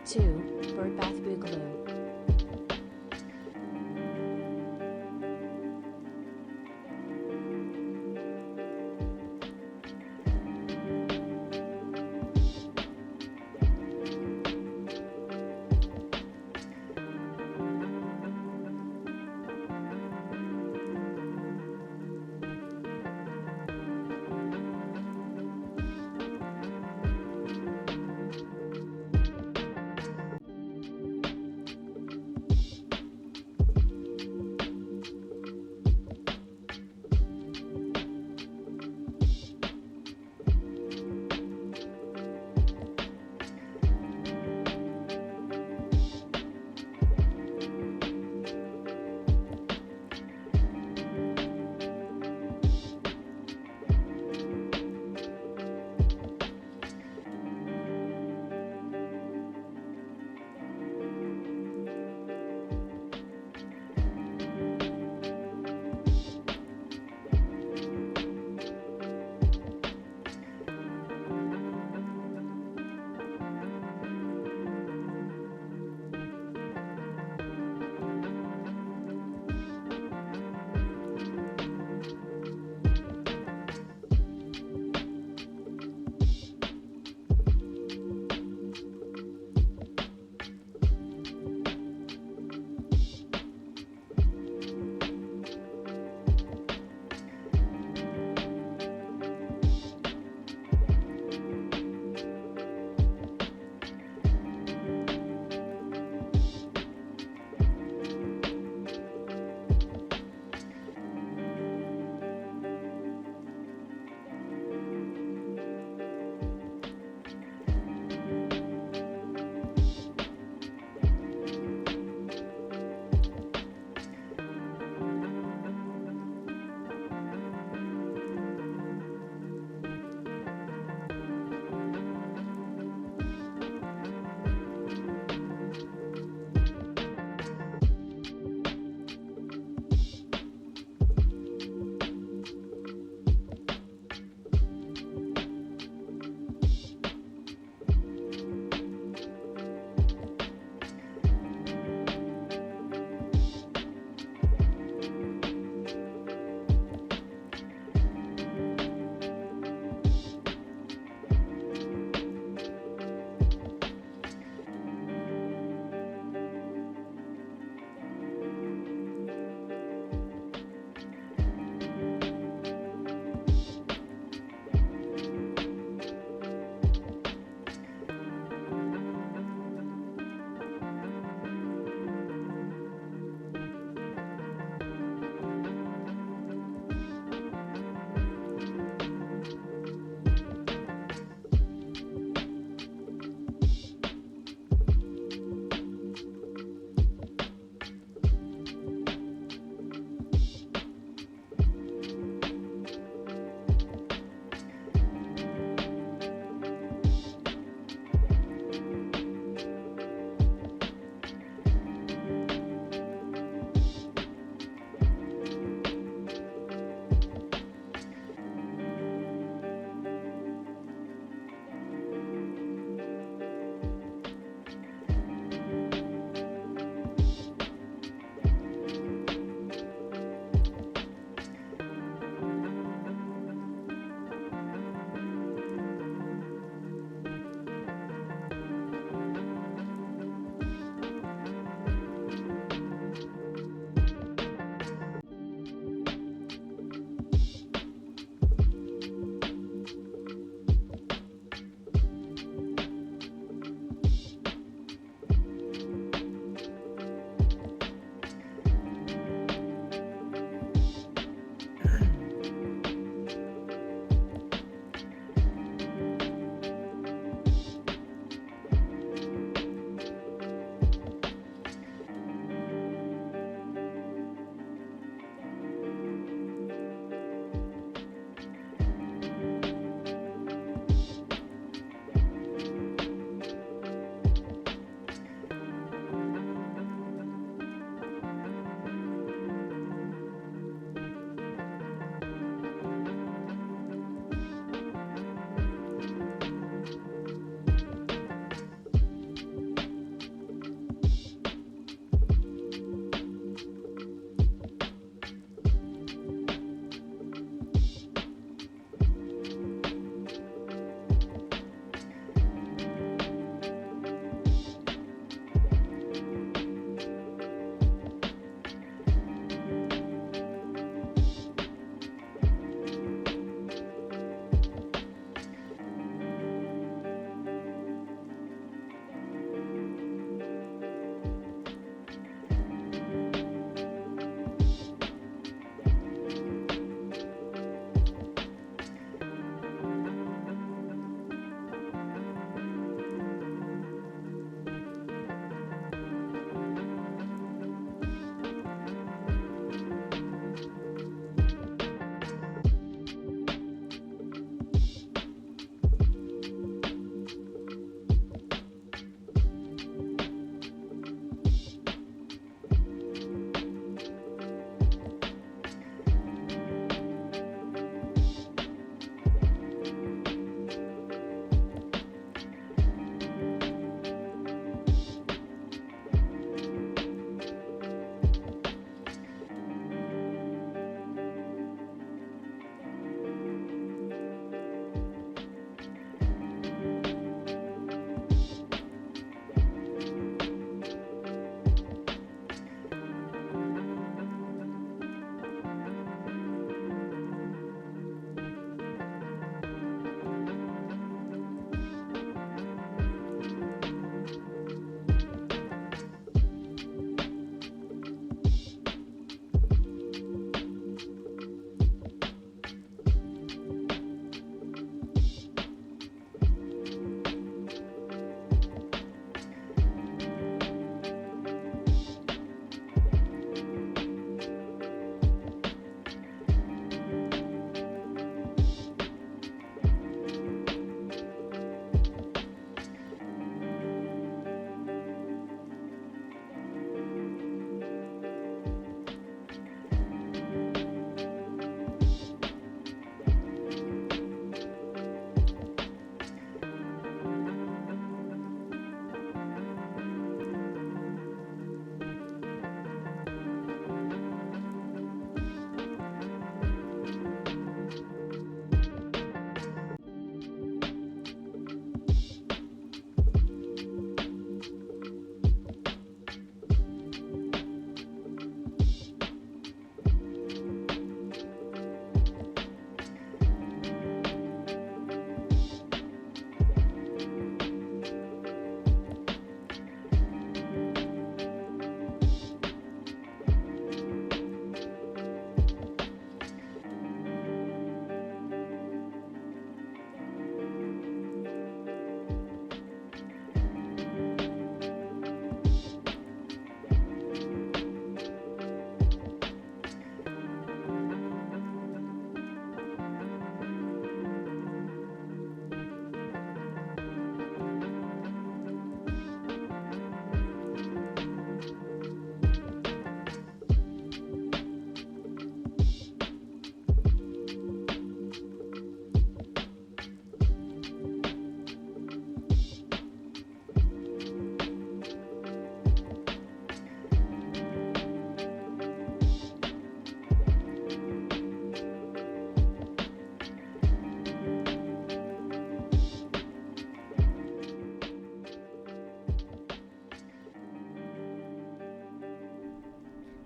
2. Bird Bath Boogaloo.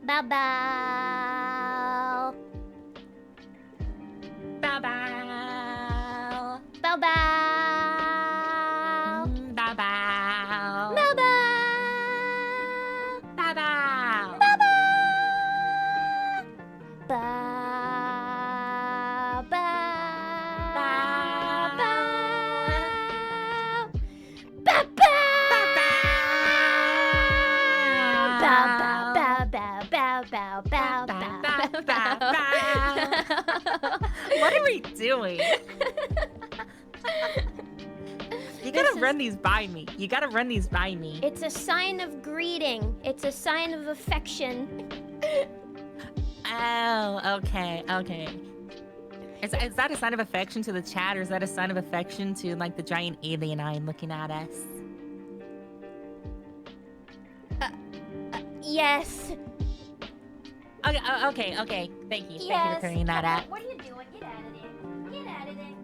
Bow bow. Bow bow. Bow bow. Bow bow. Bow bow. Bow bow. Bow bow. Bow bow. Bow bow. Bow bow. Bow bow bow bow bow bow bow. What are we doing? You gotta run these by me. You gotta run these by me. It's a sign of greeting. It's a sign of affection. Oh, okay, okay. Is that a sign of affection to the chat, or is that a sign of affection to like the giant alien eye looking at us? Yes. Okay. Thank you. Thank you Yes. for clearing that up. What are you doing? Get out of there. Get out of there.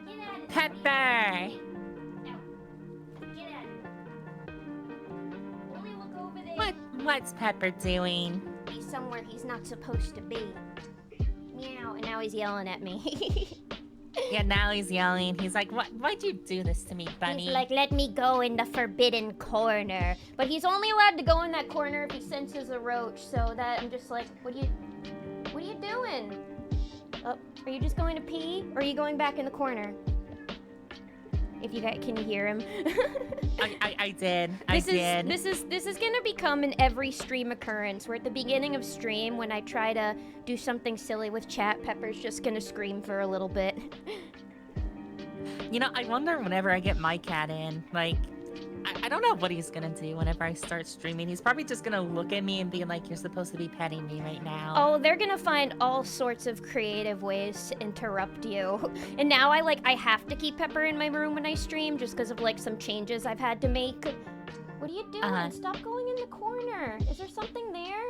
Get out of there. Pepper. No. Get out of there. Only look over there. What's Pepper doing? He's somewhere he's not supposed to be. Meow. And now he's yelling at me. Yeah, now he's yelling. He's like, why'd you do this to me, bunny? He's like, let me go in the forbidden corner. But he's only allowed to go in that corner if he senses a roach. So that I'm just like, what are you doing? Oh, are you just going to pee? Or are you going back in the corner? If you guys, can you hear him? I did. This is gonna become an every stream occurrence. Where at the beginning of stream, when I try to do something silly with chat, Pepper's just gonna scream for a little bit. You know, I wonder whenever I get my cat in, like, I don't know what he's gonna do whenever I start streaming. He's probably just gonna look at me and be like, you're supposed to be petting me right now. Oh, they're gonna find all sorts of creative ways to interrupt you. And now I have to keep Pepper in my room when I stream just because of like some changes I've had to make. What are you doing? Stop going in the corner. Is there something there?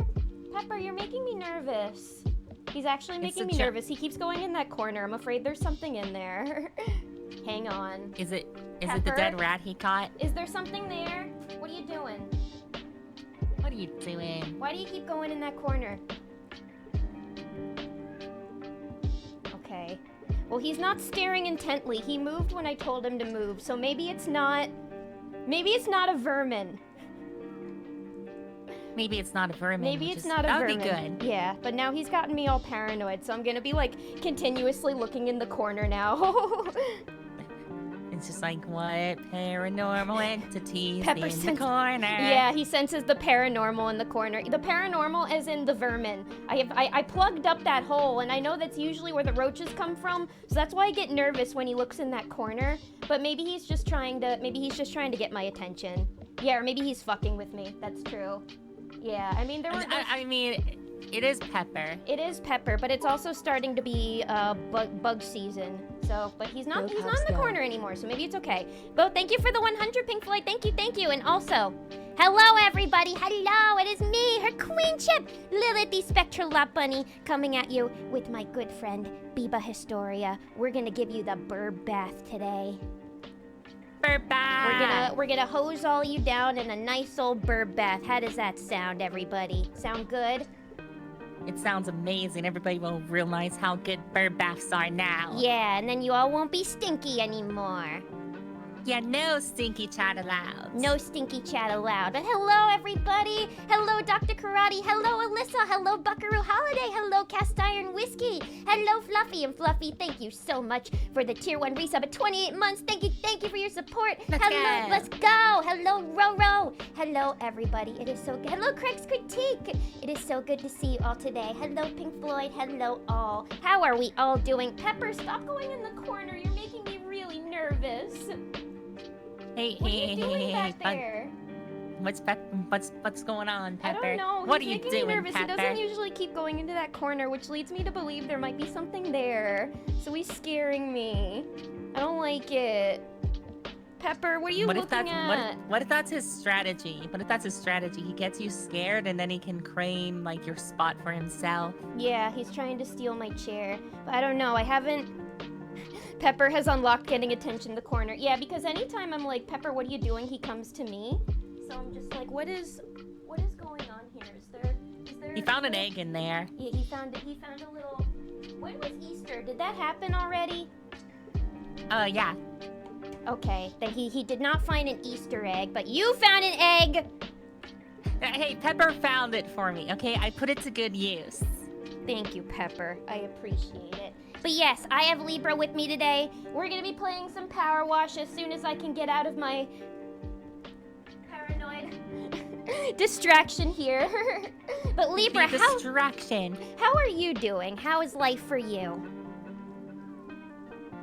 Pepper, you're making me nervous. He's actually making me nervous. He keeps going in that corner. I'm afraid there's something in there. Hang on. Is it Pepper? the dead rat he caught? Is there something there? What are you doing? What are you doing? Why do you keep going in that corner? Okay. Well, he's not staring intently. He moved when I told him to move, so maybe it's not a vermin. Maybe it's not a vermin. Maybe it's not a vermin. That would be good. Yeah, but now he's gotten me all paranoid, so I'm gonna be like continuously looking in the corner now. It's just like, what paranormal entities Pepper in the corner? Yeah, he senses the paranormal in the corner. The paranormal as in the vermin. I plugged up that hole, and I know that's usually where the roaches come from, so that's why I get nervous when he looks in that corner. But maybe he's just trying to get my attention. Yeah, or maybe he's fucking with me. That's true. Yeah, I mean I mean, it is Pepper. It is Pepper, but it's also starting to be bug season. So, but he's not in the corner anymore, so maybe it's okay. Bo, thank you for the 100 Pink Floyd. Thank you. And also, hello everybody. Hello, it is me, her queenship, Lilith the Spectral Lap Bunny, coming at you with my good friend Biba Historia. We're gonna give you the birb bath today. Birb bath. We're gonna hose all you down in a nice old birb bath. How does that sound, everybody? Sound good? It sounds amazing. Everybody will realize how good bird baths are now. Yeah, and then you all won't be stinky anymore. Yeah, no stinky chat allowed. No stinky chat allowed. But hello, everybody. Hello, Dr. Karate. Hello, Alyssa. Hello, Buckaroo Holiday. Hello, Cast Iron Whiskey. Hello, Fluffy. And Fluffy, thank you so much for the Tier 1 resub at 28 months. Thank you for your support. Let's go. Hello, Roro. Hello, everybody. It is so good. Hello, Craig's Critique. It is so good to see you all today. Hello, Pink Floyd. Hello, all. How are we all doing? Pepper, stop going in the corner. You're making me really nervous. Hey, what are you doing back there? What's going on, Pepper? I don't know. What are He's you making doing, me nervous. Pepper? He doesn't usually keep going into that corner, which leads me to believe there might be something there. So he's scaring me. I don't like it. Pepper, what are you looking at? What if that's his strategy? What if that's his strategy? He gets you scared and then he can claim like your spot for himself. Yeah, he's trying to steal my chair. But I don't know. I haven't... Pepper has unlocked getting attention in the corner. Yeah, because anytime I'm like, Pepper, what are you doing? He comes to me. So I'm just like, what is going on here? Is there He found an egg in there. Yeah, he found a little... When was Easter? Did that happen already? Yeah. Okay, then he did not find an Easter egg, but you found an egg! Hey, Pepper found it for me, okay? I put it to good use. Thank you, Pepper. I appreciate it. But yes, I have Libra with me today. We're gonna be playing some Power Wash as soon as I can get out of my paranoid distraction here. But Libra, distraction. How are you doing? How is life for you?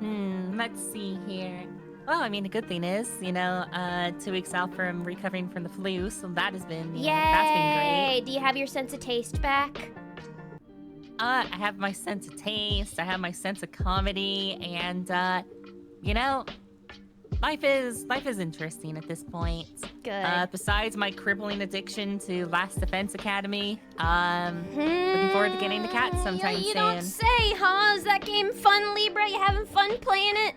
Let's see here. Well, I mean, the good thing is, 2 weeks out from recovering from the flu, so that has been, that's been great. Do you have your sense of taste back? I have my sense of taste, I have my sense of comedy, and, life is interesting at this point. Good. Besides my crippling addiction to Last Defense Academy, looking forward to getting the cat sometime soon. You don't say, huh? Is that game fun, Libra? You having fun playing it?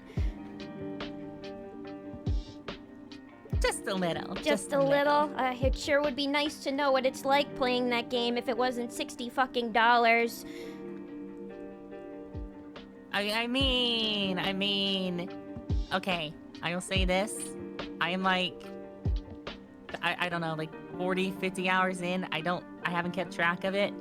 Just a little. Just a little? It sure would be nice to know what it's like playing that game if it wasn't $60 fucking dollars. I mean, okay, I will say this. I am like, I don't know, like 40, 50 hours in. I haven't kept track of it.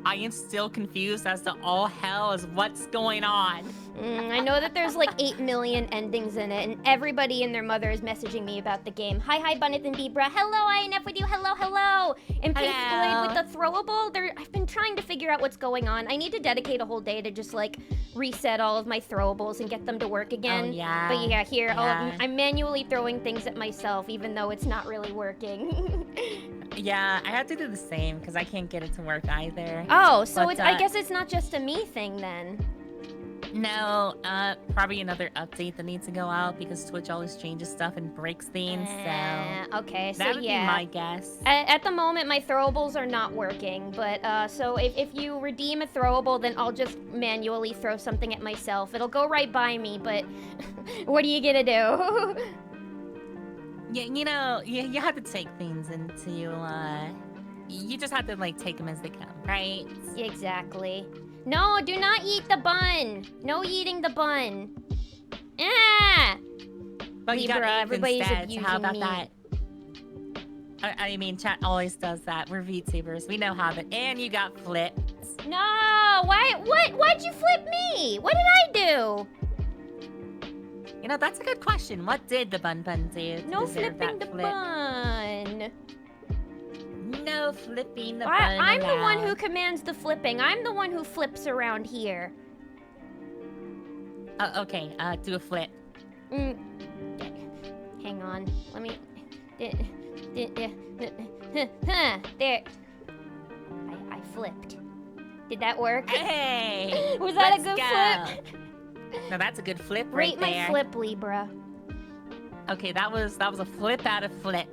I am still confused as to all hell is what's going on. I know that there's like 8 million endings in it, and everybody and their mother is messaging me about the game. Hi, Bunnet and Bebra. Hello, INF with you. Hello. And Pink Floyd with the throwable. I've been trying to figure out what's going on. I need to dedicate a whole day to just like reset all of my throwables and get them to work again. Oh, yeah. But yeah, here, Yeah. I'm manually throwing things at myself, even though it's not really working. Yeah, I have to do the same because I can't get it to work either. Oh, so But, I guess it's not just a me thing then. No, probably another update that needs to go out because Twitch always changes stuff and breaks things, so... Okay, so that would yeah. be my guess. At the moment, my throwables are not working, but so if you redeem a throwable, then I'll just manually throw something at myself. It'll go right by me, but what are you gonna do? Yeah, you have to take things into, you just have to, like, take them as they come, right? Exactly. No, do not eat the bun. No eating the bun. Ah! But you got Libra, eggs everybody's instead, so abusing how about me. that? I mean, chat always does that. We're VTubers. We know how that. And you got flipped. No! Why'd you flip me? What did I do? That's a good question. What did the bun do to No deserve flipping that the flip? bun. No flipping the bun I'm the one allowed. who commands the flipping. I'm the one who flips around here. Okay, do a flip. Hang on. Let me... There. I flipped. Did that work? Hey! Was that a let's good go. flip? No, that's a good flip Rate right there. my flip, Libra. Okay, that was a flip out of flip.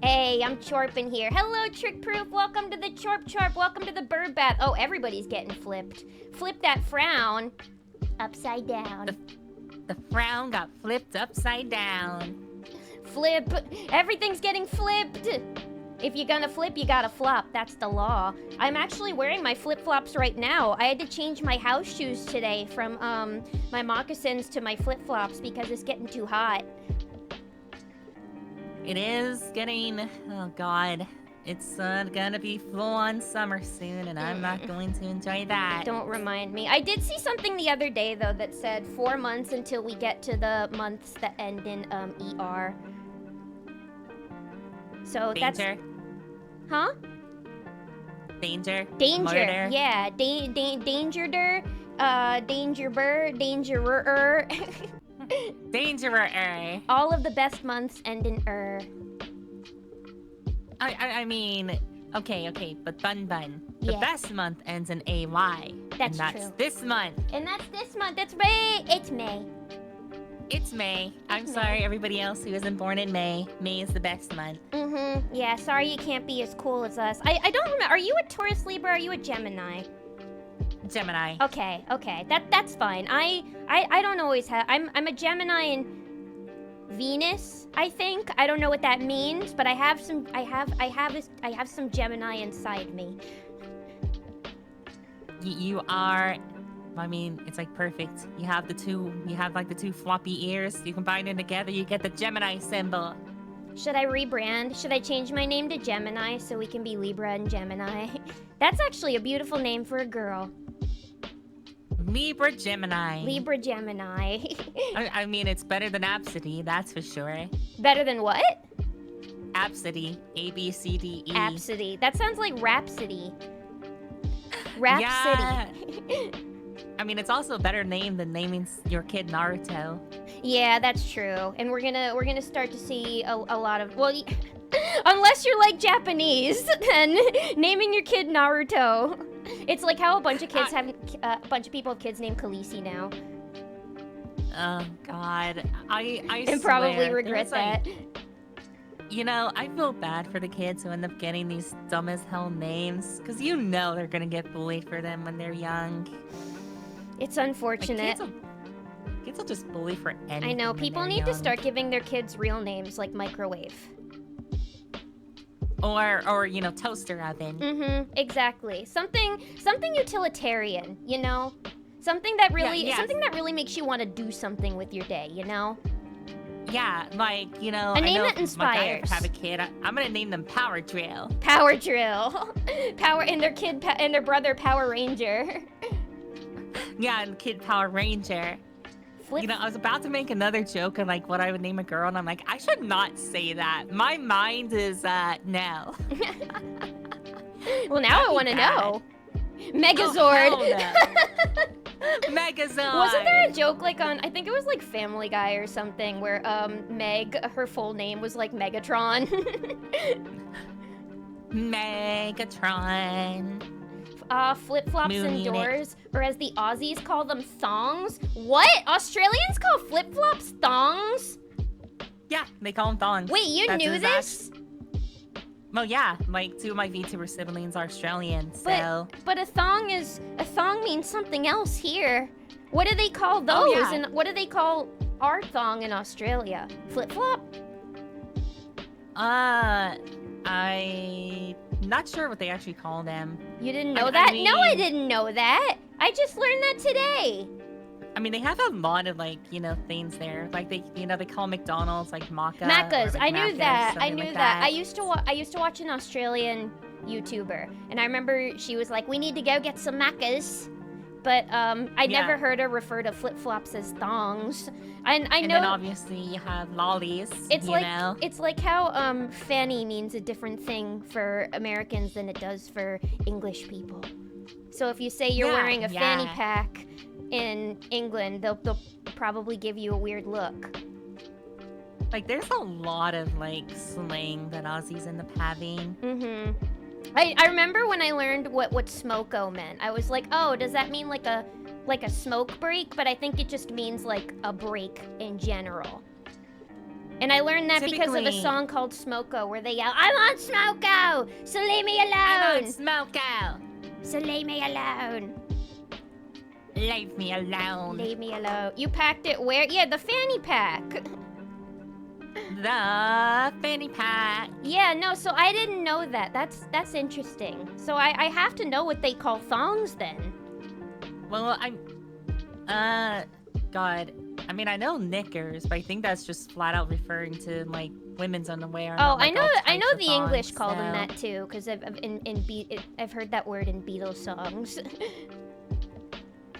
Hey, I'm Chorpin here. Hello, Trick Proof. Welcome to the Chorp. Welcome to the bird bath. Oh, everybody's getting flipped. Flip that frown upside down. The frown got flipped upside down. Flip. Everything's getting flipped. If you're gonna flip, you gotta flop. That's the law. I'm actually wearing my flip-flops right now. I had to change my house shoes today from my moccasins to my flip-flops because it's getting too hot. It is getting, oh god, it's gonna be full-on summer soon, and I'm not going to enjoy that. Don't remind me. I did see something the other day, though, that said 4 months until we get to the months that end in ER. So Danger? Huh? Danger? Danger. Murder? Yeah. Danger-der. Danger-bur. Danger-er. Dangerer. All of the best months end in I mean, okay, but Bun. The Yeah. best month ends in AY. That's and that's true. this month. And that's this month. That's right. It's May. It's May. I'm It's sorry, May. everybody else who isn't born in May. May is the best month. Yeah, sorry you can't be as cool as us. I don't remember. Are you a Taurus, Libra? Or are you a Gemini? Gemini. Okay. That's fine. I don't always have. I'm a Gemini in Venus, I think. I don't know what that means, but I have some Gemini inside me. You are. I mean, it's like perfect. You have the two. You have like the two floppy ears. You combine them together, you get the Gemini symbol. Should I rebrand? Should I change my name to Gemini so we can be Libra and Gemini? That's actually a beautiful name for a girl. Libra Gemini. Libra Gemini. I mean, it's better than Absidy, that's for sure. Better than what? Absidy. ABCDE. Absidy. That sounds like Rhapsody. Rhapsody. Yeah. I mean, it's also a better name than naming your kid Naruto. Yeah, that's true. And we're gonna start to see a lot of, well, unless you're like Japanese, then naming your kid Naruto. It's like how a bunch of kids have a bunch of people have kids named Khaleesi now. Oh God, I and swear, probably regret that. You know, I feel bad for the kids who end up getting these dumb as hell names, because you know they're gonna get bullied for them when they're young. It's unfortunate. Like, kids will just bully for anything. I know, when people they're need to young. start giving their kids real names like Microwave. Or you know, toaster oven. Mm-hmm, exactly. Something utilitarian, you know? Something that really something that really makes you want to do something with your day, you know? Yeah, like, you know, A name I know that inspires. If I have a kid, I'm gonna name them Power Drill. Power Drill. Power and their kid and their brother Power Ranger. Yeah, and Kid Power Ranger. Flip. You know, I was about to make another joke of like what I would name a girl, and I'm like, I should not say that. My mind is no. Well, now I want to know. Megazord. Oh, hell no. Megazord. Wasn't there a joke like on, I think it was like Family Guy or something, where Meg, her full name was like Megatron. Megatron. Flip-flops Moon indoors, or as the Aussies call them, thongs. What? Australians call flip-flops thongs? Yeah, they call them thongs. Wait, you That's knew his this? Well, yeah, like 2 of my VTuber siblings are Australian, so. But a thong means something else here. What do they call those? Oh, yeah. And what do they call our thong in Australia? Flip-flop? I'm not sure what they actually call them. You didn't know that? I mean, No, I didn't know that. I just learned that today. I mean, they have a lot of like, you know, things there. Like they, you know, they call McDonald's like Maca. Macca's. Or, like, I knew Macca's, that. I something knew like that. I used to watch an Australian YouTuber, and I remember she was like, "We need to go get some Macca's," but I never heard her refer to flip-flops as thongs. And I know. And then obviously you have lollies. It's you like know? it's like how fanny means a different thing for Americans than it does for English people. So if you say you're wearing a fanny pack in England, they'll probably give you a weird look. Like there's a lot of like slang that Aussies end up having. Mm-hmm. I remember when I learned what smoko meant. I was like, oh, does that mean like a smoke break? But I think it just means like a break in general. And I learned that because of a song called Smoko, where they yell, "I want Smoko, so leave me alone. I want Smoko, so leave me alone. Leave me alone. Leave me alone." You packed it where? Yeah, the fanny pack. The fanny pack. Yeah, no, so I didn't know that. That's interesting. So I have to know what they call thongs then. Well, God. I mean, I know knickers, but I think that's just flat out referring to like women's underwear. Oh, not, like, I know all types of the English thongs, call them so- that too, because I've heard that word in Beatles songs.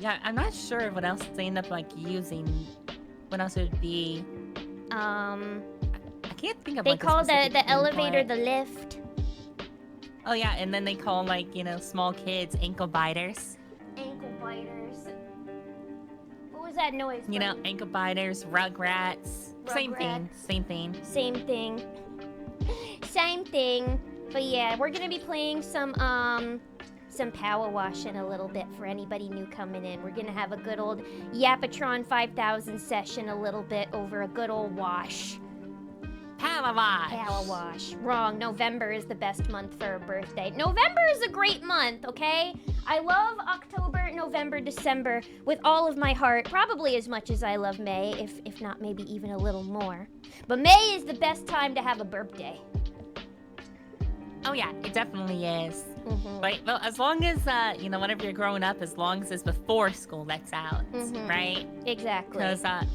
Yeah, I'm not sure what else they end up like using. What else it would be? I can't think of. They like, a call specific the thing for elevator it. the lift. Oh yeah, and then they call like, you know, small kids ankle biters. Ankle biters. What was that noise? You know, buddy? ankle biters, rugrats. Same thing. Rugrats. Same thing. Same thing. Same thing. But yeah, we're gonna be playing some power washing a little bit for anybody new coming in. We're gonna have a good old Yapatron 5000 session a little bit over a good old wash. Power wash. Power wash. Wrong. November is the best month for a birthday. November is a great month, okay? I love October, November, December with all of my heart. Probably as much as I love May, if not maybe even a little more. But May is the best time to have a birthday. Oh yeah, it definitely is. Mm-hmm. Right. Well, as long as whenever you're growing up, as long as it's before school lets out, Mhm. right? Exactly. Because that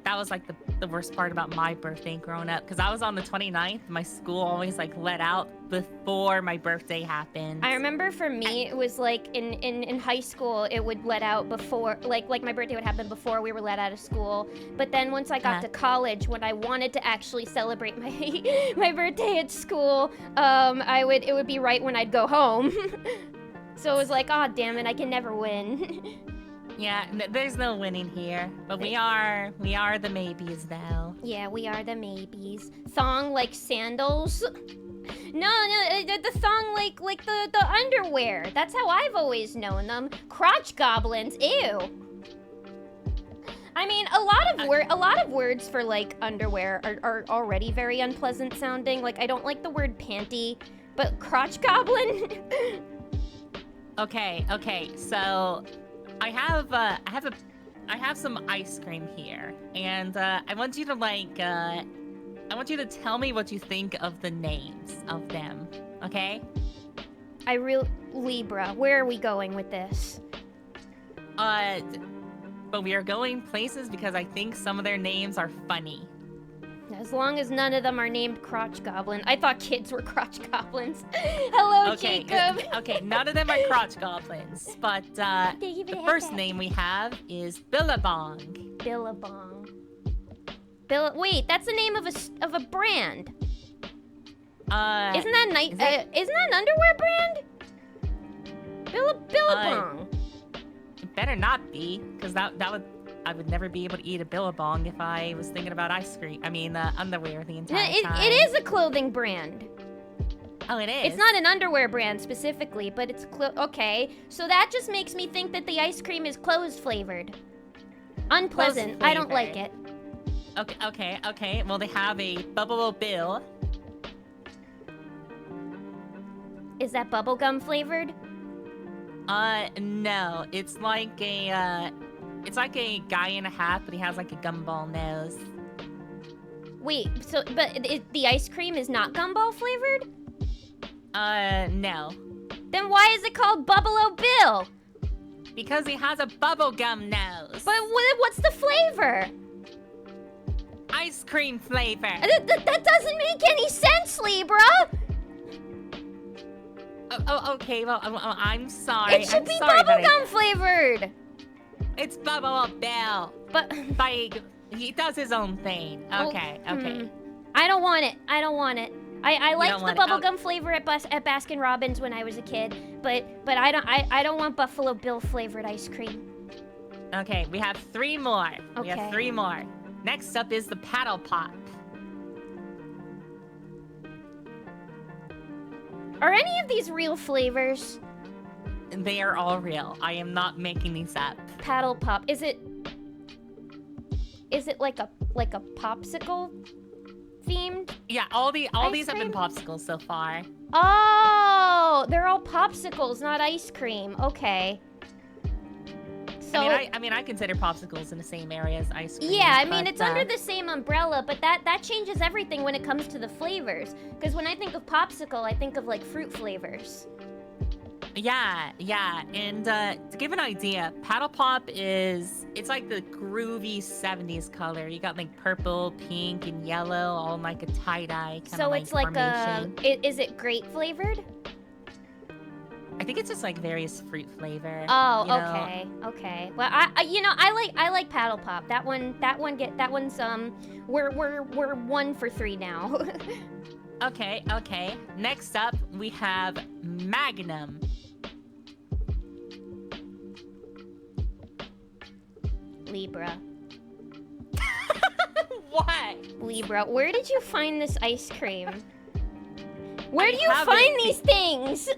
was like the worst part about my birthday growing up. Because I was on the 29th. My school always like let out before my birthday happened. I remember for me, it was like in high school, it would let out before, like my birthday would happen before we were let out of school. But then once I got to college, when I wanted to actually celebrate my my birthday at school, it would be right when I'd go home. So it was like, oh damn it, I can never win. Yeah, there's no winning here. But we are the maybes though. Yeah, we are the maybes. Thong like sandals. No, the thong like the underwear. That's how I've always known them. Crotch goblins. Ew. I mean, a lot of words for like underwear are already very unpleasant sounding. Like I don't like the word panty, but crotch goblin. Okay. So I have some ice cream here, and I want you to tell me what you think of the names of them. Okay? Libra, where are we going with this? But we are going places because I think some of their names are funny. As long as none of them are named Crotch Goblin. I thought kids were Crotch Goblins. Hello, Okay, Jacob. Okay, none of them are crotch goblins, but the first name we have is Billabong. Billabong. Wait, that's the name of a brand. Isn't that isn't that an underwear brand? Billabong. It better not be, because I would never be able to eat a Billabong if I was thinking about ice cream. I mean, underwear the entire time. It is a clothing brand. Oh, it is? It's not an underwear brand specifically, but it's okay. So that just makes me think that the ice cream is closed flavored. Unpleasant. I don't like it. Okay. Well, they have a Bubble Bill. Is that bubblegum flavored? No. It's like a guy in a hat, but he has like a gumball nose. Wait, but the ice cream is not gumball flavored? No. Then why is it called Bubble Bill? Because he has a bubblegum nose. But what's the flavor? Ice cream flavor. That doesn't make any sense, Libra. Oh, okay. Well, I'm sorry. It should be bubblegum flavored. It's Bubble Bill. But he does his own thing. Okay. I don't want it. I liked the bubblegum flavor at Baskin Robbins when I was a kid, but I don't want Buffalo Bill flavored ice cream. Okay, we have 3 more. Okay. We have 3 more. Next up is the Paddle Pop. Are any of these real flavors? They are all real. I am not making these up. Paddle Pop. Is it like a popsicle themed? Yeah, all these have cream? been popsicles so far. Oh, they're all popsicles, not ice cream. Okay. So I mean, I consider popsicles in the same area as ice cream. Yeah, I mean, it's under the same umbrella, but that changes everything when it comes to the flavors. Because when I think of popsicle, I think of like fruit flavors. Yeah, and to give an idea, Paddle Pop it's like the groovy 70s color. You got like purple, pink, and yellow, all in like a tie-dye kind of it's like formation. Is it grape flavored? I think it's just like various fruit flavor. Oh, okay. Well, I like Paddle Pop. We're 1 for 3 now. Okay. Next up, we have Magnum. Libra. What? Libra, where did you find this ice cream? Where do you find these things?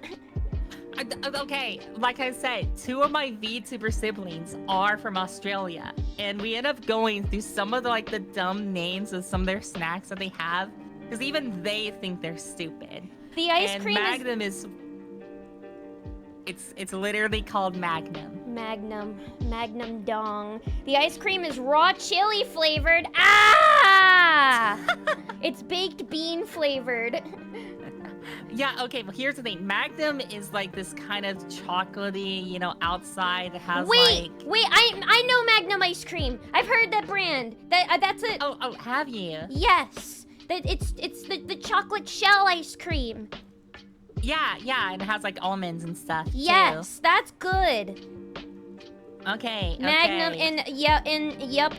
Okay, like I said, 2 of my VTuber siblings are from Australia, and we end up going through some of the dumb names of some of their snacks that they have, because even they think they're stupid. The ice cream Magnum is... It's literally called Magnum. Magnum dong. The ice cream is raw chili flavored. Ah! It's baked bean flavored. Yeah, okay, but here's the thing. Magnum is like this kind of chocolatey, outside. It has Wait, like... wait, I know Magnum ice cream. I've heard that brand. That's it. Oh, have you? Yes. It's the chocolate shell ice cream. Yeah, and it has like almonds and stuff, Yes, that's good. too. Okay, Magnum okay.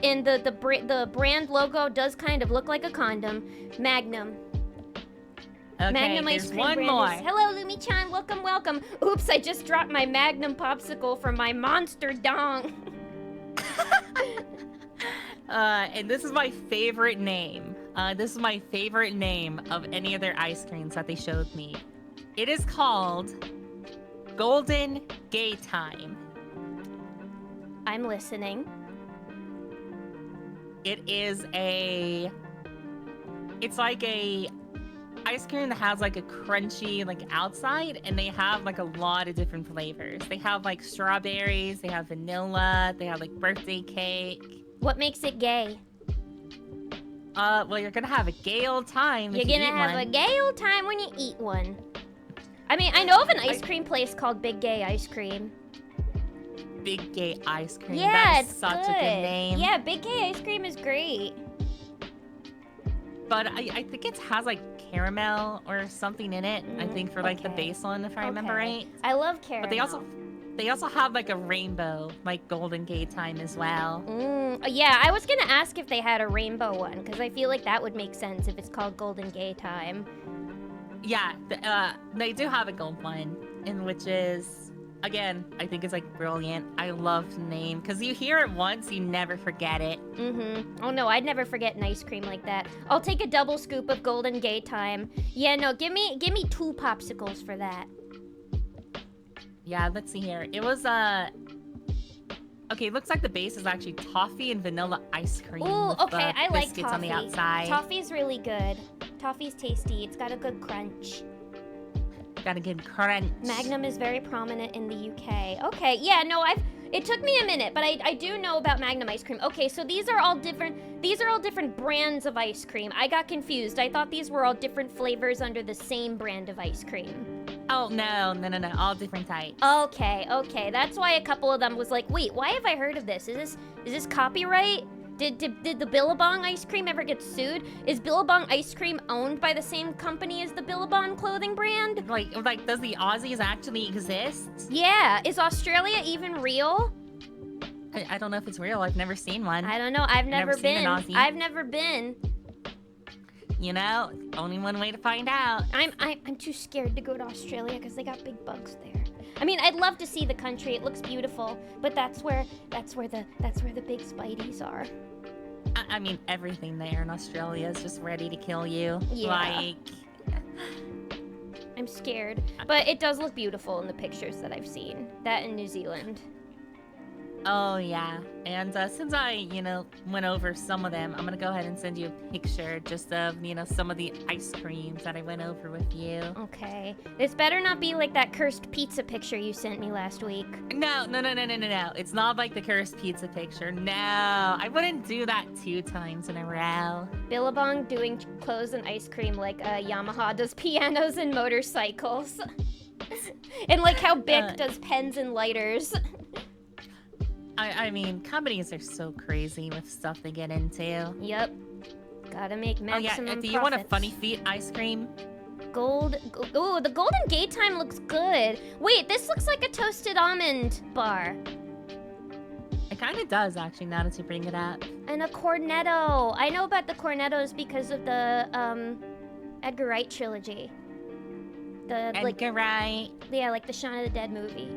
and the brand logo does kind of look like a condom. Magnum. Okay, Magnum ice there's cream one brand more. is... Hello, Lumi-chan. Welcome. Oops, I just dropped my Magnum popsicle from my monster dong. And this is my favorite name. This is my favorite name of any of their ice creams that they showed me. It is called Golden Gay Time. I'm listening. It's like a ice cream that has like a crunchy like outside, and they have like a lot of different flavors. They have like strawberries, they have vanilla, they have like birthday cake. What makes it gay? Well, you're gonna have a gay old time. You're if you gonna eat have one. a gay old time when you eat one. I mean, I know of an ice cream place called Big Gay Ice Cream. Big Gay Ice Cream. Yeah, That is it's such good. a good name. Yeah, Big Gay Ice Cream is great. But I think it has like caramel or something in it. I think for like the okay. base one, if I remember right. I love caramel. But they also have like a rainbow, like Golden Gay Time as well. Yeah, I was gonna ask if they had a rainbow one, because I feel like that would make sense if it's called Golden Gay Time. Yeah, they do have a gold one, in which is, again, I think it's like brilliant. I love the name, because you hear it once, you never forget it. Oh no, I'd never forget an ice cream like that. I'll take a double scoop of Golden Gay Time. Yeah, no, give me 2 popsicles for that. Yeah, let's see here. It was, okay, it looks like the base is actually toffee and vanilla ice cream. Ooh, with okay, I like biscuits toffee. on the outside. Toffee's really good. Toffee's tasty. It's got a good crunch. Got a good crunch. Magnum is very prominent in the UK. Okay, yeah, no, it took me a minute, but I do know about Magnum ice cream. Okay, so these are all different brands of ice cream. I got confused. I thought these were all different flavors under the same brand of ice cream. Oh, no, all different types. Okay, that's why a couple of them was like, wait, why have I heard of this? Is this copyright? Did the Billabong ice cream ever get sued? Is Billabong ice cream owned by the same company as the Billabong clothing brand? Like, does the Aussies actually exist? Yeah, is Australia even real? I don't know if it's real. I've never seen one. I don't know. I've never seen an been. Aussie. I've never been. You know, only one way to find out. I'm too scared to go to Australia because they got big bugs there. I mean, I'd love to see the country. It looks beautiful, but that's where the big spideys are. I mean, everything there in Australia is just ready to kill you. Yeah. Like, I'm scared, but it does look beautiful in the pictures that I've seen. That in New Zealand. oh yeah. And since I, went over some of them, I'm gonna go ahead and send you a picture just of, some of the ice creams that I went over with you. Okay. This better not be like that cursed pizza picture you sent me last week. No. It's not like the cursed pizza picture. No, I wouldn't do that 2 times in a row. Billabong doing clothes and ice cream like Yamaha does pianos and motorcycles. And like how Bic does pens and lighters. I mean, companies are so crazy with stuff they get into. Yep. Gotta make maximum do profits. you want a funny feet ice cream? Ooh, the Golden Gay Time looks good. Wait, this looks like a toasted almond bar. It kind of does, actually, now that you bring it up. And a cornetto. I know about the cornettos because of the Edgar Wright trilogy. Edgar Wright. Yeah, like the Shaun of the Dead movie.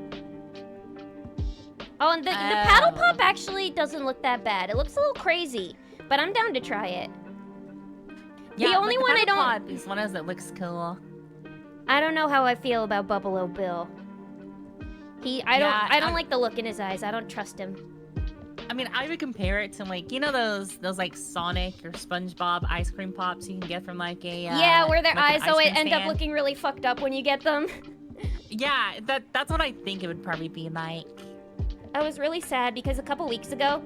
Oh, and the paddle pop actually doesn't look that bad. It looks a little crazy, but I'm down to try it. Yeah, the only one I don't... pop is one of those that looks cool. I don't know how I feel about Buffalo Bill. I don't like the look in his eyes. I don't trust him. I mean, I would compare it to like, those like Sonic or SpongeBob ice cream pops you can get from like a yeah, where their like eyes always end up stand. looking really fucked up when you get them. Yeah, that's what I think it would probably be like. I was really sad because a couple weeks ago,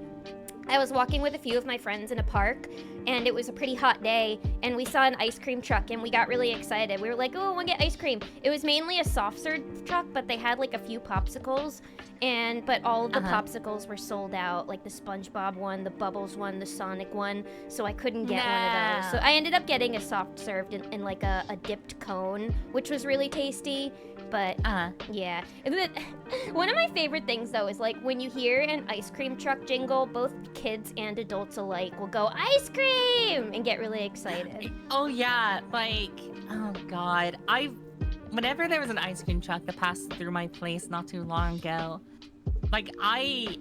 I was walking with a few of my friends in a park, and it was a pretty hot day, and we saw an ice cream truck, and we got really excited. We were like, oh, I want to get ice cream. It was mainly a soft serve truck, but they had like a few popsicles, but all of the popsicles were sold out, like the SpongeBob one, the Bubbles one, the Sonic one, so I couldn't get one of those. So I ended up getting a soft served in like a dipped cone, which was really tasty. But yeah, one of my favorite things though is like when you hear an ice cream truck jingle, both kids and adults alike will go ice cream and get really excited. Oh yeah, like, oh god, whenever there was an ice cream truck that passed through my place not too long ago, like I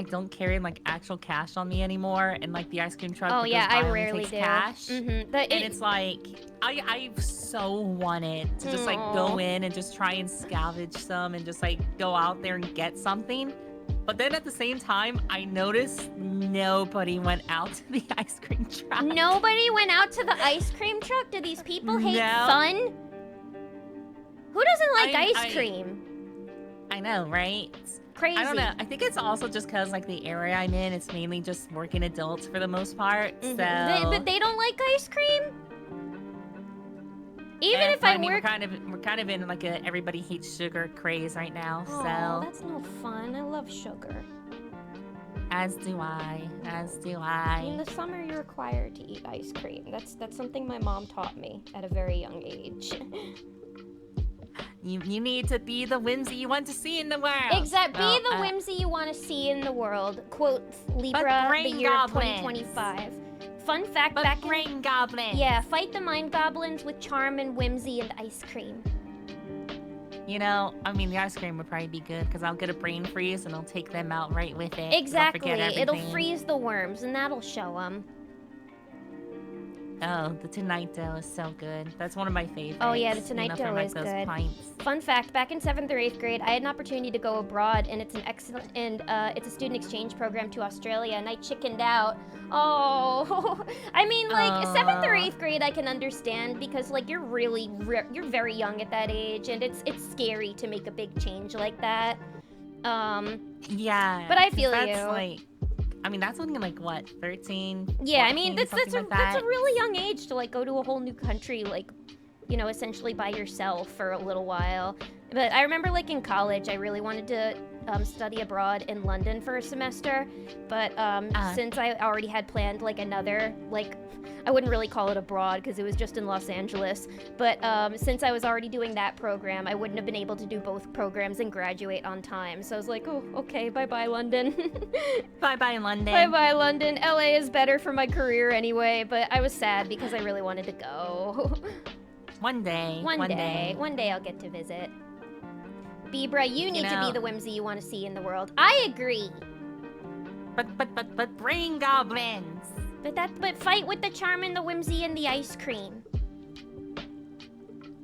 don't carry like actual cash on me anymore, and like the ice cream truck. Oh yeah, I rarely takes do. Cash, and it's like I so wanted to just like go in and just try and scavenge some and just like go out there and get something, but then at the same time I noticed nobody went out to the ice cream truck. Nobody went out to the ice cream truck? Do these people hate fun? Who doesn't like ice cream? I know, right? Crazy. I don't know. I think it's also just because, like, the area I'm in, it's mainly just working adults for the most part. So, but they don't like ice cream. Even if I work, we're kind of in like a everybody hates sugar craze right now. Oh, so that's no fun. I love sugar. As do I. In the summer, you're required to eat ice cream. That's something my mom taught me at a very young age. You need to be the whimsy you want to see in the world. Exactly. Be the whimsy you want to see in the world. Quote Libra, the year of 2025. Fun fact, brain goblins. Yeah, fight the mind goblins with charm and whimsy and ice cream. You know, I mean, the ice cream would probably be good because I'll get a brain freeze and I'll take them out right with it. Exactly. It'll freeze the worms and that'll show them. Oh, the Tonight Dough is so good. That's one of my favorites. Oh yeah, the Tonight Dough is good. Fun fact, back in 7th or 8th grade, I had an opportunity to go abroad, and it's an excellent, it's a student exchange program to Australia, and I chickened out. Oh, I mean, like, 7th or 8th grade I can understand, because, like, you're very young at that age, and it's scary to make a big change like that. Yeah. But I feel you. Like, I mean, that's only like what, 13? Yeah, 14, I mean that's a really young age to like go to a whole new country, like, you know, essentially by yourself for a little while. But I remember like in college, I really wanted to study abroad in London for a semester, but since I already had planned like another, like, I wouldn't really call it abroad because it was just in Los Angeles, but since I was already doing that program, I wouldn't have been able to do both programs and graduate on time. So I was like, oh, okay, bye-bye, London. Bye-bye, London. Bye-bye, London. LA is better for my career anyway, but I was sad because I really wanted to go. One day I'll get to visit. Bibra, you need to be the whimsy you want to see in the world. I agree. But brain goblins. But fight with the charm and the whimsy and the ice cream.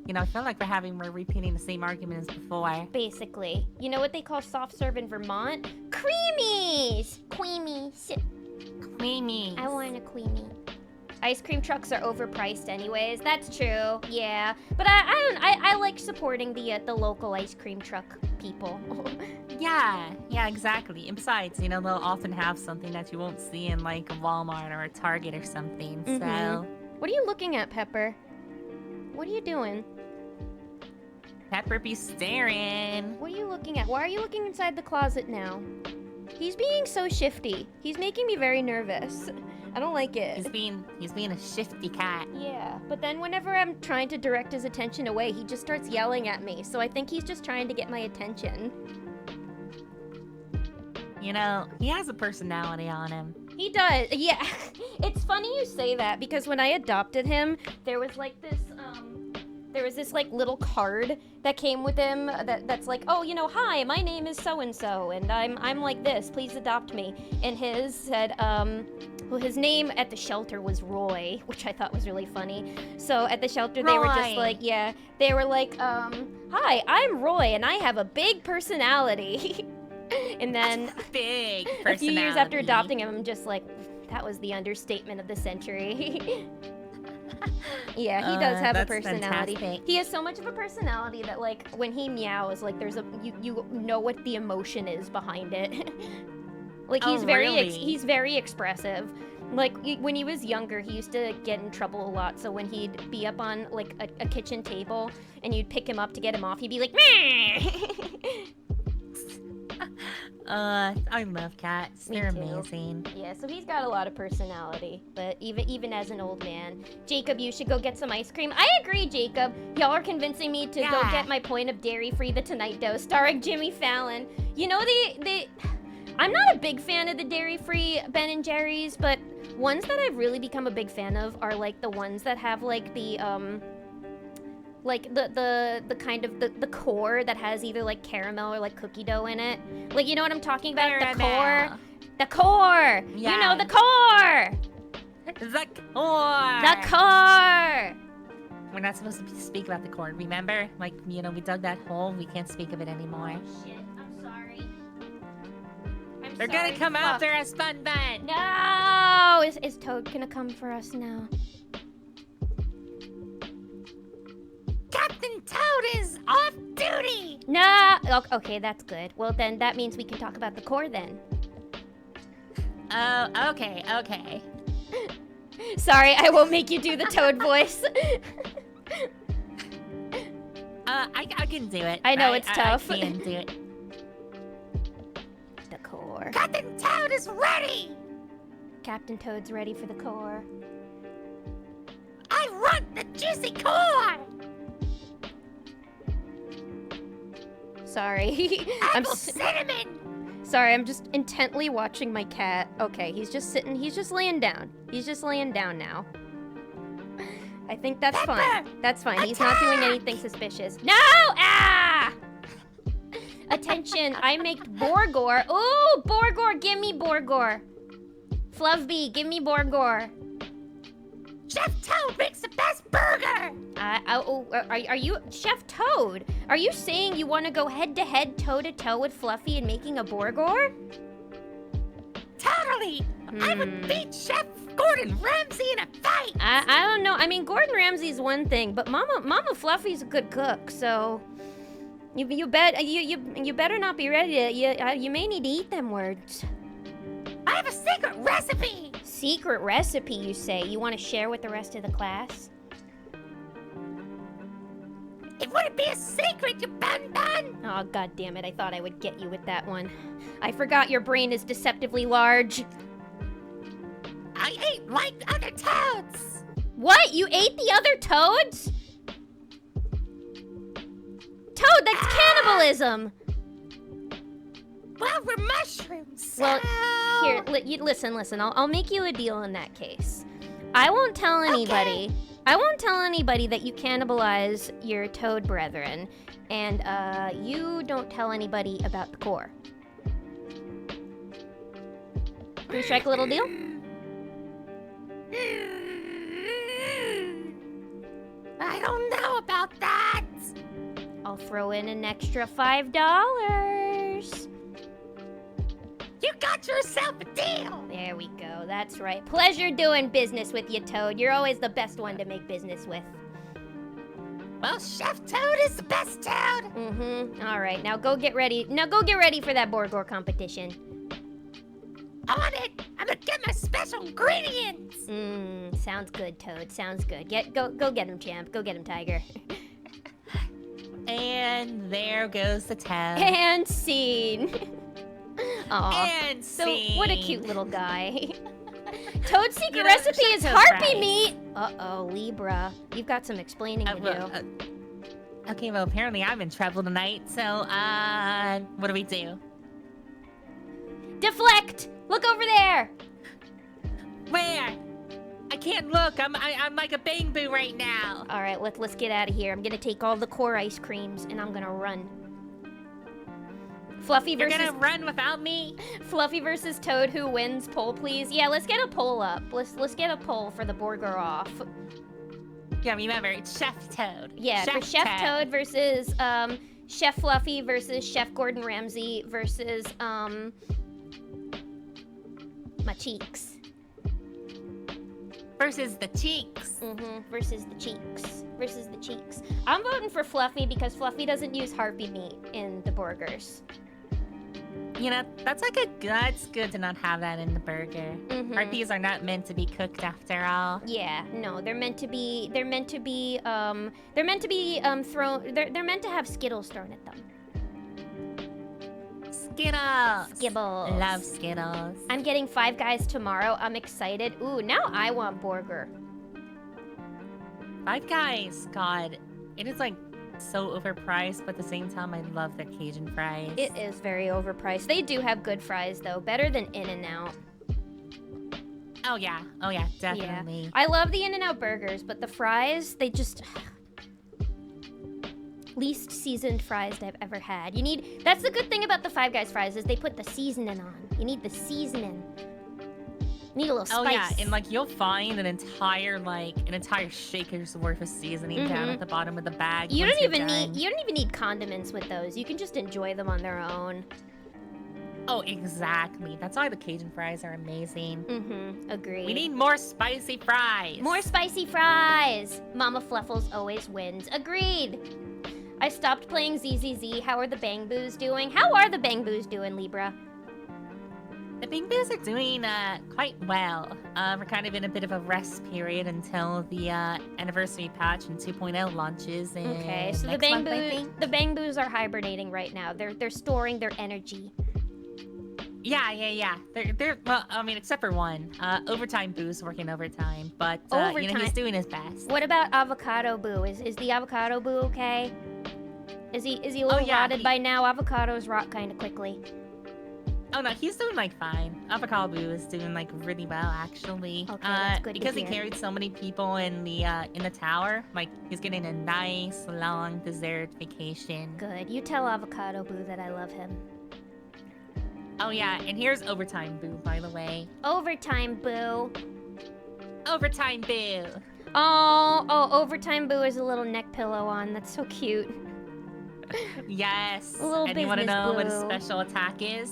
You know, I feel like we're repeating the same argument as before. Basically. You know what they call soft serve in Vermont? Creamies! Queamies. Queamies. I want a queamie. Ice cream trucks are overpriced anyways. That's true. Yeah. But I like supporting the local ice cream truck people. Yeah, exactly. And besides, you know, they'll often have something that you won't see in like a Walmart or a Target or something. So what are you looking at, Pepper? What are you doing? Pepper be staring. What are you looking at? Why are you looking inside the closet now? He's being so shifty. He's making me very nervous. I don't like it. He's being a shifty cat. Yeah, but then whenever I'm trying to direct his attention away, he just starts yelling at me. So I think he's just trying to get my attention. You know, he has a personality on him. He does, yeah. It's funny you say that because when I adopted him, there was this like little card that came with him that's like, oh, you know, hi, my name is so-and-so, and I'm like this, please adopt me. And his said, well, his name at the shelter was Roy, which I thought was really funny. So at the shelter, they were just like, yeah, they were like, hi, I'm Roy, and I have a big personality. And then big personality. A few years after adopting him, I'm just like, that was the understatement of the century. Yeah, he does have a personality. Fantastic. He has so much of a personality that, like, when he meows, like, there's you know what the emotion is behind it. Like Oh, he's really? very expressive. Like when he was younger, he used to get in trouble a lot. So when he'd be up on like a kitchen table and you'd pick him up to get him off, he'd be like, meh. I love cats. Me They're too. amazing. Yeah, so he's got a lot of personality, but even as an old man. Jacob, you should go get some ice cream. I agree, Jacob. Y'all are convincing me to go Yeah. get my point of dairy-free The Tonight Dose, starring Jimmy Fallon. You know, I'm not a big fan of the dairy-free Ben and Jerry's, but ones that I've really become a big fan of are like the ones that have like the like the kind of the core that has either like caramel or like cookie dough in it. Like, you know what I'm talking about? The core. The core. Yeah. You know, the core. The core. The core. We're not supposed to speak about the core, remember? Like, you know, we dug that hole. We can't speak of it anymore. Shit, I'm sorry. They're gonna come after us, Bun Bun. No! Is Toad gonna come for us now? Captain Toad is off duty. No! Okay, that's good. Well, then that means we can talk about the core then. Oh, okay. Sorry, I won't make you do the Toad voice. I can do it. I know it's tough. I can do it. The core. Captain Toad is ready. Captain Toad's ready for the core. I want the juicy core. Sorry. Apple cinnamon. Sorry, I'm just intently watching my cat. Okay, he's just laying down. He's just laying down now. I think that's fine. That's fine. He's not doing anything suspicious. No! Ah! Attention, I make Borgor. Ooh, Borgor, give me Borgor. Fluffy, give me Borgor. Chef Toad makes the best burger. Are you Chef Toad? Are you saying you want to go head-to-head, toe-to-toe with Fluffy and making a Borgor? Totally. I would beat Chef Gordon Ramsay in a fight. I don't know. I mean, Gordon Ramsay's one thing, but Mama Fluffy's a good cook, so you better not be ready to. You may need to eat them words. I have a secret recipe. Secret recipe, you say? You want to share with the rest of the class? It wouldn't be a secret, you bun bun. Oh, god damn it. I thought I would get you with that one. I forgot your brain is deceptively large. I ate like other toads. What? You ate the other toads? Toad, that's cannibalism. Well, we're mushrooms. So... Well, here, listen. I'll make you a deal in that case. I won't tell anybody. Okay. I won't tell anybody that you cannibalize your toad brethren, and you don't tell anybody about the core. Can we strike a little deal? I don't know about that. I'll throw in an extra $5. You got yourself a deal. There we go. That's right. Pleasure doing business with you, Toad. You're always the best one to make business with. Well, Chef Toad is the best toad. Mm-hmm. All right. Now go get ready. Now go get ready for that Borgor competition. On it. I'm gonna get my special ingredients. Sounds good, Toad. Sounds good. Go get him, champ. Go get him, Tiger. And there goes the toad. And scene. Aw. And So scene. what a cute little guy. Toad's secret You know, recipe Chef is Toad's harpy right. meat. Uh-oh, Libra. You've got some explaining to do. Okay, well, apparently I'm in trouble tonight, so, what do we do? Deflect! Look over there! Where? I can't look. I'm like a bang boo right now. All right, let's get out of here. I'm gonna take all the core ice creams and I'm gonna run. Fluffy You're versus gonna run without me? Fluffy versus Toad. Who wins? Poll, please. Yeah, let's get a poll up. Let's get a poll for the Borgor off. Yeah, remember, it's Chef Toad. Yeah, for Chef Toad versus Chef Fluffy versus Chef Gordon Ramsay versus my cheeks. Versus the cheeks. Versus the cheeks. Versus the cheeks. I'm voting for Fluffy because Fluffy doesn't use harpy meat in the burgers. You know, that's like that's good to not have that in the burger. Mhm. These are not meant to be cooked after all. Yeah, no, they're meant to be. They're meant to be. Thrown. They're meant to have Skittles thrown at them. Skittles. Skibbles. Love Skittles. I'm getting Five Guys tomorrow. I'm excited. Ooh, now I want burger. Five Guys, God, it is like so overpriced, but at the same time, I love their Cajun fries. It is very overpriced. They do have good fries though, better than In-N-Out. Oh yeah, definitely. Yeah. I love the In-N-Out burgers, but the fries, they just least seasoned fries I've ever had. That's the good thing about the Five Guys fries is they put the seasoning on. You need the seasoning. You need a little spice. Oh yeah, and like you'll find an entire shaker's worth of seasoning down at the bottom of the bag. You don't even need condiments with those. You can just enjoy them on their own. Oh, exactly. That's why the Cajun fries are amazing. Agreed. We need more spicy fries. More spicy fries. Mama Fluffles always wins. Agreed. I stopped playing ZZZ. How are the Bang Boos doing? How are the Bang Boos doing, Libra? The Bang Boos are doing quite well. We're kind of in a bit of a rest period until the anniversary patch and 2.0 launches. Okay, so the Bang Boos are hibernating right now. They're storing their energy. Yeah. They're well, I mean, except for one. Overtime Boo's working overtime, but you know, he's doing his best. What about Avocado Boo? Is the Avocado Boo okay? Is he a little rotted by now? Avocados rot kind of quickly. Oh no, he's doing like fine. Avocado Boo is doing like really well actually. Okay, that's good because to he hear. carried so many people in the tower. Like he's getting a nice long deserved vacation. Good. You tell Avocado Boo that I love him. Oh yeah, and here's Overtime Boo, by the way. Overtime Boo. Overtime Boo. Oh, Overtime Boo has a little neck pillow on. That's so cute. Yes. A little and you want to business know what his blue. special attack is?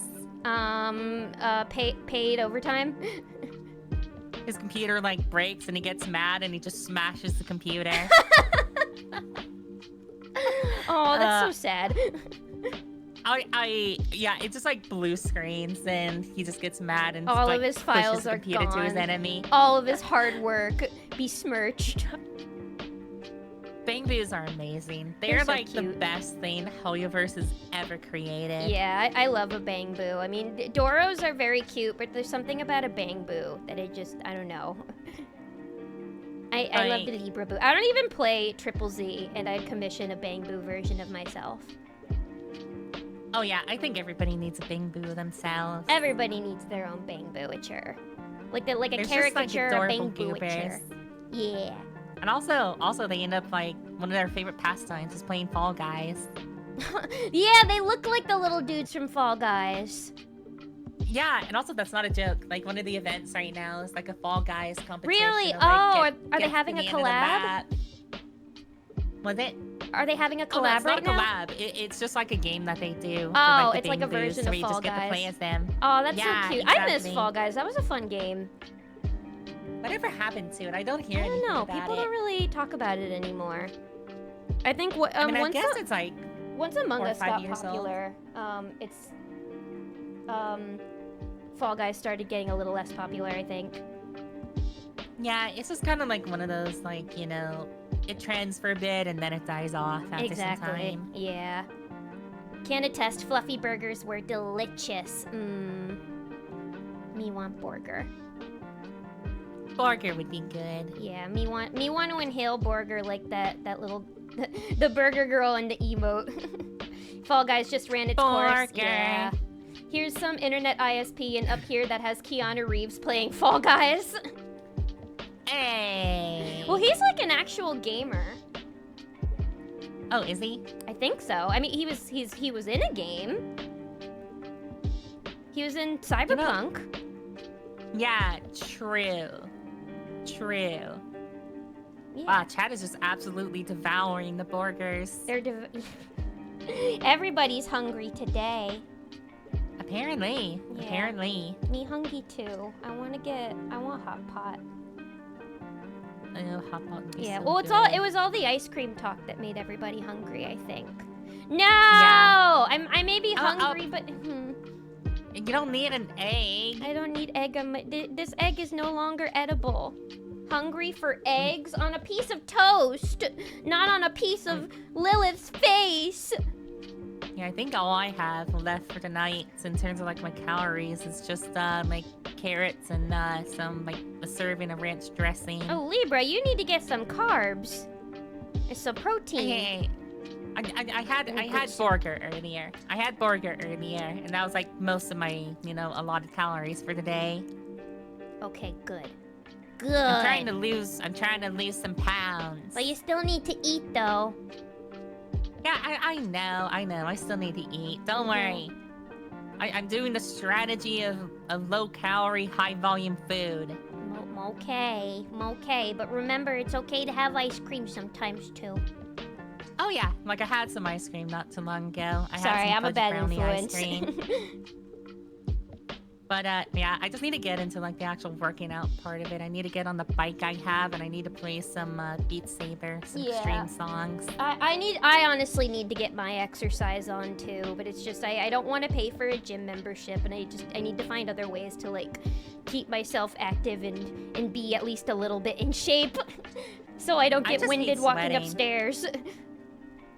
Paid overtime. His computer like breaks and he gets mad and he just smashes the computer. Oh, that's so sad. Yeah, it just like blue screens and he just gets mad and All just, of like, his files pushes the are computer to his gone. enemy. All of his hard work besmirched. Bang Boos are amazing. They're They're so like the cute. best thing Hoyoverse has ever created. Yeah, I love a Bang Boo. I mean, Doros are very cute, but there's something about a Bang Boo that I don't know. I love the Libra Boo. I don't even play Triple Z, and I'd commission a Bang Boo version of myself. Oh yeah, I think everybody needs a Bang Boo themselves. Everybody needs their own Bang Boo-itcher. Like a There's just, caricature like, Bang adorable Boo-itcher. goobers. Yeah. And also they end up like one of their favorite pastimes is playing Fall Guys. Yeah, they look like the little dudes from Fall Guys. Yeah, and also that's not a joke. Like one of the events right now is like a Fall Guys competition. Really? of, like, Are they get having to a the end of the collab? map. Was it? Are they having a Oh, no, collab it's right not a now? collab. It's just like a game that they do. Oh, for, it's the like a Bang Boos, version so of you Fall just get to play Guys. as them. Oh, that's Yeah, so cute. I miss exactly. Fall Guys. That was a fun game. Whatever happened to it? I don't hear I don't anything know. about People it. don't really talk about it anymore. I think I mean, I once guess it's like once Among 4 or Us 5 got years old. popular, Fall Guys started getting a little less popular, I think. yeah, it's just kind of like one of those like it trends for a bit and then it dies off after some time. Yeah. Can attest, fluffy burgers were delicious. Me want burger. Burger would be good. Yeah, me want to inhale burger like that little the burger girl and the emote. Fall Guys just ran its course. Burger. Yeah. Here's some internet ISP and up here that has Keanu Reeves playing Fall Guys. Hey. Well, he's like an actual gamer. Oh, is he? I think so. I mean, he was in a game. He was in Cyberpunk. Yeah, true. Yeah. Wow, Chad is just absolutely devouring the burgers. Everybody's hungry today. Apparently. Yeah. Apparently. Me hungry too. I want hot pot. I know hot pot would be Yeah. so Well, good. it was all the ice cream talk that made everybody hungry, I think. No! Yeah. I may be hungry, but You don't need an egg. I don't need egg on my... This egg is no longer edible. Hungry for eggs on a piece of toast, not on a piece of Lilith's face. Yeah, I think all I have left for tonight in terms of like my calories is just like carrots and some like a serving of ranch dressing. Oh, Libra, you need to get some carbs. It's some protein. Hey, I had burger earlier. I had burger earlier, and that was like most of my allotted calories for the day. Okay, good. Good. I'm trying to lose some pounds. But you still need to eat though. Yeah, I know. I still need to eat. Don't worry. I'm doing the strategy of low-calorie, high-volume food. Okay. But remember, it's okay to have ice cream sometimes, too. Oh, yeah. Like, I had some ice cream not too long ago. Sorry, I'm a bad influence. Ice cream. But, yeah, I just need to get into, like, the actual working out part of it. I need to get on the bike I have, and I need to play some Beat Saber, some extreme songs. I honestly need to get my exercise on, too. But it's just, I don't want to pay for a gym membership, and I need to find other ways to, like, keep myself active and be at least a little bit in shape. So I don't get winded walking upstairs.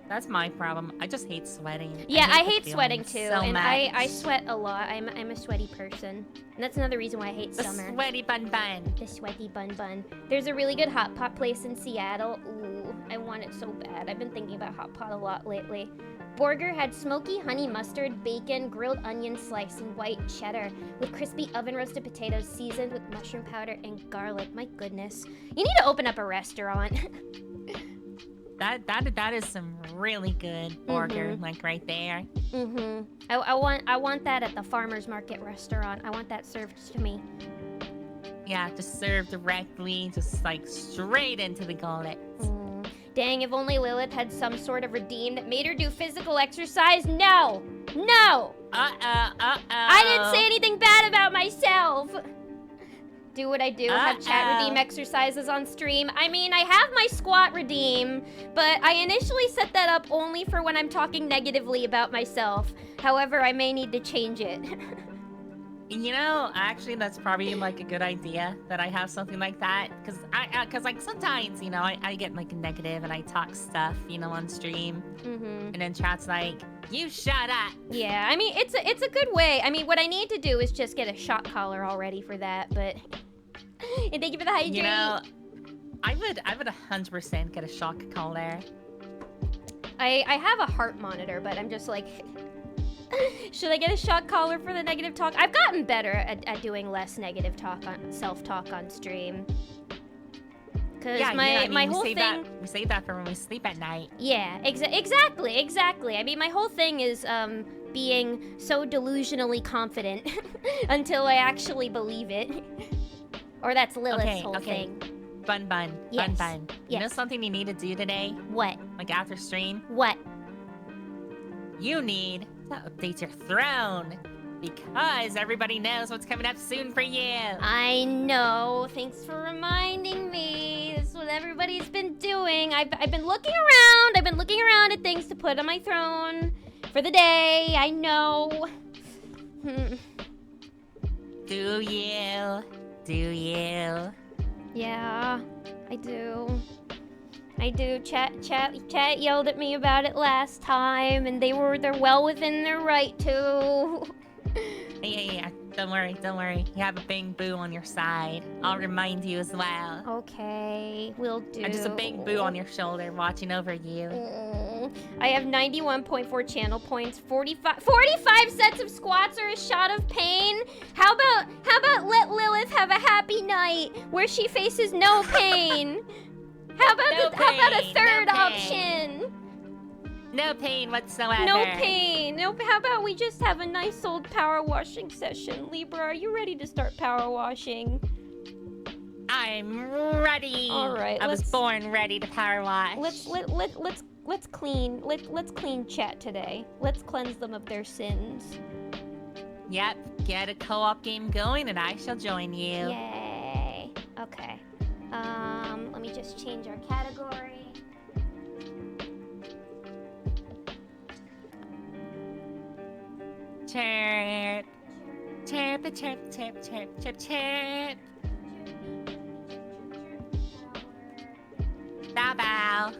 That's my problem. I just hate sweating. Yeah, I hate sweating too, so and much. I sweat a lot. I'm a sweaty person, and that's another reason why I hate summer. The sweaty bun bun. The sweaty bun bun. There's a really good hot pot place in Seattle. Ooh, I want it so bad. I've been thinking about hot pot a lot lately. Burger had smoky honey mustard, bacon, grilled onion slice, and white cheddar with crispy oven roasted potatoes seasoned with mushroom powder and garlic. My goodness, you need to open up a restaurant. That is some really good burger, like right there. I want that at the farmer's market restaurant. I want that served to me. Yeah, just served directly, just like straight into the gullet. Dang, if only Lilith had some sort of redeem that made her do physical exercise. No! No! I didn't say anything bad about myself. Do what I do, have chat redeem exercises on stream. I mean, I have my squat redeem, but I initially set that up only for when I'm talking negatively about myself. However, I may need to change it. You know, actually, that's probably like a good idea that I have something like that, cause like sometimes, I get like negative and I talk stuff, on stream, and then chat's like, "You shut up." Yeah, I mean, it's a good way. I mean, what I need to do is just get a shock collar already for that, but. And thank you for the hydrate. I would 100% get a shock collar. I have a heart monitor, but I'm just like, should I get a shock collar for the negative talk? I've gotten better at doing less negative talk self-talk on stream. Cause my whole thing. We save that for when we sleep at night. Yeah, exactly. I mean, my whole thing is being so delusionally confident until I actually believe it. Or that's Lilith's whole thing. Bun. You know something you need to do today? What? Like after stream? What? You need to update your throne. Because everybody knows what's coming up soon for you. I know. Thanks for reminding me. This is what everybody's been doing. I've been looking around. I've been looking around at things to put on my throne for the day. I know. Do you? Yeah, I do. Chat yelled at me about it last time, and they're well within their right to. Yeah. Don't worry. You have a big boo on your side. I'll remind you as well. Okay, will do. And just a big boo on your shoulder watching over you. I have 91.4 channel points, 45 sets of squats or a shot of pain. How about let Lilith have a happy night where she faces no pain? How about a third option? No pain whatsoever. No pain. How about we just have a nice old power washing session? Libra, are you ready to start power washing? I'm ready. All right. I was born ready to power wash. Let's clean chat today. Let's cleanse them of their sins. Yep. Get a co-op game going, and I shall join you. Yay. Okay. Let me just change our category. Chirp. Chirp, chirp, chirp, chirp, chirp, chirp. Bow, bow.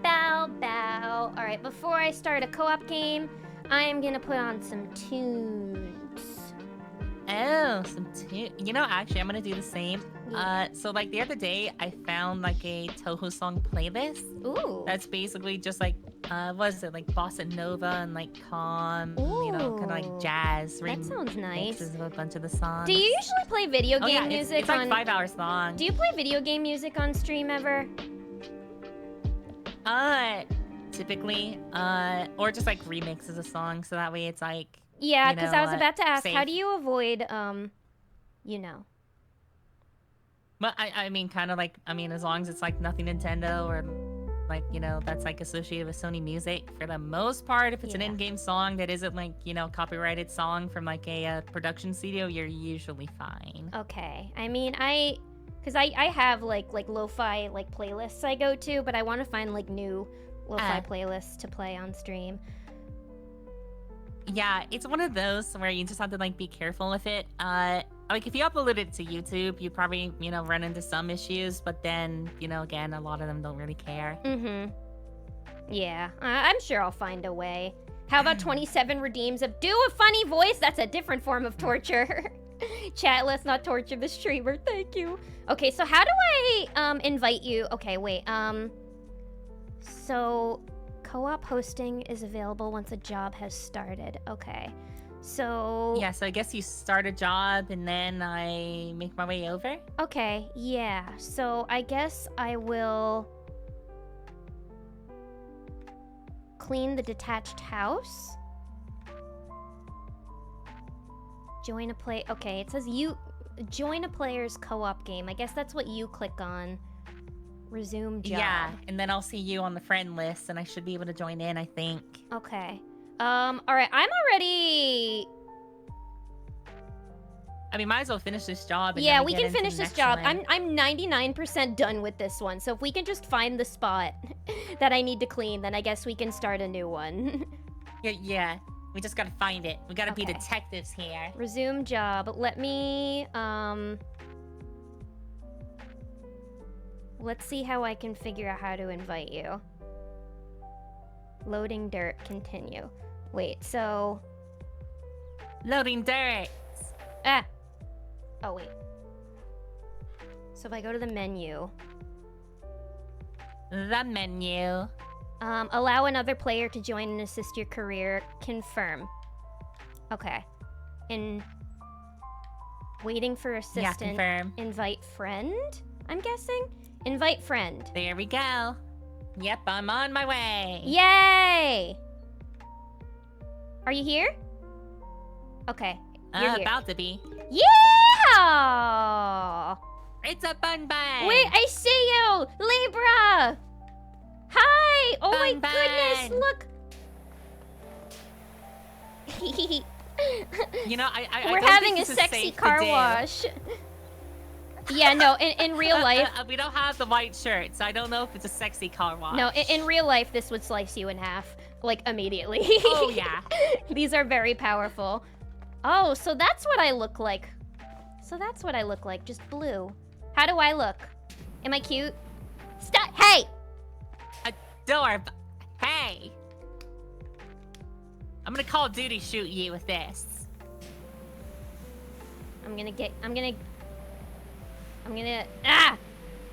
Bow, bow. All right, before I start a co-op game, I am gonna put on some tunes. Oh, you know, actually, I'm gonna do the same. Yeah. So like the other day, I found like a Toho song playlist. Ooh. That's basically just like, what is it, like bossa nova and like calm, you know, kind of like Ooh. jazz. That sounds nice. Remixes of a bunch of the songs. Do you usually play video game yeah, music it's like on? 5 hours long. Do you play video game music on stream ever? Typically, or just like remixes of songs, so that way it's like. Yeah, you because know, I was about to ask, safe. how do you avoid, you know? But I mean, kind of like, I mean, as long as it's like nothing Nintendo or like, you know, that's like associated with Sony Music for the most part. If it's an Yeah. in-game song that isn't like, you know, copyrighted song from like a production studio, you're usually fine. Okay. I mean, because I have like lo-fi like playlists I go to, but I want to find like new lo-fi playlists to play on stream. Yeah, it's one of those where you just have to like be careful with it. Like if you upload it to YouTube, you probably, you know, run into some issues, but then, you know, again, a lot of them don't really care. Mm-hmm. Yeah, I'm sure I'll find a way. How about 27 redeems of do a funny voice? That's a different form of torture. Chat, let's not torture the streamer. Thank you. Okay, so how do I invite you? Okay, wait. So co-op hosting is available once a job has started. Okay. So Yeah, so I guess you start a job and then I make my way over. okay, yeah. So I guess I will clean the detached house. Join a play. Okay, it says you join a player's co-op game. I guess that's what you click on. Resume job. Yeah, and then I'll see you on the friend list and I should be able to join in, I think. Okay. All right. I'm already. I mean, might as well finish this job. And Yeah, then we get can into finish the this next job. one. I'm 99% done with this one. So if we can just find the spot that I need to clean, then I guess we can start a new one. Yeah, we just gotta find it. We gotta be Okay. detectives here. Resume job. Let me let's see how I can figure out how to invite you. Loading dirt. Continue. Wait. So. Loading dirt. Ah. Oh, wait. So if I go to the menu. The menu. Allow another player to join and assist your career. Confirm. Okay. Waiting for assistant. Yeah, confirm. Invite friend, I'm guessing? Invite friend. There we go. Yep, I'm on my way. Yay! Are you here? Okay. You're here. About to be. Yeah! It's a bun bun. Wait, I see you! Libra! Hi! Oh my Bun bun. goodness, look! You know, I We're don't having think a this is sexy safe to car do. wash. Yeah, no, in real life... We don't have the white shirt, so I don't know if it's a sexy car wash. No, in real life, this would slice you in half, like, immediately. Oh, yeah. These are very powerful. Oh, so that's what I look like. Just blue. How do I look? Am I cute? Stop! Hey! Adorable. Hey! I'm gonna Call of Duty shoot you with this. I'm gonna... Ah!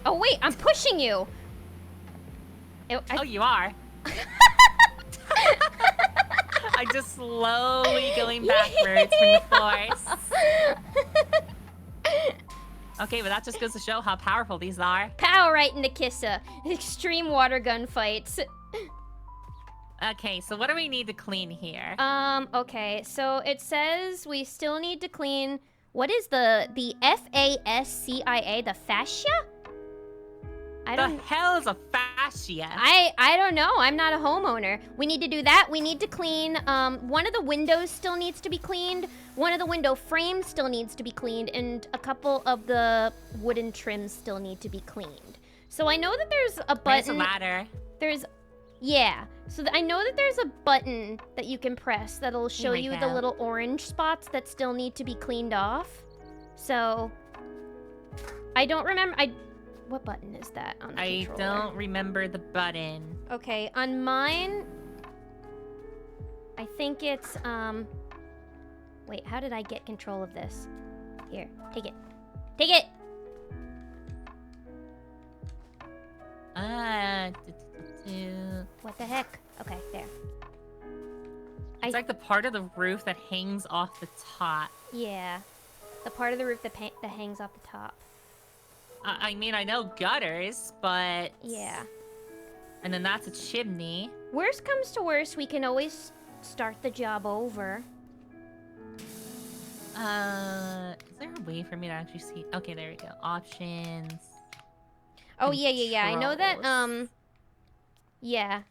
Oh, wait, I'm pushing you! Oh, you are? I'm just slowly going backwards from the force. Okay, but that just goes to show how powerful these are. Pow right into Kissa. Extreme water gun fights. Okay, so what do we need to clean here? Okay, so it says we still need to clean... What is the FASCIA? The fascia? The hell is a fascia? I don't know. I'm not a homeowner. We need to do that. We need to clean. One of the windows still needs to be cleaned. One of the window frames still needs to be cleaned, and a couple of the wooden trims still need to be cleaned. So I know that there's a button. There's a ladder. Yeah. So I know that there's a button that you can press that'll show my you the God. little orange spots that still need to be cleaned off. So I don't remember. What button is that on the I controller? don't remember the button. Okay, on mine, I think it's Wait, how did I get control of this? Here, take it. Take it! What the heck? Okay, there. It's like the part of the roof that hangs off the top. Yeah. The part of the roof that hangs off the top. I mean, I know gutters, but... Yeah. And then that's a chimney. Worst comes to worst, we can always start the job over. Is there a way for me to actually see? Okay, there we go. Options. Oh, yeah. I know that, Controls. yeah.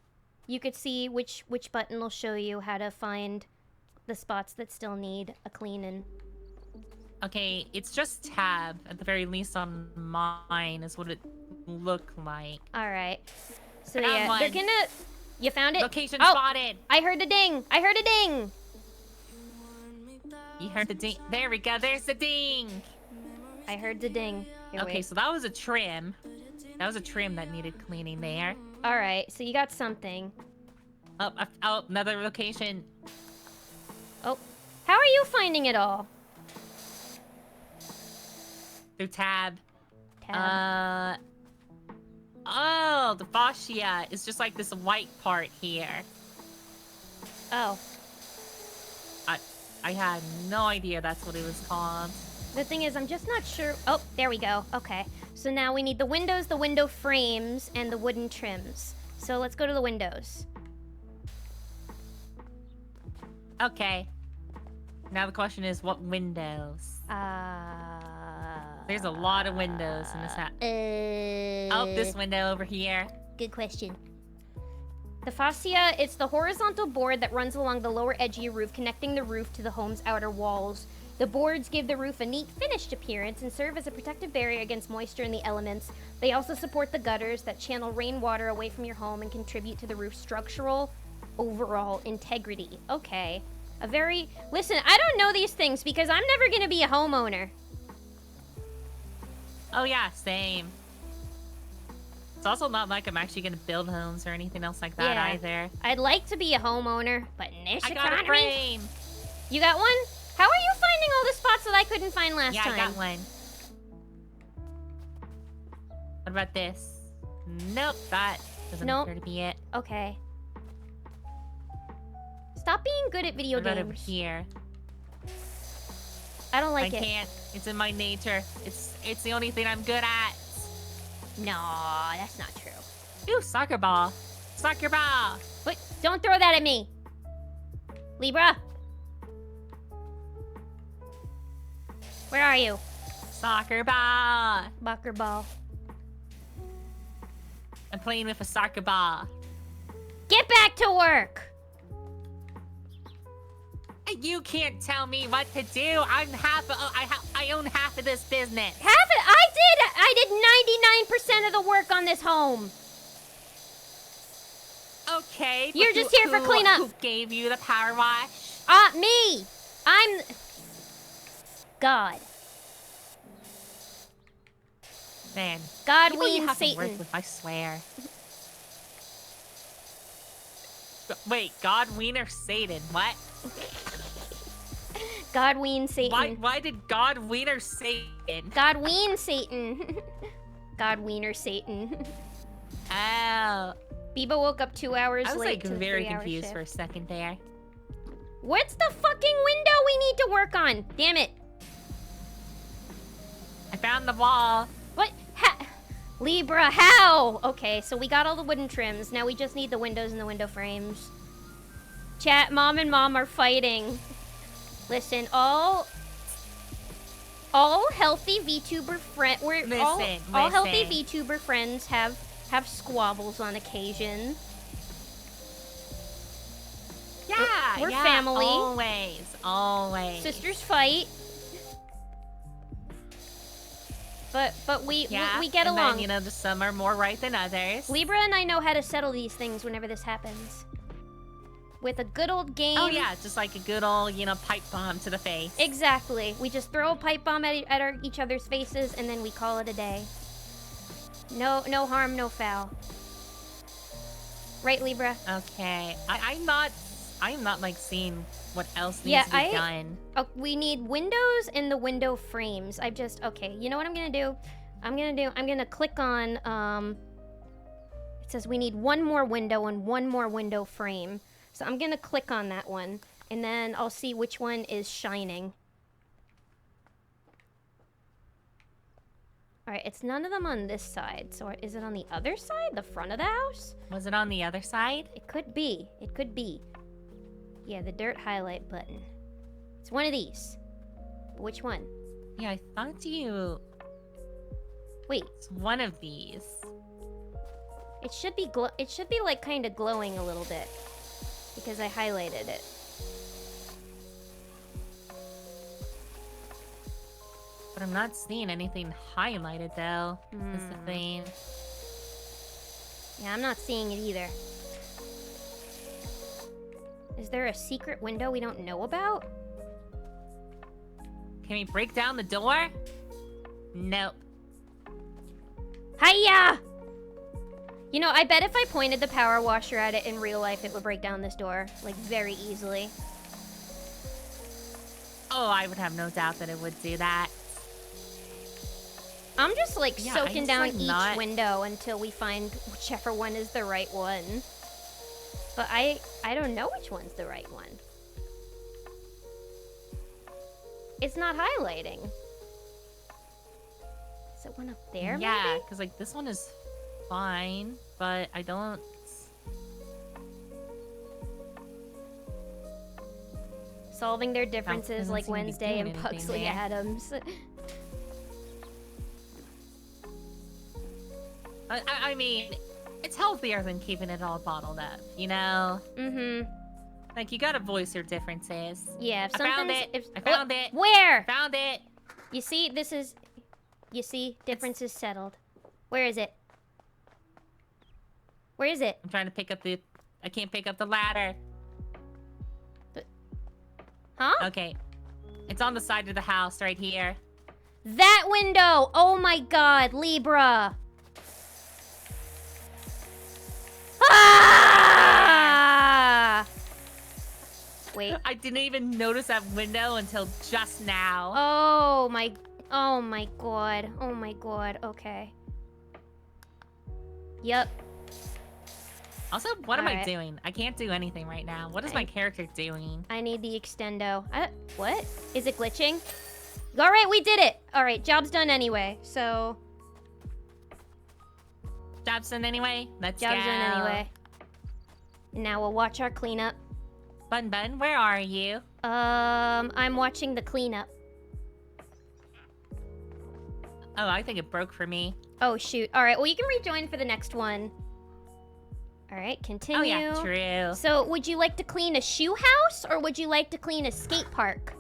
You could see which button will show you how to find the spots that still need a cleaning. Okay, it's just tab, at the very least on mine, is what it looked like. Alright. So Found yeah, one. they're gonna... You found it? Location Oh, spotted! I heard a ding! I heard a ding! You heard the ding. There we go, there's the ding! I heard the ding. Here, Okay, wait. so that was a trim. That was a trim that needed cleaning there. Alright, so you got something. Oh, another location. Oh, how are you finding it all? Through tab. Tab. Oh, the fascia is just like this white part here. Oh, I had no idea that's what it was called. the thing is, I'm just not sure. Oh, there we go. Okay, so now we need the windows, the window frames, and the wooden trims. So let's go to the windows. Okay. Now the question is, what windows? There's a lot of windows in this house. Oh, this window over here. Good question. The fascia, it's the horizontal board that runs along the lower edge of your roof, connecting the roof to the home's outer walls. The boards give the roof a neat, finished appearance and serve as a protective barrier against moisture and the elements. They also support the gutters that channel rainwater away from your home and contribute to the roof's structural overall integrity. Okay. Listen, I don't know these things because I'm never gonna be a homeowner. Oh yeah, same. It's also not like I'm actually gonna build homes or anything else like that Yeah. either. I'd like to be a homeowner, but in this I got a economy... frame! You got one? How are you finding all the spots that I couldn't find last Yeah, time? I got one. What about this? Nope, that doesn't Nope. appear to be it. Okay. Stop being good at video What about over games. here? I don't like I it. can't. It's in my nature. It's the only thing I'm good at. No, that's not true. Ooh, soccer ball. Soccer ball. But don't throw that at me. Libra. Where are you? Soccer ball. Bucker ball. I'm playing with a soccer ball. Get back to work. You can't tell me what to do. I'm half. I own half of this business. Half it. I did 99% of the work on this home. Okay. but You're just here for cleanup. Who gave you the power wash? Me. I'm God. Man. God people you ween have to Satan. work with, I swear. Wait, God Wiener Satan? What? God ween Satan. Why did God Wiener Satan? God ween Satan. God wiener Satan. Oh. Biba woke up 2 hours I was late like to the very 3-hour confused shift. for a second there. What's the fucking window we need to work on? Damn it. I found the wall. What? Libra, how? Okay, so we got all the wooden trims. Now we just need the windows and the window frames. Chat, mom and mom are fighting. Listen, all healthy VTuber friends. All healthy VTuber friends have squabbles on occasion. Yeah, We're yeah, family. Always. Sisters fight. But we Yeah, we get and along. then, you know, just some are more right than others. Libra and I know how to settle these things whenever this happens. With a good old game. Oh yeah, just like a good old, you know, pipe bomb to the face. Exactly. We just throw a pipe bomb at each other's faces and then we call it a day. No harm, no foul. Right, Libra? Okay. I'm not like seeing what else needs Yeah, to be done. Oh, we need windows and the window frames. Okay, you know what I'm gonna do? I'm gonna click on, it says we need one more window and one more window frame. So I'm gonna click on that one, and then I'll see which one is shining. Alright, it's none of them on this side. So is it on the other side? The front of the house? Was it on the other side? It could be. It could be. Yeah, the dirt highlight button. It's one of these. But which one? Yeah, I thought you... Wait. It's one of these. It should be like kind of glowing a little bit. Because I highlighted it. But I'm not seeing anything highlighted, though. That's the thing. Yeah, I'm not seeing it either. Is there a secret window we don't know about? Can we break down the door? Nope. Hiya! You know, I bet if I pointed the power washer at it in real life, it would break down this door, like, very easily. Oh, I would have no doubt that it would do that. I'm just, like, Yeah, soaking down like, each window until we find whichever one is the right one. But I don't know which one's the right one. It's not highlighting. Is it one up there, Yeah, maybe? because, like, this one is fine, but I don't... Solving their differences doesn't like seem to be Wednesday doing and anything Pugsley there. Adams. I mean, it's healthier than keeping it all bottled up, you know? Mm-hmm. Like, you gotta voice your differences. Yeah, if I found something's... it. I found it. Where? Found it. You see, this is... You see, difference is settled. Where is it? Where is it? I'm trying to pick up the... I can't pick up the ladder. Huh? Okay. It's on the side of the house right here. That window! Oh my god, Libra! Ah! Wait. I didn't even notice that window until just now. Oh my god. Oh my god. Okay. Yep. Also, what am I Alright. doing? I can't do anything right now. What is my character doing? I need the extendo. What? Is it glitching? Alright, we did it! Alright, job's done anyway, so... Job's done anyway? Let's go. Job's done anyway. Now we'll watch our cleanup. Bun Bun, where are you? I'm watching the cleanup. Oh, I think it broke for me. Oh, shoot. Alright, well, you can rejoin for the next one. Alright, continue. Oh, yeah, true. So, would you like to clean a shoe house, or would you like to clean a skate park?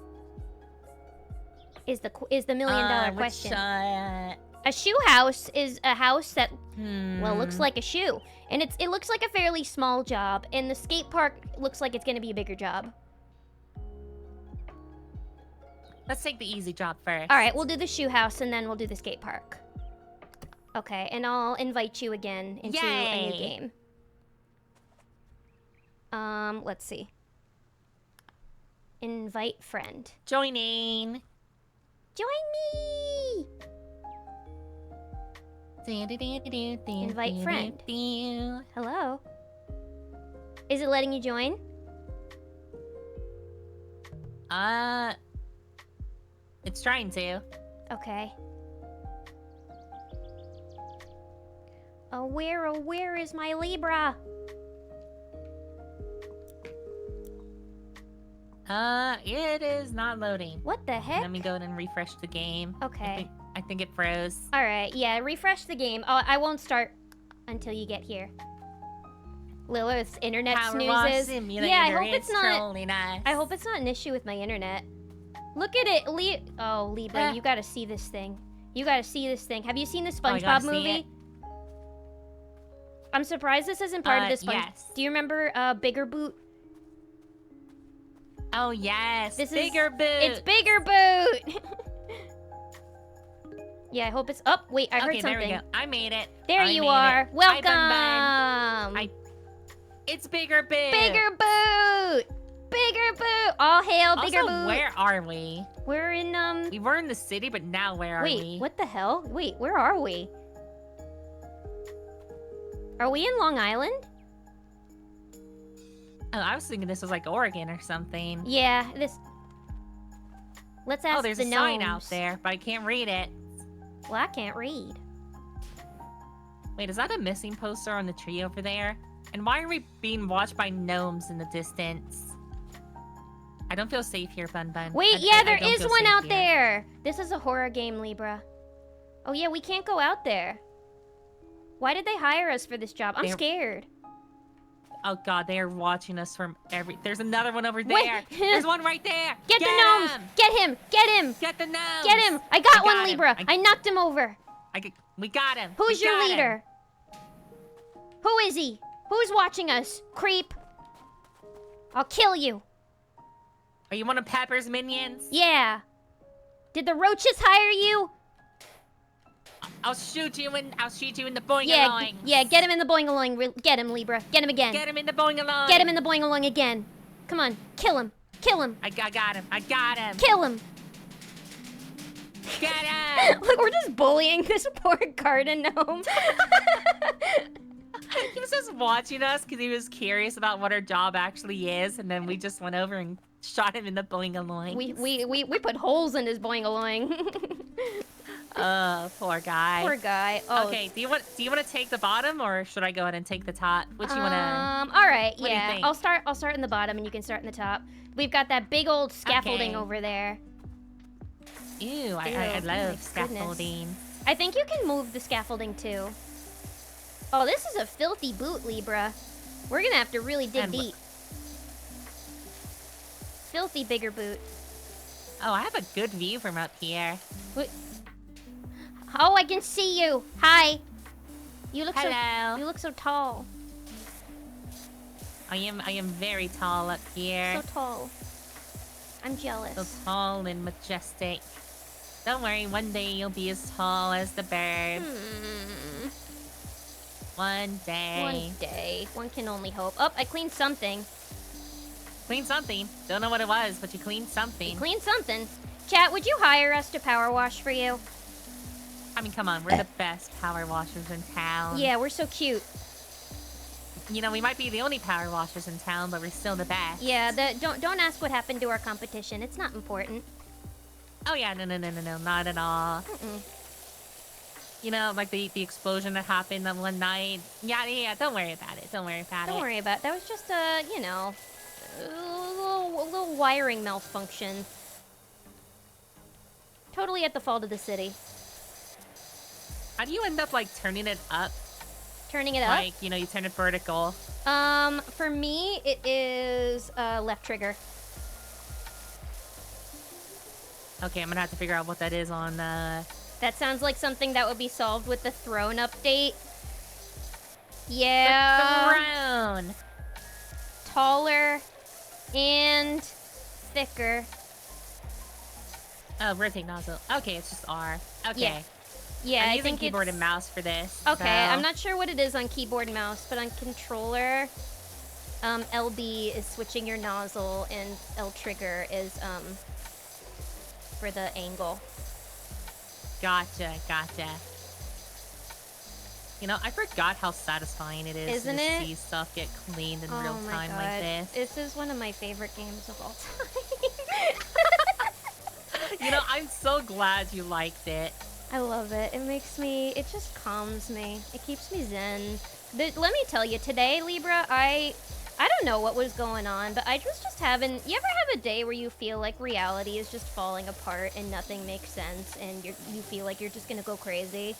Is the $1,000,000 question. A shoe house is a house that, well, looks like a shoe. And it looks like a fairly small job. And the skate park looks like it's going to be a bigger job. Let's take the easy job first. All right, we'll do the shoe house and then we'll do the skate park. Okay, and I'll invite you again into a new game. Let's see. Invite friend. Joining. Join me! Invite friend. Hello. Is it letting you join? It's trying to. Okay. Oh, where is my Libra? It is not loading. What the heck? Let me go ahead and refresh the game. Okay. I think it froze. All right, yeah, refresh the game. Oh, I won't start until you get here. Lilith's internet snoozes. Yeah, I hope it's not. I hope it's not an issue with my internet. Look at it, oh, Libra, you gotta see this thing. You gotta see this thing. Have you seen the Oh, I SpongeBob gotta see movie? it. I'm surprised this isn't part of the Sponge. Yes. Do you remember Bigger Boot? Oh, yes. This is- Bigger Boot. It's Bigger Boot! Yeah, I hope it's... Oh, wait, I heard Okay, something. there we go. I made it. There I you made are. it. Welcome! Hi, Bun Bun. It's Bigger Boot. Bigger Boot! Bigger Boot! All hail Bigger Also, Boot! where are we? We're in, We were in the city, but now where are we? Wait, what the hell? Wait, where are we? Are we in Long Island? Oh, I was thinking this was like Oregon or something. Yeah, this... Let's ask Oh, there's the a sign out gnomes. there, but I can't read it. Well, I can't read. Wait, is that a missing poster on the tree over there? And why are we being watched by gnomes in the distance? I don't feel safe here, Bun Bun. Wait, I yeah, there don't is feel one safe out here. there. This is a horror game, Libra. Oh yeah, we can't go out there. Why did they hire us for this job? I'm They're- scared. Oh god, they are watching us from every... There's another one over Wait. there. There's one right there. Get the gnomes! him! Get him! Get him! Get the gnomes! Get him! I got I one, got him. Libra. I knocked him over. We got him. Who's We your got him. leader? Who is he? Who's watching us? Creep. I'll kill you. Are you one of Pepper's minions? Yeah. Did the roaches hire you? I'll shoot you in the boing Yeah, yeah, get him in the boing-a-loing. Get him, Libra. Get him again. Get him in the boing along. Get him in the boing-a-loing again. Come on, kill him. Kill him. I got him. I got him. Kill him. Get him. Look, we're just bullying this poor garden gnome. He was just watching us because he was curious about what our job actually is, and then we just went over and shot him in the boing along. we put holes in his boing-a-loing. Oh, poor guy. Poor guy. Oh. Okay, do you want to take the bottom, or should I go ahead and take the top? Which you wanna? All right, what do you yeah. think? I'll start in the bottom, and you can start in the top. We've got that big old scaffolding Okay. over there. Ew, I Ew, love my goodness. scaffolding. I think you can move the scaffolding too. Oh, this is a filthy boot, Libra. We're gonna have to really dig And deep. Filthy bigger boot. Oh, I have a good view from up here. Oh, I can see you. Hi. You look Hello. you look so tall. I am very tall up here. So tall. I'm jealous. So tall and majestic. Don't worry, one day you'll be as tall as the bird. Hmm. One day. One day. One can only hope. Oh, I cleaned something. Clean something. Don't know what it was, but you cleaned something. Clean something. Chat, would you hire us to power wash for you? I mean, come on, we're the best power washers in town. Yeah, we're so cute. You know, we might be the only power washers in town, but we're still the best. Yeah, don't ask what happened to our competition. It's not important. Oh yeah, no, not at all. Mm-mm. You know, like the explosion that happened that one night. Yeah, don't worry about it. Don't worry about it. Don't worry about it. That was just a, you know, a little wiring malfunction. Totally at the fault of the city. How do you end up, like, turning it up? Turning it up? Like, you know, you turn it vertical. For me, it is left trigger. Okay, I'm gonna have to figure out what that is on, That sounds like something that would be solved with the throne update. Yeah. The throne. Taller and thicker. Oh, rotate nozzle. Okay, it's just R. Okay. Yeah. Yeah, I'm I using think keyboard it's... and mouse for this. Okay, so- I'm not sure what it is on keyboard and mouse, but on controller, LB is switching your nozzle, and L trigger is for the angle. Gotcha. You know, I forgot how satisfying it is Isn't to it? see stuff get cleaned in Oh real my time god, like this. this is one of my favorite games of all time. You know, I'm so glad you liked it. I love it. It just calms me. It keeps me zen. Let me tell you, today, Libra, I don't know what was going on, but I was just having... You ever have a day where you feel like reality is just falling apart and nothing makes sense, and you feel like you're just gonna go crazy?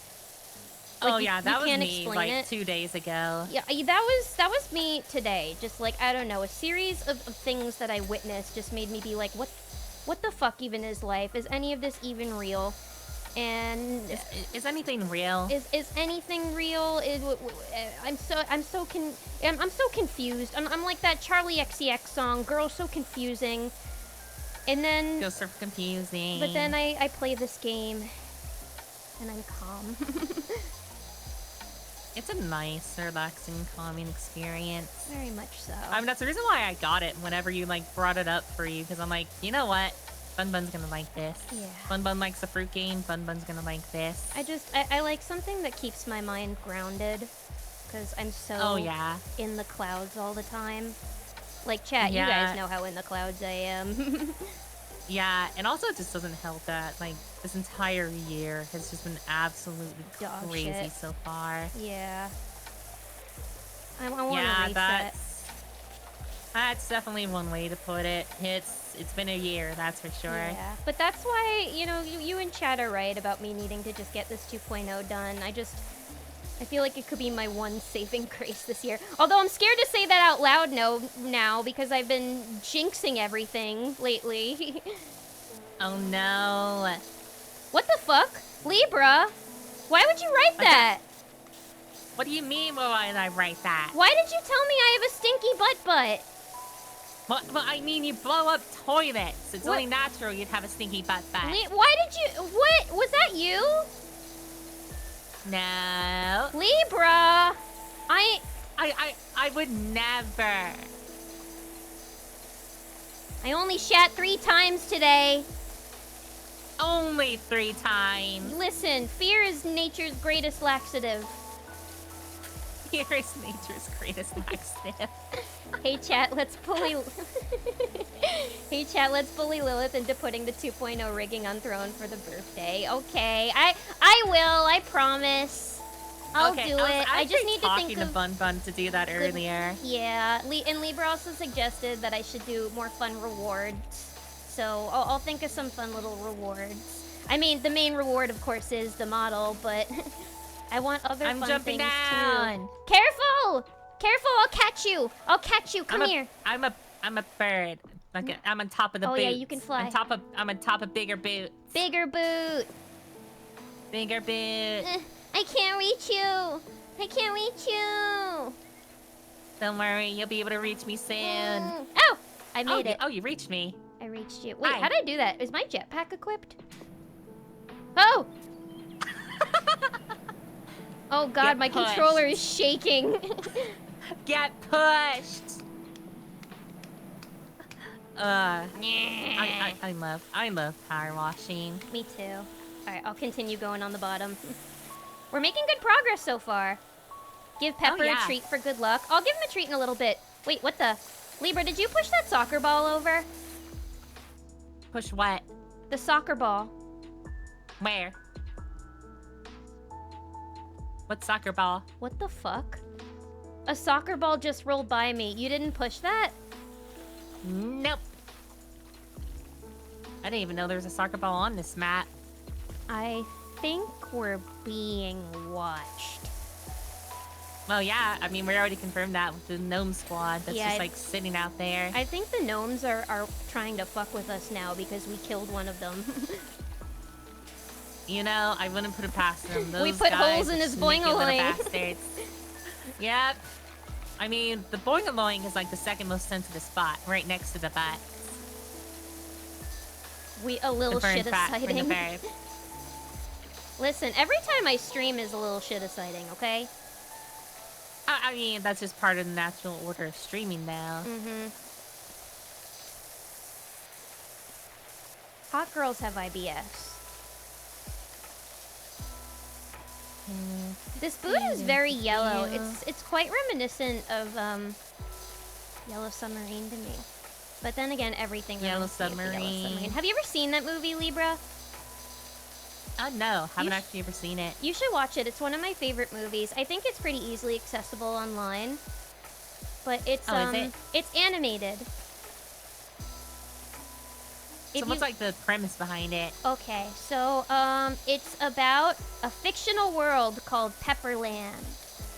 Like, Oh you- yeah, you that was can't me explain like it. 2 days ago. Yeah, that was me today. Just like, I don't know, a series of things that I witnessed just made me be like, what the fuck even is life? Is any of this even real? And Is anything real? is anything real? I'm so confused. I'm like that Charlie XCX song, "Girl, so confusing." And then Feels so confusing. but then I play this game and I'm calm. It's a nice, relaxing, calming experience. Very much so. I mean, that's the reason why I got it whenever you, like, brought it up for you. Because I'm like, you know what? Bun Bun's gonna like this. Yeah. Bun Bun likes the fruit game. Bun Bun's gonna like this. I like something that keeps my mind grounded. Because I'm so Oh, yeah. in the clouds all the time. Like, chat, Yeah. you guys know how in the clouds I am. Yeah, and also it just doesn't help that, like, this entire year has just been absolutely Dog crazy shit. so far. Yeah. I want to Yeah, reset. that's definitely one way to put it. It's been a year, that's for sure. Yeah. But that's why, you know, you and Chad are right about me needing to just get this 2.0 done. I feel like it could be my one saving grace this year. Although I'm scared to say that out loud now because I've been jinxing everything lately. Oh no. What the fuck? Libra? Why would you write that? What do you mean why did I write that? Why did you tell me I have a stinky butt? Well, I mean, you blow up toilets. It's What? only natural you'd have a stinky butt. Why did you... What? Was that you? No. Libra! I would never. I only shat 3 times today. Only 3 times. Listen, fear is nature's greatest laxative. Here is nature's greatest laxative. Hey chat, let's bully... Hey chat, let's bully Lilith into putting the 2.0 rigging on throne for the birthday. Okay, I will, I promise. I'll do it. I just need to think talking to of... Bun Bun to do that earlier. Yeah, and Libra also suggested that I should do more fun rewards. So I'll think of some fun little rewards. I mean, the main reward, of course, is the model, but I want other fun jumping things down. too. Careful! Careful! I'll catch you! I'll catch you! Come here! I'm a bird. Like I'm on top of the Oh, boots. yeah, you can fly. I'm on top of bigger boots. Bigger boot! Bigger boot. I can't reach you! I can't reach you! Don't worry, you'll be able to reach me soon. Oh! I made it. Oh, you reached me. I reached you. Wait, Hi. how did I do that? Is my jetpack equipped? Oh! Oh god, Get my pushed. controller is shaking. Get pushed. I love power washing. Me too. Alright, I'll continue going on the bottom. We're making good progress so far. Give Pepper yeah. a treat for good luck. I'll give him a treat in a little bit. Wait, what the? Libra, did you push that soccer ball over? Push what? The soccer ball. Where? What soccer ball? What the fuck? A soccer ball just rolled by me. You didn't push that? Nope. I didn't even know there was a soccer ball on this map. I think we're being watched. Well, yeah. I mean, we already confirmed that with the gnome squad. That's Yeah, just like sitting out there. I think the gnomes are trying to fuck with us now because we killed one of them. You know, I wouldn't put it past them. Those We put guys holes in are his sneaky little boing-a-ling. bastards. Yep. I mean, the boing-a-loing is like the second most sensitive spot, right next to the butt. A little The burn shit fat from the exciting. bird. Listen, every time I stream is a little shit exciting, okay? I mean, that's just part of the natural order of streaming now. Mm-hmm. Hot girls have IBS. This boot is very yellow. It's quite reminiscent of Yellow Submarine to me. But then again, everything Yellow reminds me of the Yellow Submarine. Submarine. Have you ever seen that movie, Libra? No, haven't sh- actually ever seen it. You should watch it. It's one of my favorite movies. I think it's pretty easily accessible online. But it's Oh, is it? it's animated. So what's like the premise behind it? Okay, so it's about a fictional world called Pepperland.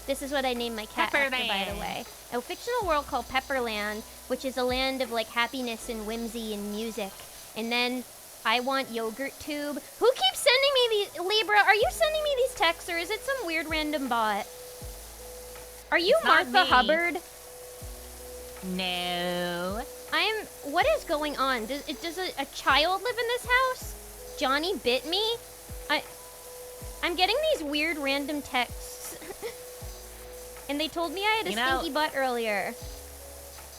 This is what I named my cat after, by the Pepperland. way. A fictional world called Pepperland, which is a land of like happiness and whimsy and music. And then I want yogurt tube. Who keeps sending me me these, Libra, are you sending me these texts or is it some weird random bot? Are you It's not Martha me. Hubbard? No. What is going on? Does a child live in this house? Johnny bit me? I'm getting these weird random texts. And they told me I had a stinky butt earlier.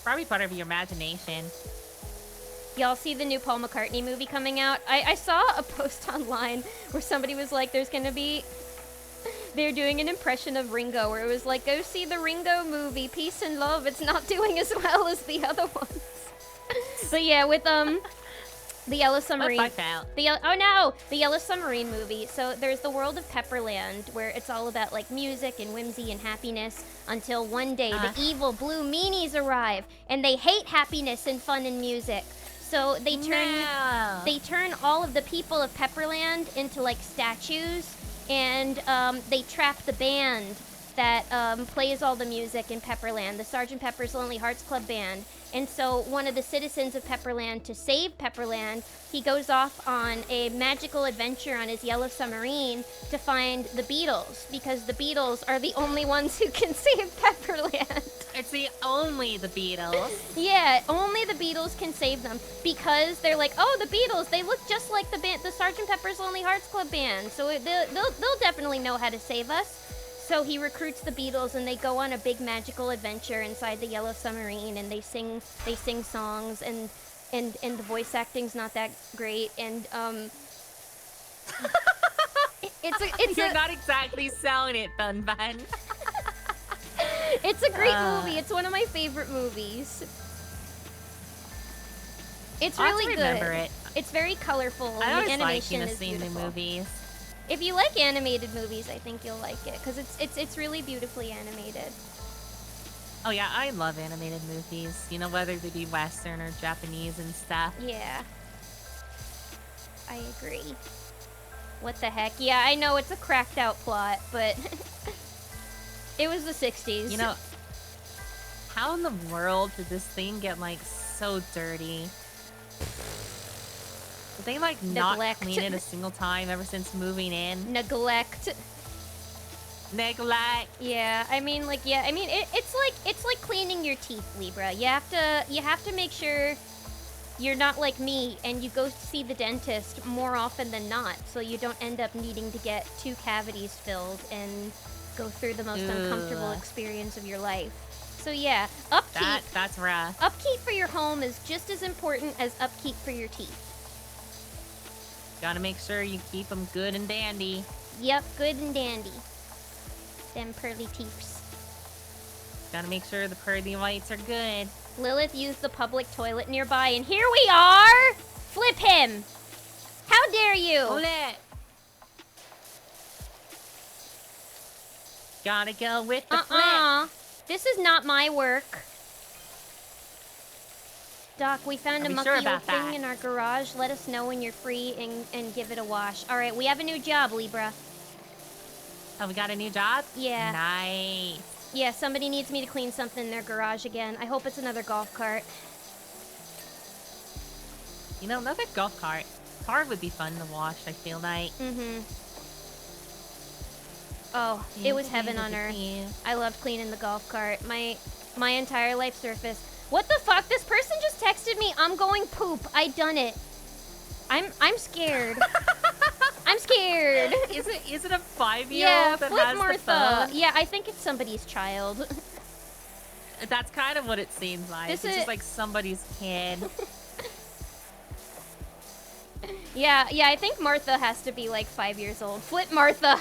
Probably part of your imagination. Y'all see the new Paul McCartney movie coming out? I saw a post online where somebody was like, they're doing an impression of Ringo, where it was like, go see the Ringo movie, Peace and Love. It's not doing as well as the other ones. So yeah, with the Yellow Submarine. The Yellow Submarine movie. So there's the world of Pepperland, where it's all about like music and whimsy and happiness, until one day the evil blue meanies arrive, and they hate happiness and fun and music. So they turn all of the people of Pepperland into like statues, and they trap the band that plays all the music in Pepperland, the Sgt. Pepper's Lonely Hearts Club Band. And so one of the citizens of Pepperland, to save Pepperland, he goes off on a magical adventure on his yellow submarine to find the Beatles, because the Beatles are the only ones who can save Pepperland. It's only the Beatles. Yeah, only the Beatles can save them, because they're like, oh, the Beatles, they look just like the Sgt. Pepper's Lonely Hearts Club Band, so they'll definitely know how to save us. So he recruits the Beatles, and they go on a big magical adventure inside the Yellow Submarine, and they sing songs, and the voice acting's not that great, and You're not exactly selling it, Bun Bun. It's a great movie. It's one of my favorite movies. It's really good. Remember it. It's very colorful. I always the animation like is seeing beautiful. the movies. If you like animated movies, I think you'll like it, because it's really beautifully animated. Oh yeah, I love animated movies. You know, whether they be Western or Japanese and stuff. Yeah. I agree. What the heck? Yeah, I know it's a cracked out plot, but it was the 60s. You know, how in the world did this thing get like so dirty? Did they like not clean it a single time ever since moving in? Neglect. Yeah, I mean, it's like cleaning your teeth, Libra. You have to make sure you're not like me and you go see the dentist more often than not, so you don't end up needing to get 2 cavities filled and go through the most uncomfortable experience of your life. So yeah, upkeep. That's rough. Upkeep for your home is just as important as upkeep for your teeth. Gotta make sure you keep them good and dandy. Yep, good and dandy. Them pearly teeths. Gotta make sure the pearly whites are good. Lilith used the public toilet nearby, and here we are! Flip him! How dare you! Flip! Gotta go with the flip. This is not my work. Doc, we found a mucky old thing in our garage. Let us know when you're free and give it a wash. All right, we have a new job, Libra. Oh, we got a new job? Yeah. Nice. Yeah, somebody needs me to clean something in their garage again. I hope it's another golf cart. You know, another golf cart. Car would be fun to wash, I feel like. Mm-hmm. Oh, it was heaven on earth. I loved cleaning the golf cart. My entire life surface. What the fuck? This person just texted me, I'm going poop. I done it. I'm scared. I'm scared. Is it a 5-year-old yeah, that Flip has Martha. the phone? Yeah, I think it's somebody's child. That's kind of what it seems like. It's just like somebody's kid. Yeah, I think Martha has to be like 5 years old. Flip Martha.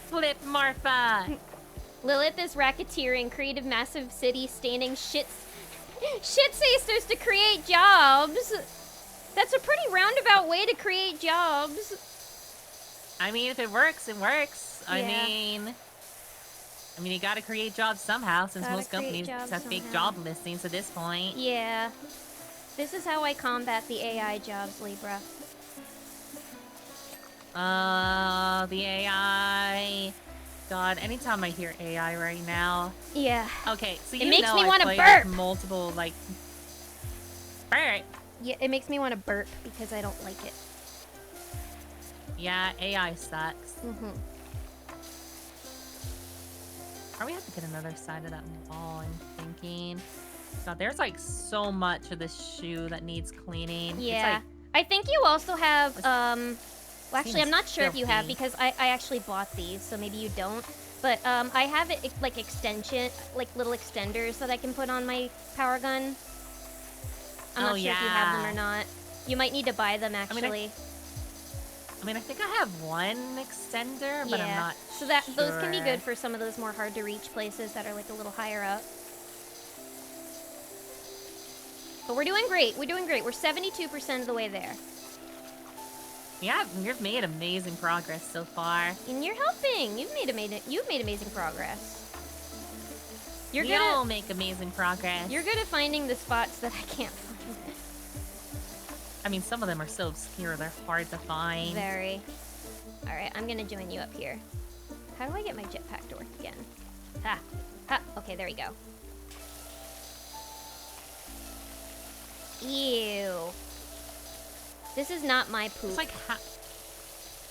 Flip Martha. Lilith is racketeering, creative massive city standing shit-sisters to create jobs. That's a pretty roundabout way to create jobs. I mean, if it works, it works. Yeah. I mean, you gotta create jobs somehow, since most companies have fake job listings at this point. Yeah. This is how I combat the AI jobs, Libra. The AI. God, anytime I hear AI right now. Yeah. Okay, so it makes me want to burp. Like, multiple, like... Burp? Yeah, it makes me want to burp because I don't like it. Yeah, AI sucks. Mm-hmm. Probably have to get another side of that wall, I'm thinking. God, there's like so much of this shoe that needs cleaning. Yeah. It's I think you also have, well, actually, seems I'm not sure if you have, filthy. because I actually bought these, so maybe you don't. But, I have, like, little extenders that I can put on my power gun. I'm not sure if you have them or not. You might need to buy them, actually. I mean, I think I have one extender, but I'm not So those can be sure. good for some of those more hard-to-reach places that are, like, a little higher up. But we're doing great. We're doing great. We're 72% of the way there. Yeah, you've made amazing progress so far. And you're helping. You've made amazing progress. You're We good all at, make amazing progress. you're good at finding the spots that I can't find. I mean, some of them are so obscure, they're hard to find. Very. All right, I'm gonna join you up here. How do I get my jetpack to work again? Ha. Ha. Okay, there we go. Ew. This is not my poop. It's like,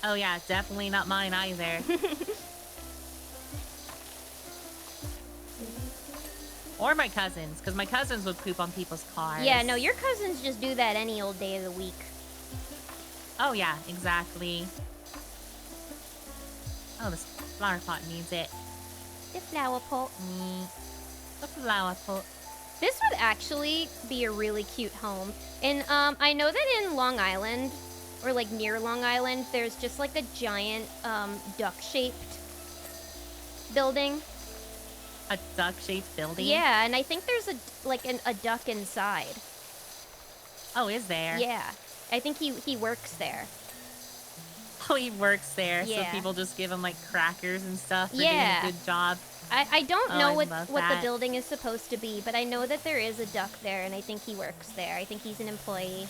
oh yeah, definitely not mine either. Or my cousins, because my cousins would poop on people's cars. Yeah, no, your cousins just do that any old day of the week. Oh yeah, exactly. Oh, this flower pot needs it. The flower pot. The flower pot. This would actually be a really cute home. And I know that in Long Island, or like near Long Island, there's just like a giant duck-shaped building. A duck-shaped building? Yeah, and I think there's a duck inside. Oh, is there? Yeah, I think he works there. Oh, he works there, Yeah. so people just give him like crackers and stuff for Yeah. doing a good job. I don't Oh, know I what love the that. building is supposed to be, but I know that there is a duck there, and I think he works there. I think he's an employee.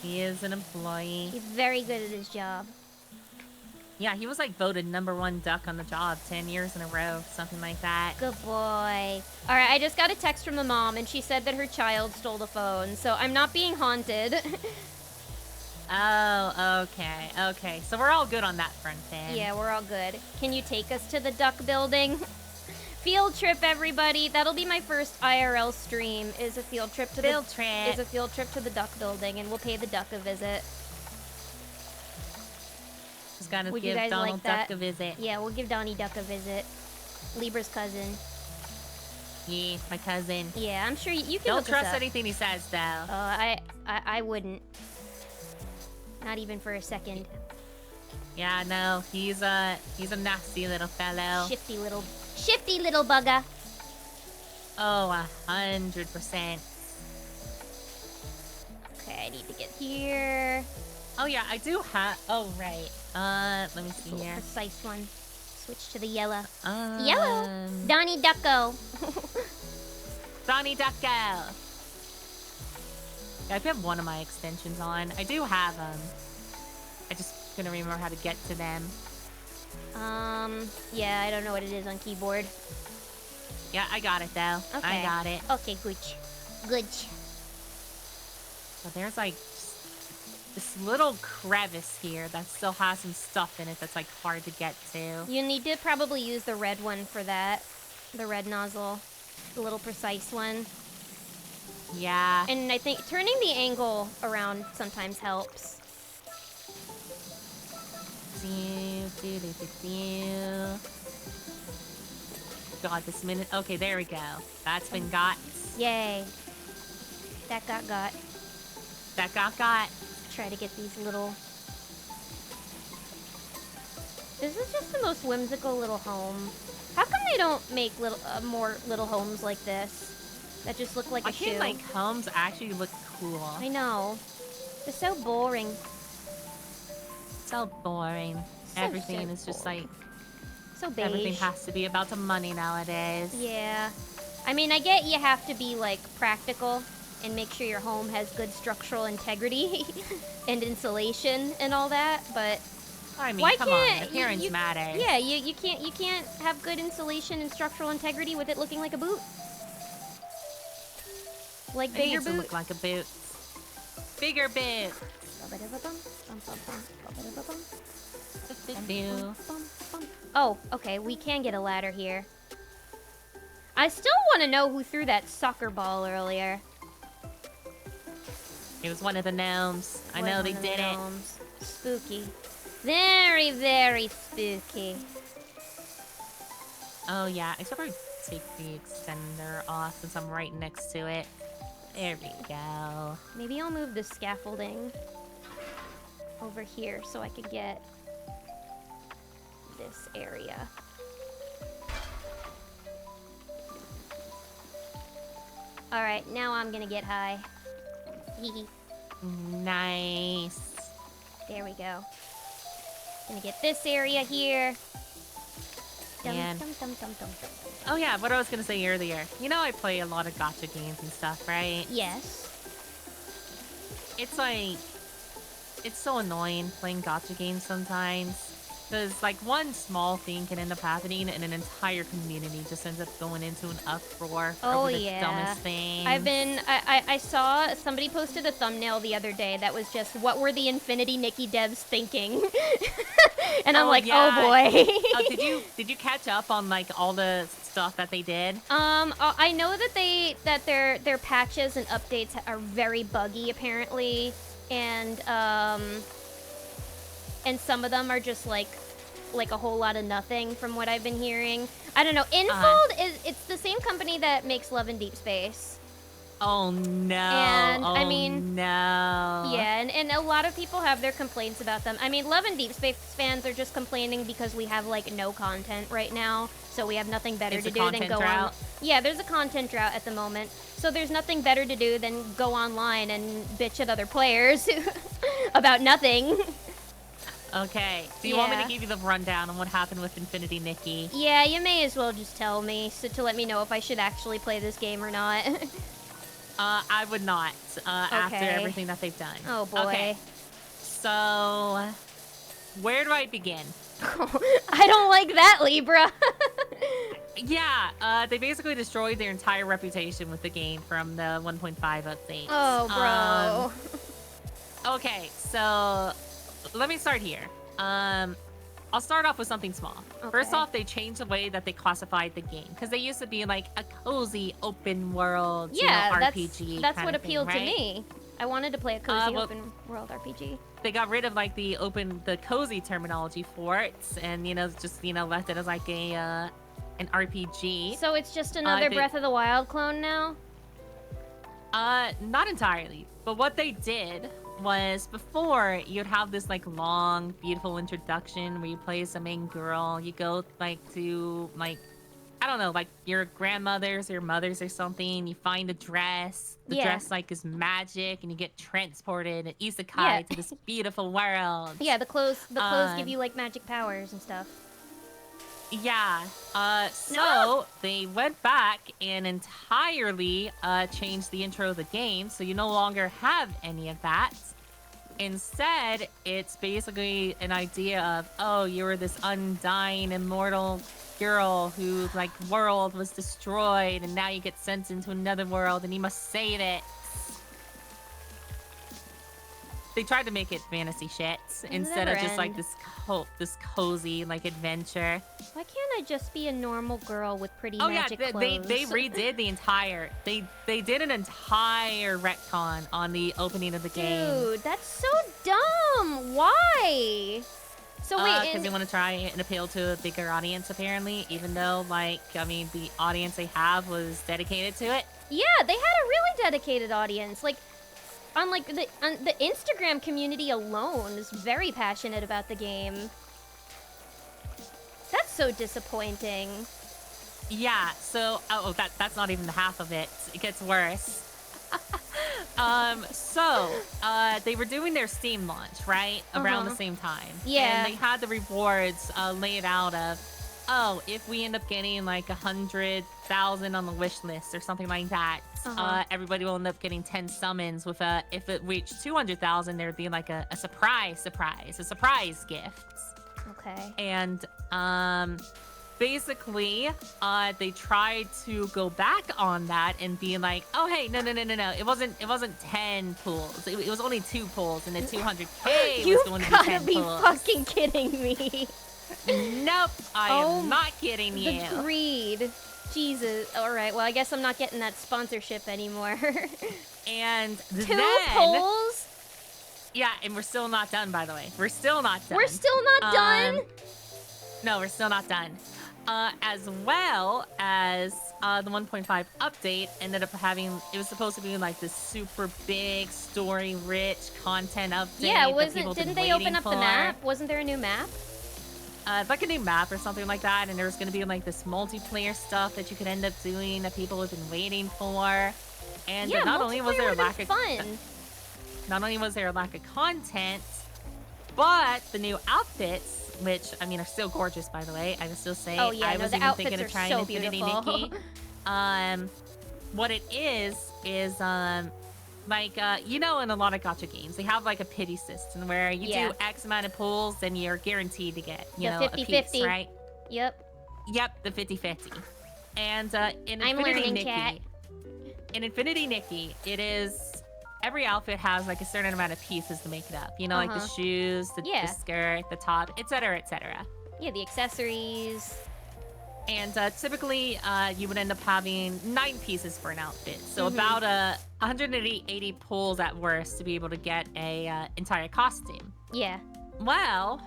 He is an employee. He's very good at his job. Yeah, he was like voted #1 duck on the job 10 years in a row, something like that. Good boy. All right, I just got a text from the mom, and she said that her child stole the phone, so I'm not being haunted. Oh, okay, okay. So we're all good on that front then. Yeah, we're all good. Can you take us to the duck building? Field trip, everybody. That'll be my first IRL stream. Is a field trip to the duck building, and we'll pay the duck a visit. Just gotta Would you give guys Donald like that? Duck a visit. Yeah, we'll give Donnie Duck a visit. Libra's cousin. Yeah, my cousin. Yeah, I'm sure you can Don't look us trust up. anything he says, though. I wouldn't. Not even for a second. Yeah, no, he's a nasty little fellow. Shifty little bugger. Oh, 100%. Okay, I need to get here. Oh yeah, I do have. Oh right. Let me see Little here. precise one. Switch to the yellow. Um, Yellow. Donnie Ducko. Donnie Ducko. Yeah, I have one of my extensions on. I do have them. I just couldn't remember how to get to them. Yeah, I don't know what it is on keyboard. Yeah, I got it though. Okay. I got it. Okay, good. Good. But there's like this little crevice here that still has some stuff in it that's like hard to get to. You need to probably use the red one for that. The red nozzle. The little precise one. Yeah. And I think turning the angle around sometimes helps. God, this minute. Okay, there we go. That's been got. Yay. That got. That got. Try to get these little... This is just the most whimsical little home. How come they don't make more little homes like this? That just look like a shoe. I feel like homes actually look cool. I know. They're so boring. So boring. So Everything is just boring. like... So beige. Everything has to be about the money nowadays. Yeah. I mean, I get you have to be, like, practical and make sure your home has good structural integrity and insulation and all that, but I mean, why come can't on. Appearance matters. Yeah, you can't have good insulation and structural integrity with it looking like a boot. Like It bigger needs to boot. look like a boot. Bigger boot. Oh, okay, we can get a ladder here. I still want to know who threw that soccer ball earlier. It was one of the gnomes. I know they did it. Spooky. Very, very spooky. Oh yeah, I should probably take the extender off since I'm right next to it. There we go. Maybe I'll move the scaffolding over here so I can get this area. Alright, now I'm gonna get high. Hee. Nice. There we go. Gonna get this area here. Dum, And- dum, dum, dum, dum, dum. Oh yeah, what I was gonna say earlier. You know I play a lot of gacha games and stuff, right? Yes. It's like... It's so annoying playing gacha games sometimes. Because, like, one small thing can end up happening and an entire community just ends up going into an uproar Oh, over the yeah. dumbest thing. I saw somebody posted a thumbnail the other day that was just, what were the Infinity Nikki devs thinking? And I'm like, yeah. oh boy. Did you catch up on, like, all the stuff that they did? I know that their patches and updates are very buggy apparently, and some of them are just like a whole lot of nothing from what I've been hearing. I don't know. Infold it's the same company that makes Love and Deep Space. Oh no. And oh, I mean, no. Yeah, and a lot of people have their complaints about them. I mean, Love and Deep Space fans are just complaining because we have like no content right now, so we have nothing better It's to a do than content go drought? on. Yeah, there's a content drought at the moment, so there's nothing better to do than go online and bitch at other players about nothing. Okay. Do you want me Yeah. to give you the rundown on what happened with Infinity Nikki? Yeah, you may as well just tell me to let me know if I should actually play this game or not. I would not, after Okay. everything that they've done. Oh boy. Okay. So, where do I begin? I don't like that, Libra. Yeah, they basically destroyed their entire reputation with the game from the 1.5 update. Oh, bro. Okay, so let me start here. I'll start off with something small. First Okay. off, they changed the way that they classified the game because they used to be like a cozy open world, Yeah, RPG. that's kind what of thing, appealed to right? me. I wanted to play a cozy well- open world RPG. They got rid of like the cozy terminology for it, and just left it as like an RPG. So it's just another they- Breath of the Wild clone now? Not entirely. But what they did was before you'd have this like long, beautiful introduction where you play as the main girl. You go like to like I don't know, like your grandmother's or your mother's or something. You find a dress. The Yeah. dress like is magic, and you get transported an isekai Yeah. to this beautiful world. Yeah, the clothes give you like magic powers and stuff. Yeah. So they went back and entirely changed the intro of the game, so you no longer have any of that. Instead, it's basically an idea of, oh, you were this undying, immortal girl whose like world was destroyed, and now you get sent into another world, and you must save it. They tried to make it fantasy shit instead of never just like end. this cozy like adventure. Why can't I just be a normal girl with pretty Oh yeah, magic they clothes? redid the entire they did an entire retcon on the opening of the game. Dude, that's so dumb. Why? So wait, Because they want to try and appeal to a bigger audience apparently, even though like I mean the audience they have was dedicated to it. yeah, they had a really dedicated audience. Like, on the Instagram community alone is very passionate about the game. That's so disappointing. Yeah, so that's not even the half of it. It gets worse. They were doing their Steam launch, right? Around the same time. Yeah. And they had the rewards laid out of, oh, if we end up getting like 100,000 on the wish list or something like that, everybody will end up getting 10 summons with if it reached 200,000, there'd be like a surprise gift. Okay. And basically, they tried to go back on that and be like, oh, hey, no. It wasn't 10 pools. It was only 2 pools, and the 200K was going to be 10 pools. You've gotta be fucking kidding me. Nope, I am not kidding you. The greed. Jesus. All right, well, I guess I'm not getting that sponsorship anymore. And 2 then... polls? Yeah, and we're still not done, by the way. We're still not done. We're still not done? No, we're still not done. As well as the 1.5 update ended up having, it was supposed to be like this super big, story-rich content update. Yeah, didn't they open up the map? Wasn't there a new map? Like a new map or something like that, and there was going to be like this multiplayer stuff that you could end up doing that people have been waiting for. And yeah, not only was there a lack of fun. Not only was there a lack of content, but the new outfits, which I mean are still gorgeous, by the way. I can still say, oh yeah, I was the even outfits thinking are of trying so Infinity beautiful. Nikki. What it is like you know, in a lot of gacha games, they have like a pity system where you do X amount of pulls, and you're guaranteed to get the a 50-50. piece, right? Yep. Yep, the 50-50. And in I'm Infinity learning, Nikki, chat. in Infinity Nikki, it is. Every outfit has like a certain amount of pieces to make it up. You know, like the shoes, the skirt, the top, etc., etc. Yeah, the accessories. And typically, you would end up having 9 pieces for an outfit. So about 180 pulls at worst to be able to get a entire costume. Yeah. Well,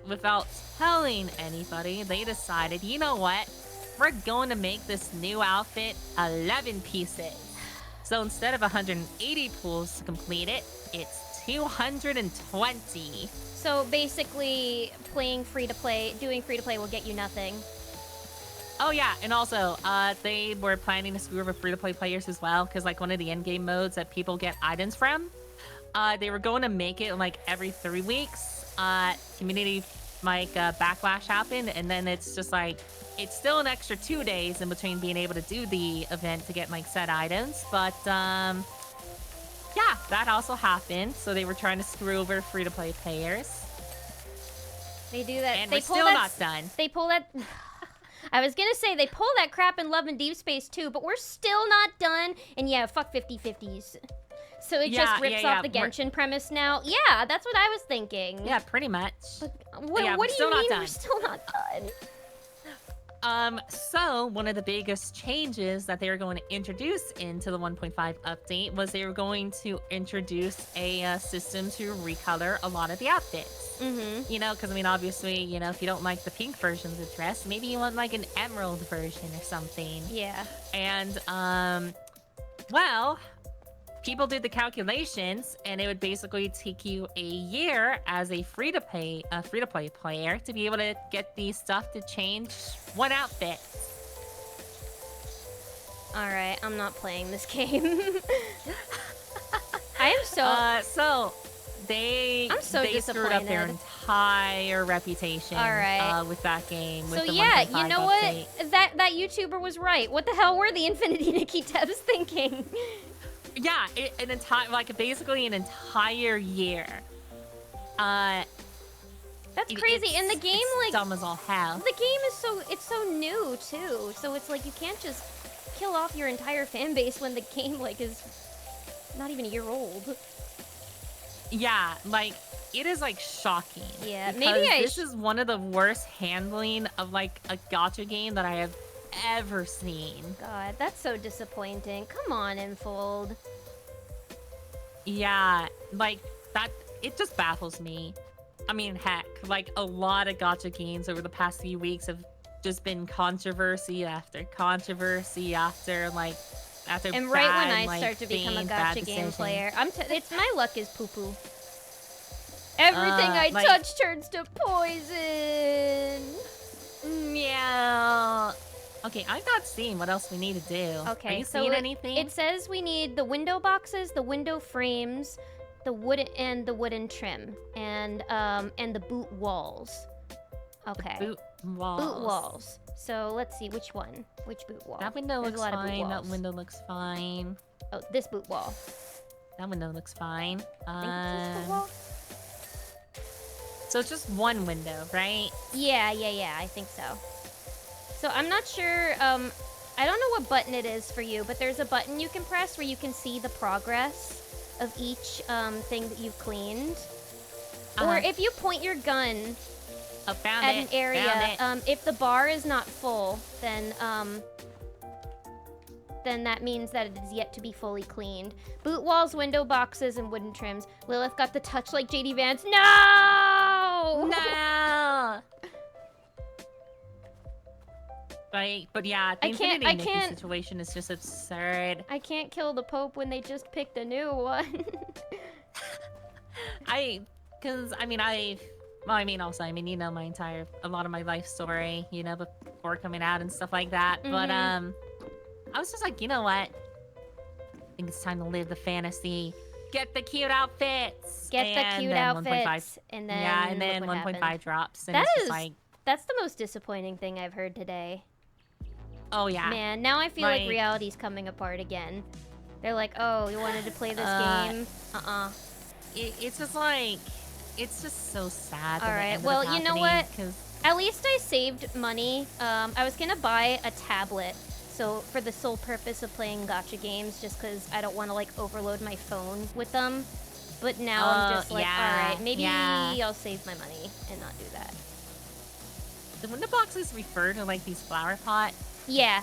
without telling anybody, they decided, you know what? We're going to make this new outfit 11 pieces. So instead of 180 pulls to complete it, it's 220. So basically, doing free-to-play will get you nothing. Oh yeah, and also, they were planning to screw over free-to-play players as well, because like one of the in-game modes that people get items from, they were going to make it like every 3 weeks. Community backlash happened, and then it's just like, it's still an extra 2 days in between being able to do the event to get like said items, but yeah, that also happened. So they were trying to screw over free-to-play players. They do that. And we're still not done. They pull that. I was gonna say they pull that crap in Love and Deep Space too, but we're still not done. And yeah, fuck 50-50s. So it just rips off the Genshin premise now. Yeah, that's what I was thinking. Yeah, pretty much. But what do you mean we're still not done? So one of the biggest changes that they were going to introduce into the 1.5 update was they were going to introduce a system to recolor a lot of the outfits. You know, because I mean, obviously, you know, if you don't like the pink versions of dress, maybe you want like an emerald version or something. Yeah. And well, people did the calculations, and it would basically take you a year as a free-to-play player to be able to get the stuff to change one outfit. All right, I'm not playing this game. I am so. I'm so disappointed. Screwed up their entire reputation. All right. With that game. With So the yeah, 1.5 you know update. what? That YouTuber was right. What the hell were the Infinity Nikki devs thinking? Yeah, basically an entire year. That's crazy. And the game, like, dumb as all hell. The game is so new too. So it's like you can't just kill off your entire fan base when the game like is not even a year old. Yeah, like it is like shocking. Yeah, maybe this is one of the worst handling of like a gacha game that I have ever seen. God, that's so disappointing. Come on, Enfold. Yeah, like that, it just baffles me. I mean, heck, like a lot of gacha games over the past few weeks have just been controversy after controversy after and right when I start to become a gacha game player, it's my luck is poo-poo. Everything I touch turns to poison. Yeah. Okay, I'm not seeing what else we need to do. Okay, are you seeing anything? It says we need the window boxes, the window frames, the wooden trim, and the boot walls. Okay. The boot walls. Boot walls. So let's see which one. Which boot wall? That window looks fine. That window looks fine. Oh, this boot wall. That window looks fine. I think it's this boot wall. So it's just one window, right? Yeah, I think so. So I'm not sure, I don't know what button it is for you, but there's a button you can press where you can see the progress of each thing that you've cleaned. Or if you point your gun at an area, if the bar is not full, then that means that it is yet to be fully cleaned. Boot walls, window boxes, and wooden trims. Lilith got the touch like JD Vance. No! No! But yeah, the Infinity Nikki situation is just absurd. I can't kill the Pope when they just picked a new one. Also, you know, a lot of my life story, you know, before coming out and stuff like that. But, I was just like, you know what? I think it's time to live the fantasy. Get the cute outfits! And then 1.5 drops. And that's the most disappointing thing I've heard today. Oh, yeah. Man, now I feel like reality's coming apart again. They're like, oh, you wanted to play this game? It's just like... It's just so sad. Alright, well, you know what? At least I saved money. I was gonna buy a tablet. So, for the sole purpose of playing gacha games, just because I don't want to, like, overload my phone with them. But now I'm just like, alright, maybe I'll save my money and not do that. The window boxes refer to, like, these flower pot? Yeah.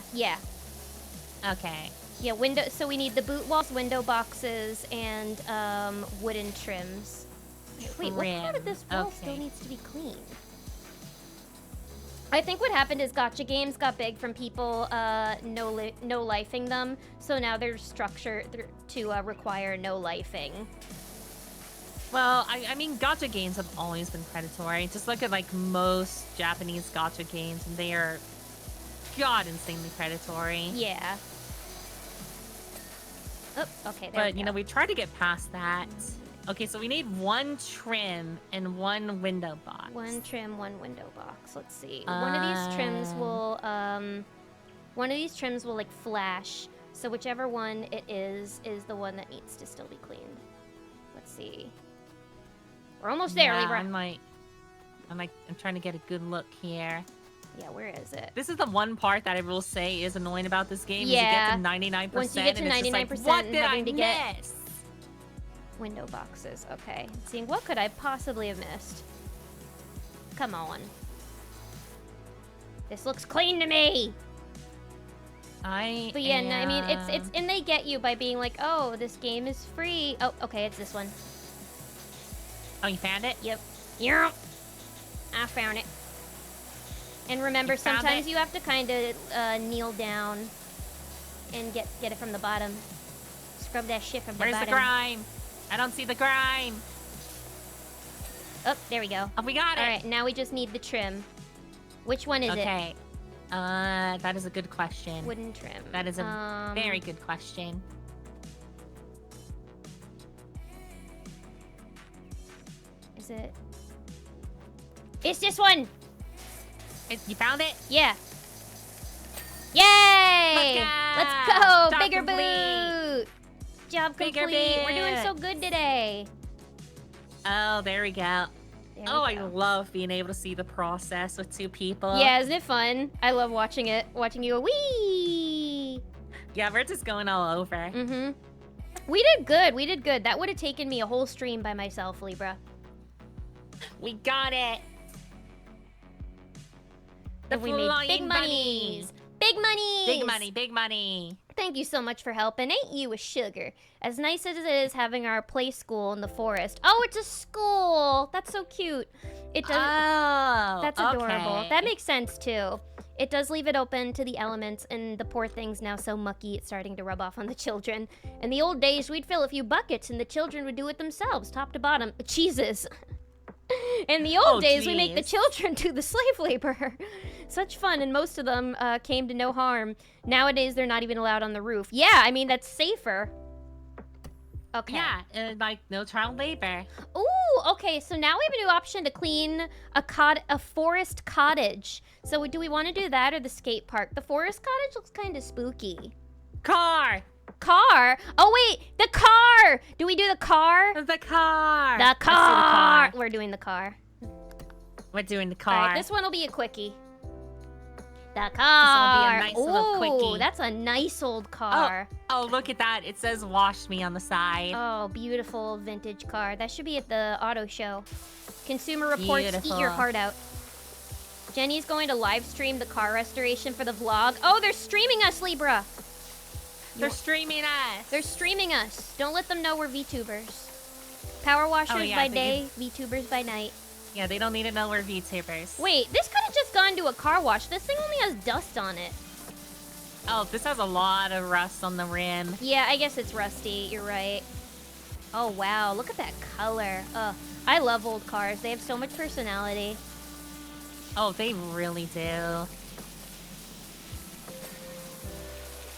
Okay. Yeah, so we need the boot walls, window boxes, and wooden trims. Wait, what part of this wall still needs to be cleaned? I think what happened is gacha games got big from people no-lifing them, so now they're structured to require no-lifing. Well, I mean, gacha games have always been predatory. Just look at, like, most Japanese gacha games, and they are, God, insanely predatory. Yeah. Oh, okay, there we go. But, you know, we try to get past that. Okay, so we need one trim and one window box. One trim, one window box. Let's see. One of these trims will like flash. So whichever one it is the one that needs to still be cleaned. Let's see. We're almost there, Libra. I'm trying to get a good look here. Yeah, where is it? This is the one part that I will say is annoying about this game. Yeah. Is you get to 99%. Once you get to 99%, what did having I to get miss? Window boxes. Okay. Seeing what could I possibly have missed? Come on. This looks clean to me. But yeah, no, I mean, it's and they get you by being like, oh, this game is free. Oh, okay, it's this one. Oh, you found it? Yep. I found it. And remember, sometimes you have to kind of kneel down and get it from the bottom. Scrub that shit from the bottom. Where's the grime? I don't see the grime. Oh, there we go. Oh, we got it. All right, now we just need the trim. Which one is it? Okay. That is a good question. Wooden trim. That is a very good question. Is it? It's this one! You found it? Yeah. Yay! Let's go! Job Bigger complete. boot! Job Bigger complete! boot. We're doing so good today. Oh, there we go. There Oh, we I go. love being able to see the process with two people. Yeah, isn't it fun? I love watching it. Watching you go, wee! Yeah, we're just going all over. Mm-hmm. We did good. We did good. That would have taken me a whole stream by myself, Libra. We got it. The We made flying big bunnies. monies. Big monies! Big money, big money. Thank you so much for helping. Ain't you a sugar? As nice as it is having our play school in the forest. Oh, it's a school! That's so cute. It does. Oh, That's adorable. okay. That makes sense too. It does leave it open to the elements, and the poor thing's now so mucky it's starting to rub off on the children. In the old days, we'd fill a few buckets and the children would do it themselves, top to bottom. Jesus. In the old days, we make the children do the slave labor. Such fun, and most of them came to no harm. Nowadays, they're not even allowed on the roof. Yeah, I mean, that's safer. Okay. Yeah, like no child labor. Ooh, okay, so now we have a new option to clean a forest cottage. So do we want to do that or the skate park? The forest cottage looks kind of spooky. Car. Oh wait, the car. Do we do the car? The car. The Let's do car. the car. We're doing the car. We're doing the All car. right, this one will be a quickie. The car. nice little Ooh, quickie. that's a nice old car. Oh, look at that. It says wash me on the side. Oh, beautiful vintage car. That should be at the auto show. Consumer Reports, Beautiful. eat your heart out. Jenny's going to live stream the car restoration for the vlog. Oh, they're streaming us, Libra. They're streaming us. They're streaming us. Don't let them know we're VTubers. Power washers by day, VTubers by night. Yeah, they don't need to know we're VTubers. Wait, this could have just gone to a car wash. This thing only has dust on it. Oh, this has a lot of rust on the rim. Yeah, I guess it's rusty. You're right. Oh, wow. Look at that color. Ugh. I love old cars. They have so much personality. Oh, they really do.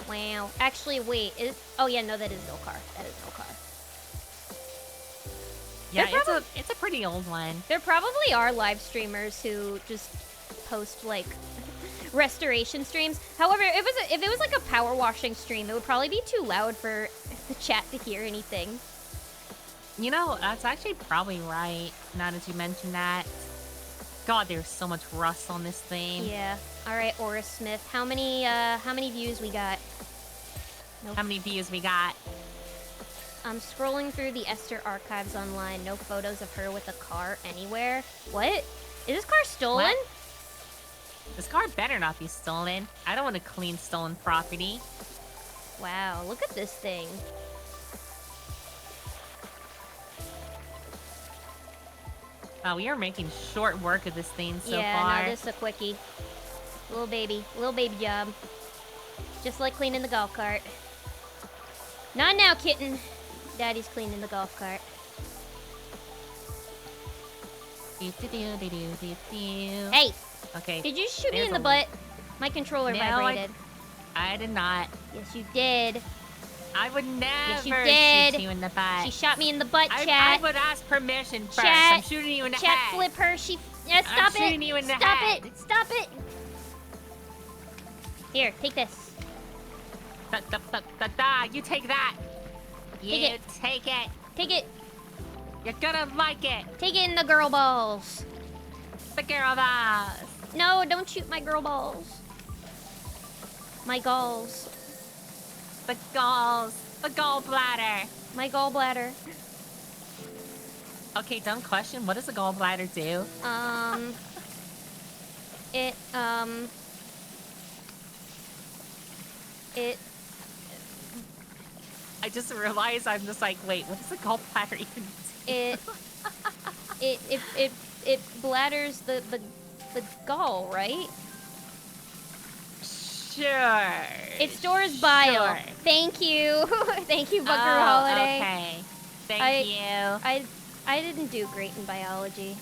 Wow. Actually, wait. Oh, yeah, no, that is no car. That is no car. Yeah, it's a pretty old one. There probably are live streamers who just post, like, restoration streams. However, if it was like a power washing stream, it would probably be too loud for the chat to hear anything. You know, that's actually probably right, now that you mention that. God, there's so much rust on this thing. Yeah. All right, Aura Smith. How many views we got? Nope. How many views we got? I'm scrolling through the Esther archives online. No photos of her with a car anywhere. What? Is this car stolen? What? This car better not be stolen. I don't want to clean stolen property. Wow, look at this thing. Wow, we are making short work of this thing so far. Yeah, no, this is a quickie. Little baby job. Just like cleaning the golf cart. Not now, kitten. Daddy's cleaning the golf cart. Hey! Okay. Did you shoot me in the butt? My controller vibrated. I did not. Yes, you did. I would never Yes, you did. shoot you in the butt. She shot me in the butt, I chat. would ask permission first. Chat. I'm shooting you in the Chat, head. flip her. Yeah, stop it. shooting you in the Stop head. it. Stop it. Here, take this. You take that. You it. take it. Take it. You're gonna like it. Take it in the girl balls. The girl boss. No, don't shoot my girl balls. My galls. The galls. The gallbladder. My gallbladder. Okay, dumb question. What does the gallbladder do? I just realized I'm just like, wait, what does the gallbladder even do? It bladders the gall, right? Sure. It stores bile. Sure. Thank you. Thank you, Buckaroo Holiday. Okay. Thank you. I didn't do great in biology.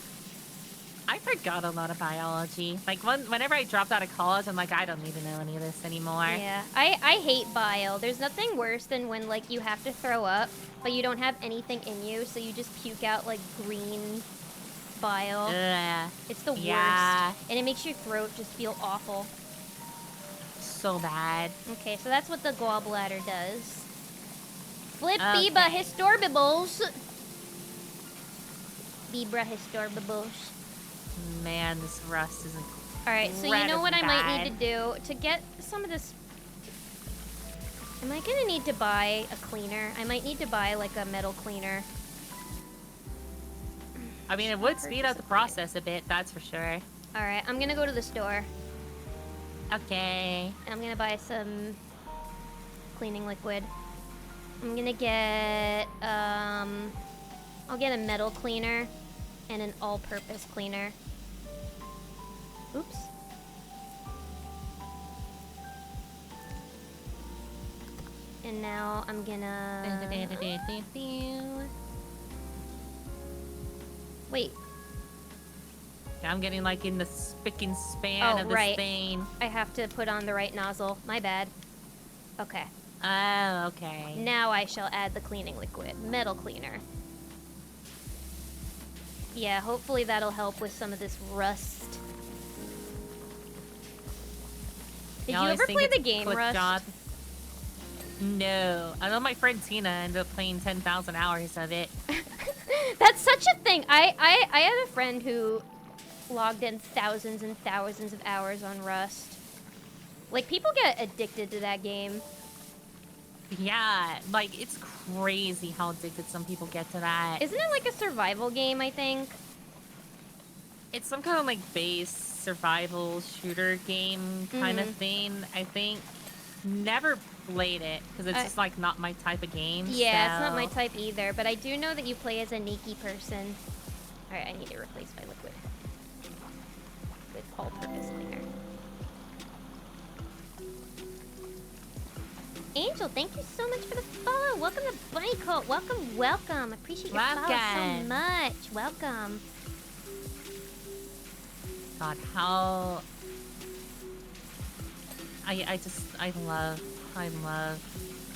I forgot a lot of biology. Like, whenever I dropped out of college, I'm like, I don't need to know any of this anymore. Yeah, I hate bile. There's nothing worse than when, like, you have to throw up, but you don't have anything in you, so you just puke out, like, green bile. Ugh. It's the worst. And it makes your throat just feel awful. So bad. Okay, so that's what the gallbladder does. Flip Okay. Biba Historbibles. Bibra Historbibles. Man, this rust is Alright, so you know what I might bad. need to do? To get some of this... Am I gonna need to buy a cleaner? I might need to buy, like, a metal cleaner. I mean, it would speed up the process a bit, that's for sure. Alright, I'm gonna go to the store. Okay. And I'm gonna buy some cleaning liquid. I'm gonna get, I'll get a metal cleaner and an all-purpose cleaner. Oops. And now I'm gonna... Wait, I'm getting like in the spick and span Oh, of this right. thing. I have to put on the right nozzle. My bad. Okay. Oh, okay. Now I shall add the cleaning liquid. Metal cleaner. Yeah, hopefully that'll help with some of this rust. Did you always ever think play it's the game quick Rust? job. No. I know my friend Tina ended up playing 10,000 hours of it. That's such a thing. I had a friend who logged in thousands and thousands of hours on Rust. Like, people get addicted to that game. Yeah, like, it's crazy how addicted some people get to that. Isn't it like a survival game, I think? It's some kind of, like, base survival shooter game kind of thing, I think. Never played it, because it's just, like, not my type of game, Yeah, so... it's not my type either, but I do know that you play as a sneaky person. Alright, I need to replace my liquid. With all-purpose cleaner. Angel, thank you so much for the follow. Welcome to Bunny Cult. Welcome, welcome. Appreciate your follow so much. Welcome. God, how... I love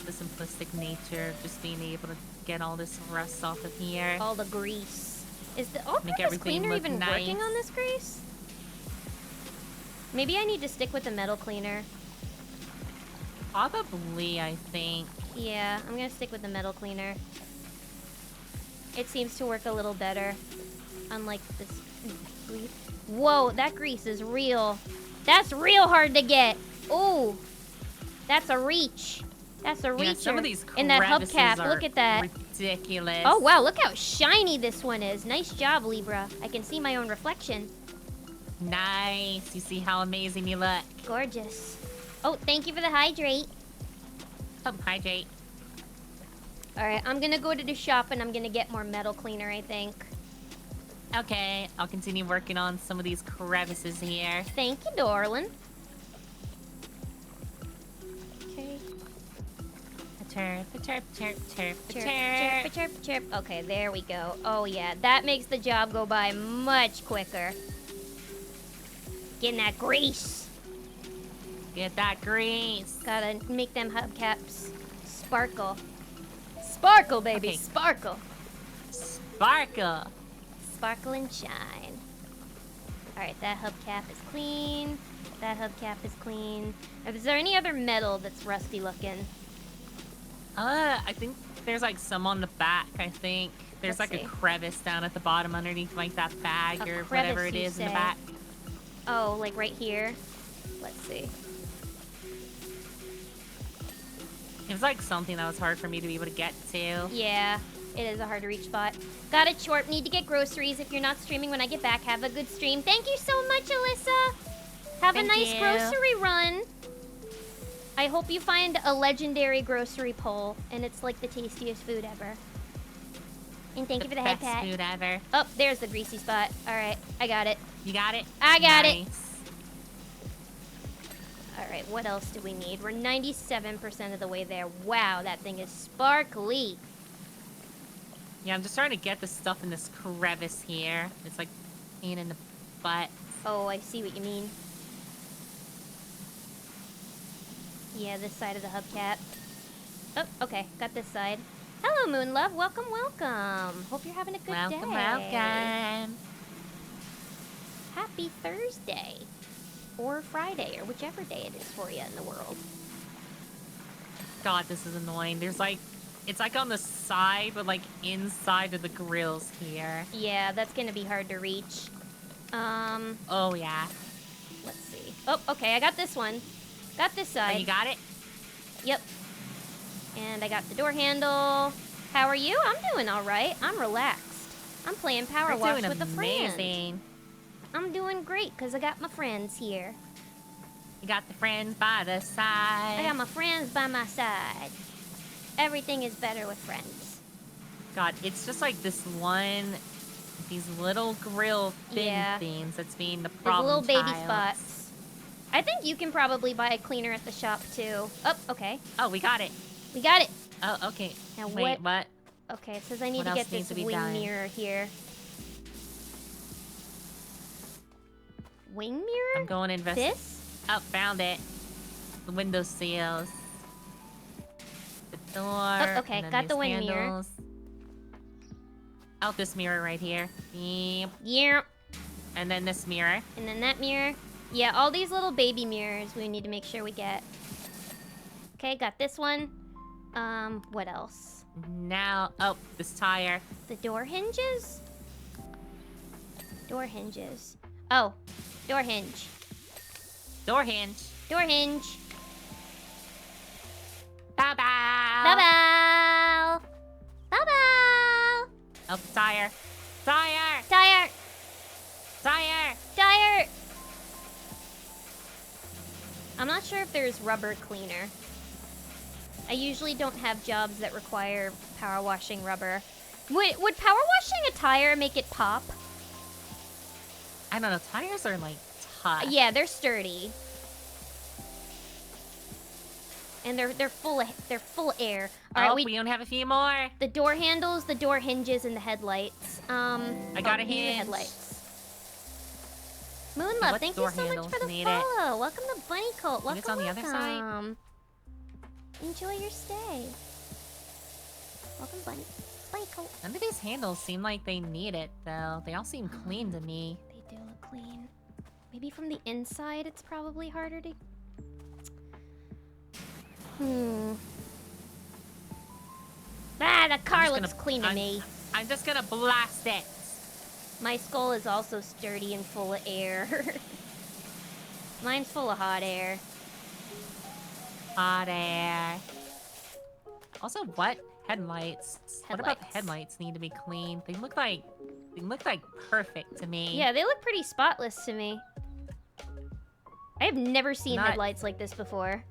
the simplistic nature of just being able to get all this rust off of here. All the grease. Is the all-purpose everything cleaner look even nice. working on this grease? Maybe I need to stick with the metal cleaner. Probably, I think. Yeah, I'm gonna stick with the metal cleaner. It seems to work a little better. Unlike this grease. Whoa, that grease is real. That's real hard to get. Ooh. That's a reach. That's a reacher. Yeah, some of these in that crevices hubcap, are look at that. ridiculous. Oh wow, look how shiny this one is. Nice job, Libra. I can see my own reflection. Nice. You see how amazing you look. Gorgeous. Oh, thank you for the hydrate. Oh, hydrate. Alright, I'm gonna go to the shop and I'm gonna get more metal cleaner, I think. Okay, I'll continue working on some of these crevices here. Thank you, darling. Okay. Chirp, chirp, chirp, chirp, Chirp, chirp. chirp, chirp, chirp. Okay, there we go. Oh yeah, that makes the job go by much quicker. Getting that grease. Get that grease. Gotta make them hubcaps sparkle. Sparkle, baby, Okay. sparkle. Sparkle. Sparkle and shine. Alright, that hubcap is clean. That hubcap is clean. Is there any other metal that's rusty looking? I think there's like some on the back, I think. There's Let's like see. a crevice down at the bottom underneath like that bag A or whatever crevice, it you is in the say? back. Oh, like right here? Let's see. It was like something that was hard for me to be able to get to. Yeah, it is a hard to reach spot. Got it, short. Need to get groceries. If you're not streaming when I get back, have a good stream. Thank you so much, Alyssa. Have a Thank nice you. grocery run. I hope you find a legendary grocery pole, and it's like the tastiest food ever. And thank you for the head best pat. food ever. Oh, there's the greasy spot. All right, I got it. You got it? I got it. Nice. All right, what else do we need? We're 97% of the way there. Wow, that thing is sparkly. Yeah, I'm just trying to get the stuff in this crevice here. It's like pain in the butt. Oh, I see what you mean. Yeah, this side of the hubcap. Oh, okay, got this side. Hello, Moonlove. Welcome, welcome. Hope you're having a good day. Welcome, welcome. Happy Thursday. Or Friday, or whichever day it is for you in the world. God, this is annoying. There's like, it's like on the side, but like inside of the grills here. Yeah, that's gonna be hard to reach. Oh yeah. Let's see. Oh, okay, I got this one. Got this Oh, side. you got it? Yep. And I got the door handle. How are you? I'm doing all right. I'm relaxed. I'm playing Power You're Wash doing with a friend. amazing. I'm doing great because I got my friends here. You got the friends by the side. I got my friends by my side. Everything is better with friends. God, it's just like this one, these little grill thin Yeah. things that's being the There's problem little baby child. spots. I think you can probably buy a cleaner at the shop too. Oh, okay. Oh, we got it. We got it. Oh, okay. Now Wait, what? Okay, it says I need What to else get needs this to be wing done? mirror here. Wing I'm mirror? going to invest. This? Oh, found it. The window seals. The door. Oh, okay, and then got the these wing mirror. handles. Oh, this mirror right here. Beep. Yeah. And then this mirror. And then that mirror. Yeah, all these little baby mirrors we need to make sure we get. Okay, got this one. What else? Now, oh, this tire. The door hinges? Door hinges. Oh, door hinge. Door hinge. Door hinge. Bow bow. Bow bow. Bow bow. Oh, tire. Tire. Tire. Tire. Tire. I'm not sure if there's rubber cleaner. I usually don't have jobs that require power washing rubber. Would power washing a tire make it pop? I don't know. Tires are like tough. Yeah, they're sturdy. And they're full of air. All right, we don't have a few more. the door handles, the door hinges, and the headlights. I got a these are the hinge. headlights. Moonlove, What thank you door so much handles for the need follow. Welcome to Bunny Cult. Welcome, it's on the other side? welcome. Enjoy your stay. Welcome, Bunny Cult. None of these handles seem like they need it, though. They all seem clean to me. They do look clean. Maybe from the inside, it's probably harder to. The car looks clean to me. I'm just gonna blast it. My skull is also sturdy and full of air. Mine's full of hot air. Hot air. Also, what headlights? What about the headlights need to be cleaned? They look like perfect to me. Yeah, they look pretty spotless to me. I have never seen headlights like this before.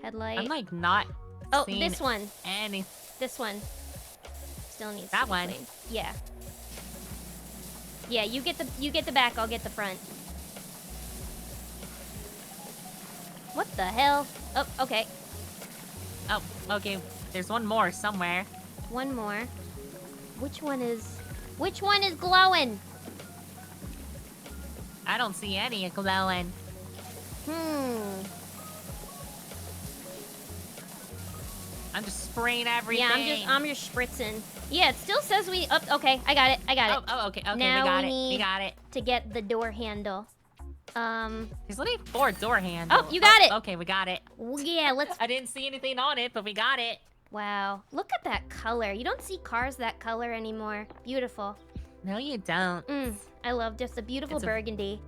Headlight. I'm like not. Oh, this one. Any. This one. Still needs that to be one. cleaned. Yeah. Yeah, you get the back, I'll get the front. What the hell? Oh, okay. Oh, okay. There's one more somewhere. One more. Which one is glowing? I don't see any glowing. I'm just spraying everything. Yeah, I'm just spritzing. Yeah, it still says we. Oh, okay, I got it. Oh, okay. Now we got it. To get the door handle. There's only 4 door handles. Oh, you got it. Okay, we got it. Yeah, let's. I didn't see anything on it, but we got it. Wow, look at that color. You don't see cars that color anymore. Beautiful. No, you don't. I love just a beautiful burgundy.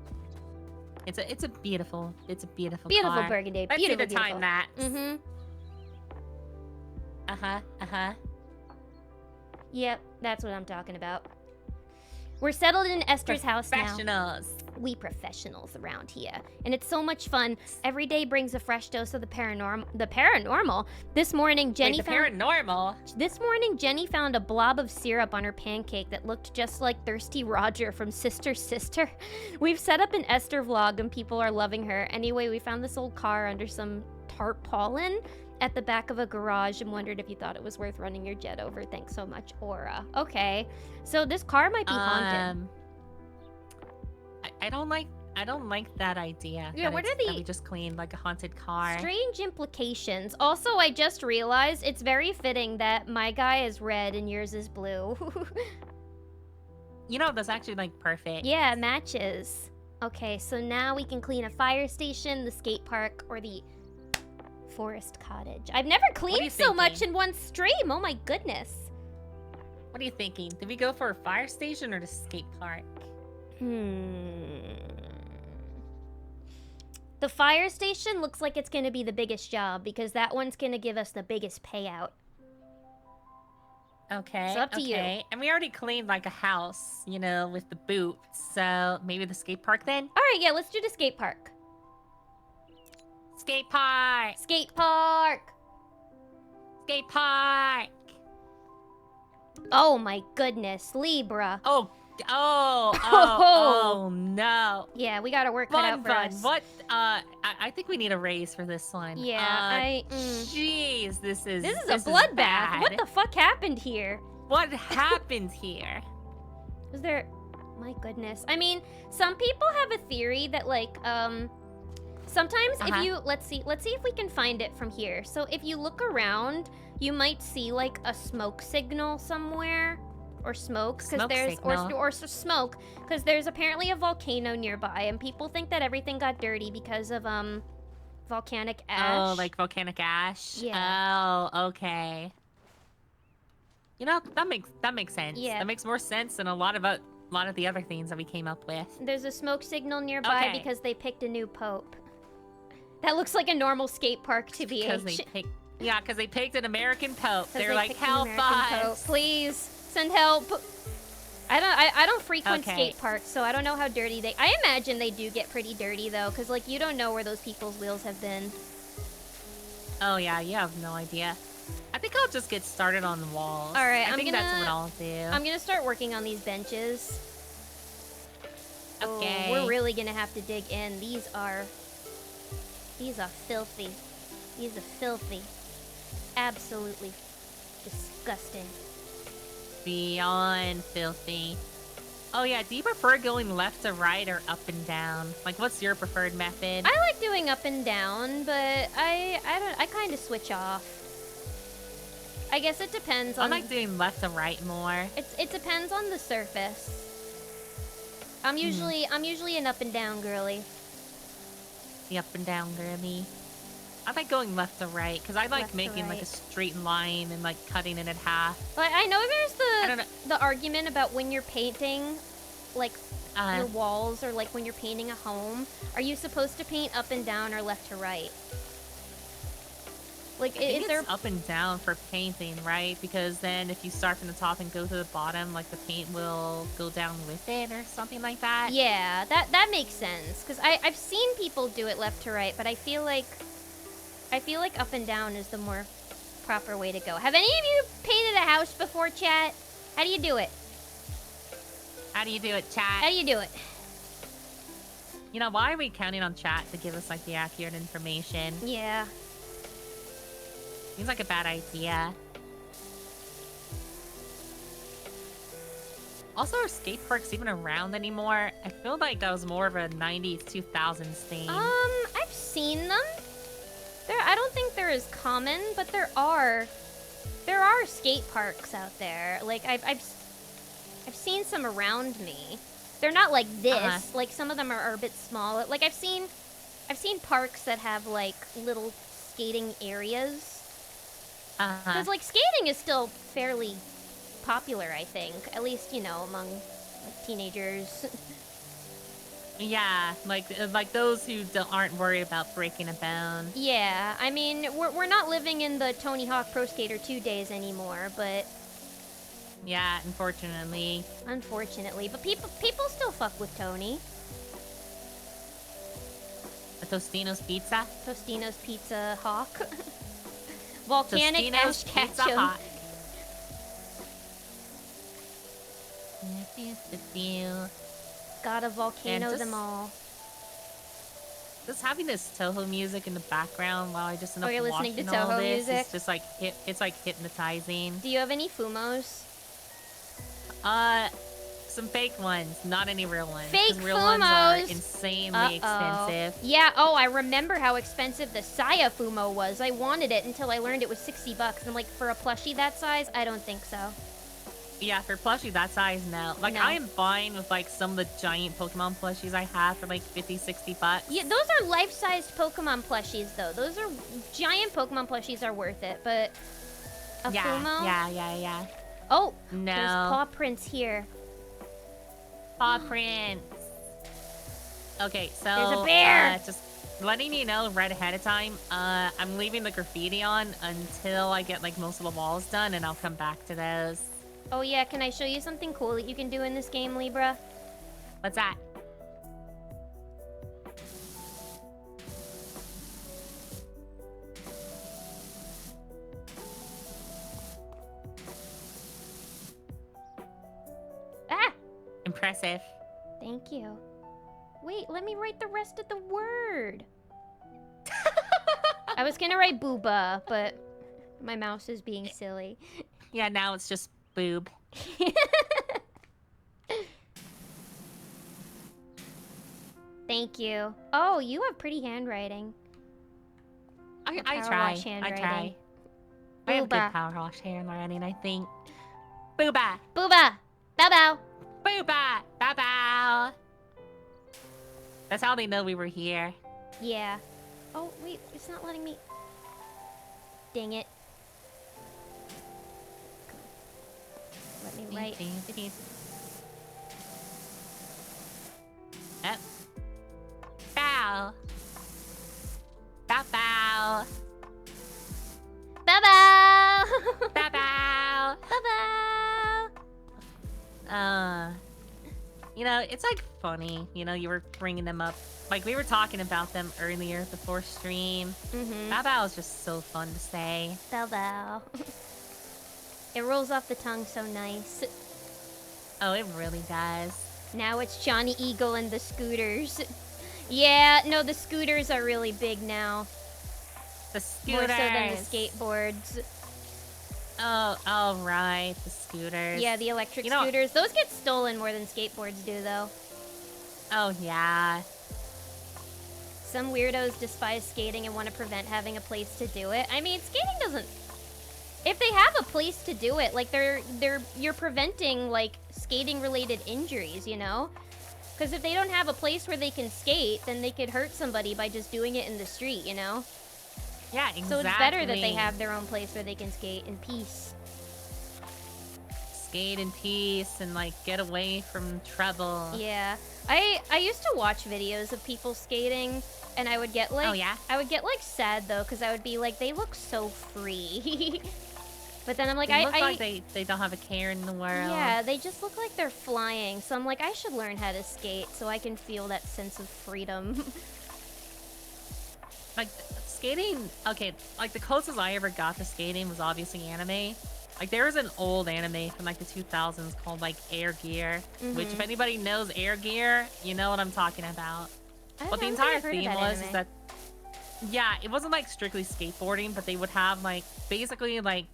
It's a beautiful Beautiful car. burgundy. Let's Beautiful, see the time lapse. Mm-hmm. Yep, that's what I'm talking about. We're settled in Esther's house now. Professionals. We professionals around here. And it's so much fun. Every day brings a fresh dose of the paranormal. This morning, Jenny found a blob of syrup on her pancake that looked just like Thirsty Roger from Sister. We've set up an Esther vlog and people are loving her. Anyway, we found this old car under some tarpaulin at the back of a garage and wondered if you thought it was worth running your jet over. Thanks so much, Aura. Okay, so this car might be haunted. I don't like that idea. Yeah, what are the... that we just cleaned like a haunted car. Strange implications. Also, I just realized it's very fitting that my guy is red and yours is blue. You know, that's actually like perfect. Yeah, it matches. Okay, so now we can clean a fire station, the skate park, or the forest cottage. I've never cleaned so much in one stream. Oh my goodness. What are you thinking? Did we go for a fire station or the skate park? The fire station looks like it's going to be the biggest job because that one's going to give us the biggest payout. Okay. So up to you. And we already cleaned like a house, you know, with the boots. So maybe the skate park then? All right, yeah, let's do the skate park. Skate park. Skate park. Skate park. Oh my goodness, Libra. Oh no. Yeah, we gotta work that out for us. What? I think we need a raise for this one. Yeah, Jeez, this is a bloodbath. What the fuck happened here? What happened here? Was there? My goodness. I mean, some people have a theory that like sometimes if you let's see if we can find it from here. So if you look around, you might see like a smoke signal somewhere. Or smoke, because there's or smoke, because there's apparently a volcano nearby, and people think that everything got dirty because of volcanic ash. Oh, like volcanic ash. Yeah. Oh, okay. You know, that makes sense. Yeah. That makes more sense than a lot a lot of the other things that we came up with. There's a smoke signal nearby Okay. because they picked a new pope. That looks like a normal skate park to be. Because they picked an American pope. They're like, picked an help American pope. us. Please send help. I don't frequent Okay. skate parks, so I don't know how dirty they. I imagine they do get pretty dirty though, because like you don't know where those people's wheels have been. Oh yeah, you have no idea. I think I'll just get started on the walls. All right, I think that's what I'll do. I'm gonna start working on these benches. Okay. Oh, we're really gonna have to dig in. These are filthy. These are filthy. Absolutely disgusting. Beyond filthy. Oh yeah, do you prefer going left to right or up and down? Like, what's your preferred method? I like doing up and down, but I kind of switch off. I guess it depends on. I like doing left to right more. It depends on the surface. I'm usually an up and down girly. The up and down girly. I like going left to right because I like Left to making like right. a straight line and like cutting it in half. But I know I don't there's know. the argument about when you're painting, like Uh, your walls or like when you're painting a home, are you supposed to paint up and down or left to right? Like, I think is there? it's up and down for painting, right? Because then if you start from the top and go to the bottom, like the paint will go down with it or something like that. Yeah, that makes sense. Cause I've seen people do it left to right, but I feel like up and down is the more proper way to go. Have any of you painted a house before, chat? How do you do it? How do you do it, How chat? do you do it? You know, why are we counting on chat to give us like the accurate information? Yeah. Seems like a bad idea. Also, are skate parks even around anymore? I feel like that was more of a 90s, 2000s thing. I've seen them. I don't think they're as common, but there are skate parks out there. Like I've seen some around me. They're not like this. Uh-huh. Like some of them are a bit small. Like I've seen parks that have like little skating areas. Because like skating is still fairly popular, I think. At least among like teenagers. Yeah, like those who aren't worried about breaking a bone. Yeah, I mean we're not living in the Tony Hawk Pro Skater 2 days anymore, but. Yeah, unfortunately. Unfortunately, but people still fuck with Tony. A Tostino's Pizza? Tostino's Pizza Hawk. Volcanic Tostino's Ash Pizza Ketchum. Hut. Got a volcano And them all. Just having this Toho music in the background while I just end up you're listening watching to all Toho this music? is just like it's like hypnotizing. Do you have any Fumos? Some fake ones, not any real ones. 'cause Fake real ones are Fumos! insanely expensive. Yeah, I remember how expensive the Saya Fumo was. I wanted it until I learned it was $60. And I'm like, for a plushie that size, I don't think so. Yeah, for plushie that size, no. Like, No. I am fine with, like, some of the giant Pokemon plushies I have for, like, 50, 60 bucks. Yeah, those are life-sized Pokemon plushies, though. Those are giant Pokemon plushies are worth it, but a Fumo? Yeah. Oh, No. there's paw prints here. Paw prints. Okay, so... There's a bear! Just letting you know right ahead of time, I'm leaving the graffiti on until I get, like, most of the walls done, and I'll come back to those. Oh yeah, can I show you something cool that you can do in this game, Libra? What's that? Ah! Impressive. Thank you. Wait, let me write the rest of the word. I was gonna write booba, but my mouse is being silly. Yeah, now it's just boob. Thank you. Oh, you have pretty handwriting. I Power try. wash I handwriting. try. I have good Booba. power wash handwriting, I think. Booba! Booba! Bow bow! Booba! Bow bow! That's how they know we were here. Yeah. Oh, wait, it's not letting me... Dang it. Let me write... Eh. Bow. Bow bow. Bow-bow! Bow bow. Bow-bow! You know, it's like funny. You know, you were bringing them up. Like we were talking about them earlier before stream. Bow bow is just so fun to say. Bow-bow. It rolls off the tongue so nice. Oh, it really does. Now it's Johnny Eagle and the scooters. Yeah, no, the scooters are really big now. The More scooters. so than the skateboards. Oh, right. The scooters. Yeah, the electric You know- scooters. Those get stolen more than skateboards do, though. Oh, yeah. Some weirdos despise skating and want to prevent having a place to do it. I mean, skating doesn't... If they have a place to do it, like, you're preventing, like, skating-related injuries, you know? Because if they don't have a place where they can skate, then they could hurt somebody by just doing it in the street, you know? Yeah, exactly. So it's better that they have their own place where they can skate in peace. Skate in peace and, like, get away from trouble. Yeah. I used to watch videos of people skating, and I would get, like... Oh, yeah? I would get, like, sad, though, because I would be like, they look so free. But then I'm like, They look like they don't have a care in the world. Yeah, they just look like they're flying. So I'm like, I should learn how to skate so I can feel that sense of freedom. Like, skating... Okay, like, the closest I ever got to skating was obviously anime. Like, there was an old anime from, like, the 2000s called, like, Air Gear. Which, if anybody knows Air Gear, you know what I'm talking about. What the entire theme was is that... Yeah, it wasn't, like, strictly skateboarding, but they would have, like, basically, like,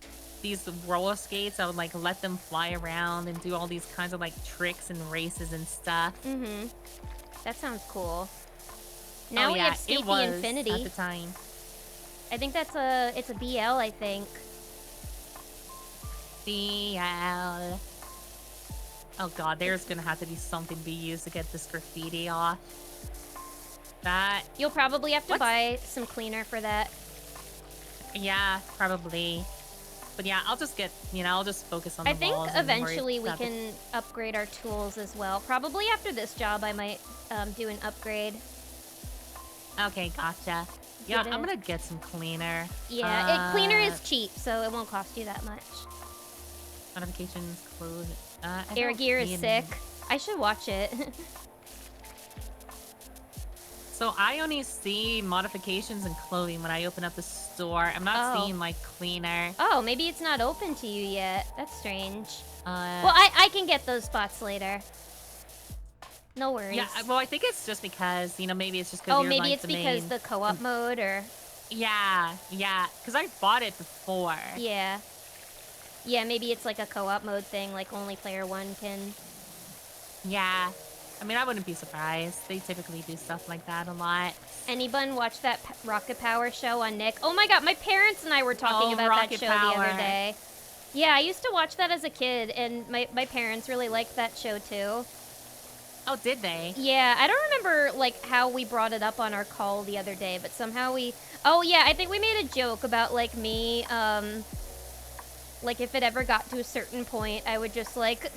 these roller skates that would, like, let them fly around and do all these kinds of, like, tricks and races and stuff. That sounds cool. Now we yeah, have Skate it was the Infinity. at the time. I think it's a BL, I think. BL. Oh god, there's gonna have to be something to be used to get this graffiti off. That... You'll probably have to buy some cleaner for that. Yeah, probably. But yeah, I'll just get, you know, I'll just focus on the I think walls and worry eventually we about can upgrade our tools as well. Probably after this job, I might do an upgrade. Okay, gotcha. Yeah, Get I'm it. gonna get some cleaner. Yeah, cleaner is cheap, so it won't cost you that much. Notifications close. Air Gear is sick. I should watch it. So I only see modifications and clothing when I open up the store. I'm not seeing, like, cleaner. Oh, maybe it's not open to you yet. That's strange. Well, Well, I can get those spots later. No worries. yeah, well, I think it's just because, you know, maybe it's just because Oh, you're, maybe like, it's because the co-op mode, or... Yeah, because I bought it before. Yeah. Yeah, maybe it's like a co-op mode thing, like only player one can... Yeah. I mean, I wouldn't be surprised. They typically do stuff like that a lot. Anyone watch that Rocket Power show on Nick? Oh my god, my parents and I were talking about Rocket that show Power. the other day. Yeah, I used to watch that as a kid, and my parents really liked that show too. Oh, did they? Yeah, I don't remember, like, how we brought it up on our call the other day, but somehow we... Oh, yeah, I think we made a joke about, like, me, like, if it ever got to a certain point, I would just, like,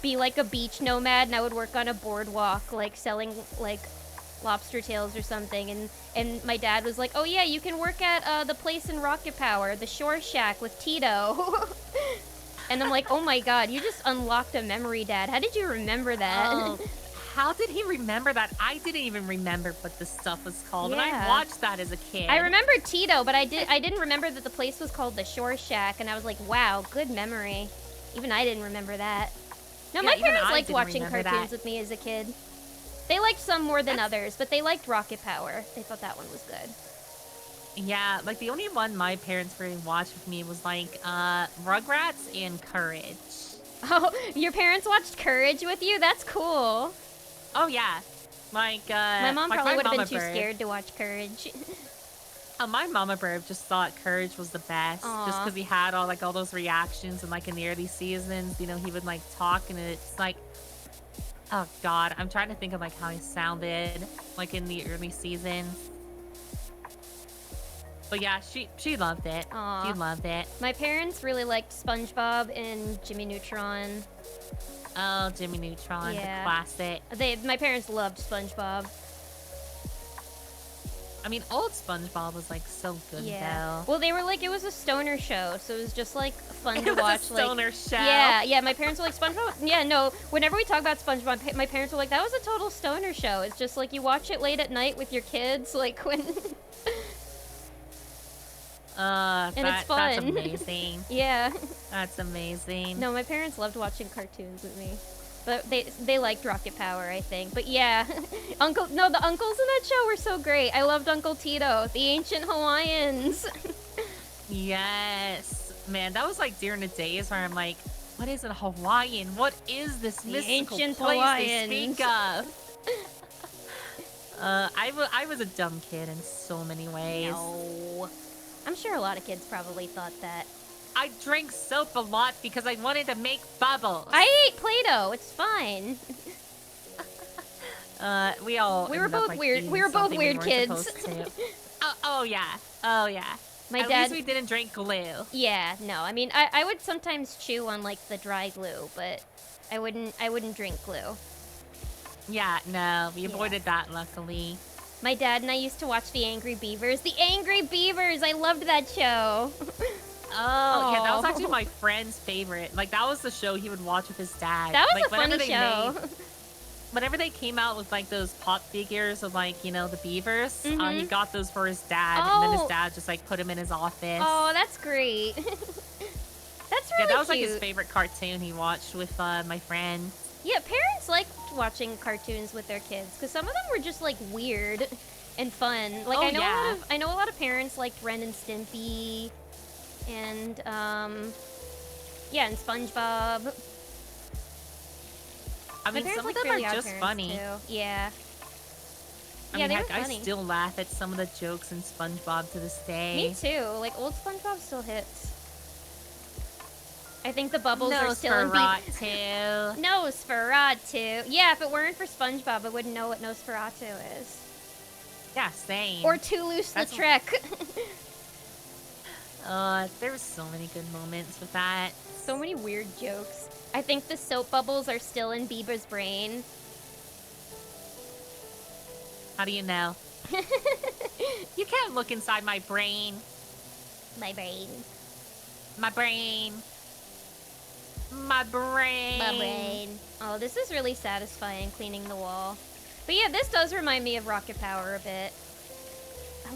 be, like, a beach nomad, and I would work on a boardwalk, like, selling, like, lobster tails or something, and my dad was like, oh, yeah, you can work at, the place in Rocket Power, the Shore Shack with Tito. And I'm like, oh my god, you just unlocked a memory, Dad. How did you remember that? Oh, how did he remember that? I didn't even remember what this stuff was called, and I Yeah. watched that as a kid. I remember Tito, but I didn't remember that the place was called the Shore Shack, and I was like, wow, good memory. Even I didn't remember that. No, Yeah, my even parents I liked didn't watching remember cartoons that. with me as a kid. They liked some more than others, but they liked Rocket Power. They thought that one was good. Yeah, like the only one my parents really watched with me was like Rugrats and Courage. Oh, your parents watched Courage with you? That's cool. Oh yeah, like My mom like probably my would have been Mama too Bird. scared to watch Courage. My Mama Bird just thought Courage was the best, Aw. just because he had all those reactions, and like in the early seasons, you know, he would like talk, and it's like, oh god, I'm trying to think of like how he sounded like in the early seasons. But yeah, she loved it. Aw. She loved it. My parents really liked SpongeBob and Jimmy Neutron. Oh, Jimmy Neutron, the Yeah. classic. My parents loved SpongeBob. I mean, old SpongeBob was like so good Yeah. though. Well, they were like, it was a stoner show, so it was just like fun It to was watch. a stoner like, show. Yeah. My parents were like, SpongeBob. Yeah, no. Whenever we talk about SpongeBob, my parents were like, that was a total stoner show. It's just like you watch it late at night with your kids, like when. And it's fun. That's amazing. Yeah. That's amazing. No, my parents loved watching cartoons with me. But they liked Rocket Power, I think. But yeah, the uncles in that show were so great. I loved Uncle Tito, the ancient Hawaiians. Yes. Man, that was like during the days where I'm like, what is a Hawaiian? What is this mystical ancient place Hawaiians. they speak of? I was a dumb kid in so many ways. No. I'm sure a lot of kids probably thought that. I drank soap a lot because I wanted to make bubbles. I ate Play-Doh. It's fine. We all We were ended up, both like, weird. eating We were both something we weird weren't kids. supposed to. Oh yeah. My At dad. least we didn't drink glue. Yeah, no. I mean, I would sometimes chew on like the dry glue, but I wouldn't drink glue. Yeah, no, we avoided that luckily. My dad and I used to watch The Angry Beavers. The Angry Beavers! I loved that show. Oh, yeah, that was Oh. actually my friend's favorite. Like, that was the show he would watch with his dad. That was like, a funny show. Whenever they came out with, like, those pop figures of, like, you know, the beavers, he got those for his dad, and then his dad just, like, put him in his office. Oh, that's great. That's really Yeah, that was, cute. like, his favorite cartoon he watched with my friend. Yeah, parents liked watching cartoons with their kids, because some of them were just, like, weird and fun. Like, Oh, I know a lot of parents liked Ren and Stimpy, and, yeah, and SpongeBob. I mean, some of them are just funny. Too. Yeah. I Yeah, mean, they heck, were funny. I still laugh at some of the jokes in SpongeBob to this day. Me too. Like, old SpongeBob still hits. I think the bubbles are still in Nosferatu. Nosferatu. Yeah, if it weren't for SpongeBob, I wouldn't know what Nosferatu is. Yeah, same. Or Toulouse-Lautrec. There was so many good moments with that. So many weird jokes. I think the soap bubbles are still in Biba's brain. How do you know? You can't look inside my brain. My brain. My brain. My brain. My brain. Oh, this is really satisfying, cleaning the wall. But yeah, this does remind me of Rocket Power a bit.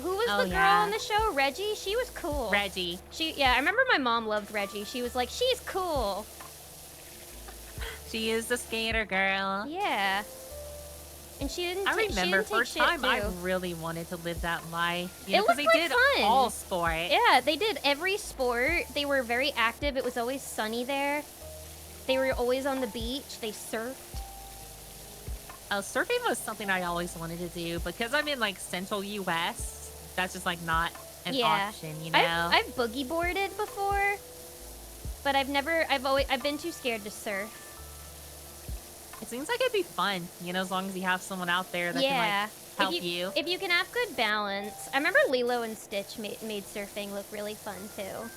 Who was the girl on the show? Reggie? She was cool. Reggie. Yeah, I remember my mom loved Reggie. She was like, she's cool. She is the skater girl. Yeah. And she didn't. I remember first time I too. really wanted to live that life. It because looked they like did fun. all sport. Yeah, they did every sport. They were very active. It was always sunny there. They were always on the beach. They surfed. Surfing was something I always wanted to do because I'm in like central U.S. That's just like not an option, you know. I've boogie boarded before, but I've been too scared to surf. It seems like it'd be fun, you know, as long as you have someone out there that can like help you. If you can have good balance. I remember Lilo and Stitch made surfing look really fun too.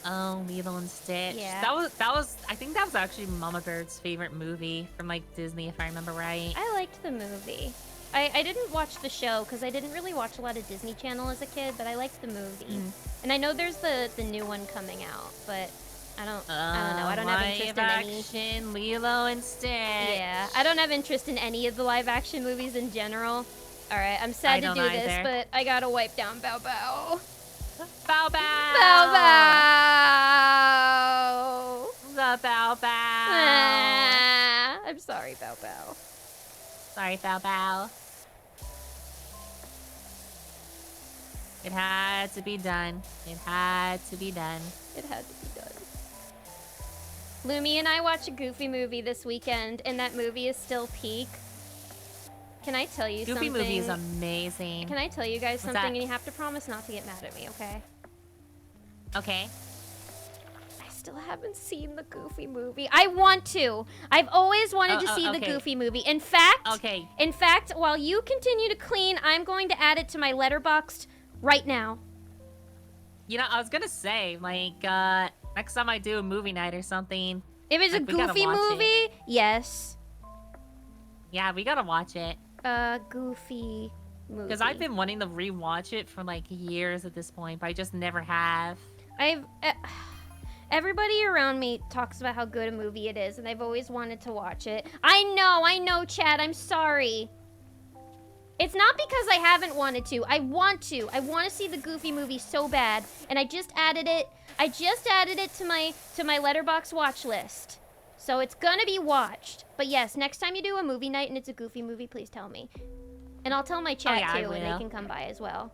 Oh, Lilo and Stitch. Yeah. That was I think that was actually Mama Bird's favorite movie from like Disney, if I remember right. I liked the movie. I didn't watch the show because I didn't really watch a lot of Disney Channel as a kid, but I liked the movie. And I know there's the new one coming out, but I don't know. I don't have interest in any. Action, Lilo and Stitch. Yeah, I don't have interest in any of the live action movies in general. All right, I'm sad to do this, but I gotta wipe down Bow Bow. Bow Bow. Bow Bow. The Bow Bow. Ah, I'm sorry, Bow Bow. Sorry, Bow Bow. It had to be done. It had to be done. It had to be done. Lumi and I watched a Goofy movie this weekend, and that movie is still peak. Can I tell you something? Goofy movie is amazing. Can I tell you guys What's something, that? and you have to promise not to get mad at me, okay? Okay. I still haven't seen the Goofy movie. I want to. I've always wanted to see the okay. Goofy movie. In fact, while you continue to clean, I'm going to add it to my Letterboxd right now. You know, I was gonna say, like, next time I do a movie night or something, If it's a Like, we gotta Goofy watch it. movie, yes. Yeah, we gotta watch it. Goofy movie. Because I've been wanting to rewatch it for like years at this point, but I just never have. Everybody around me talks about how good a movie it is, and I've always wanted to watch it. I know, Chad. I'm sorry. It's not because I haven't wanted to. I want to. I want to see the Goofy movie so bad, and I just added it. I just added it to my Letterboxd watch list, so it's gonna be watched. But yes, next time you do a movie night and it's a Goofy movie, please tell me, and I'll tell my chat too, and they can come by as well.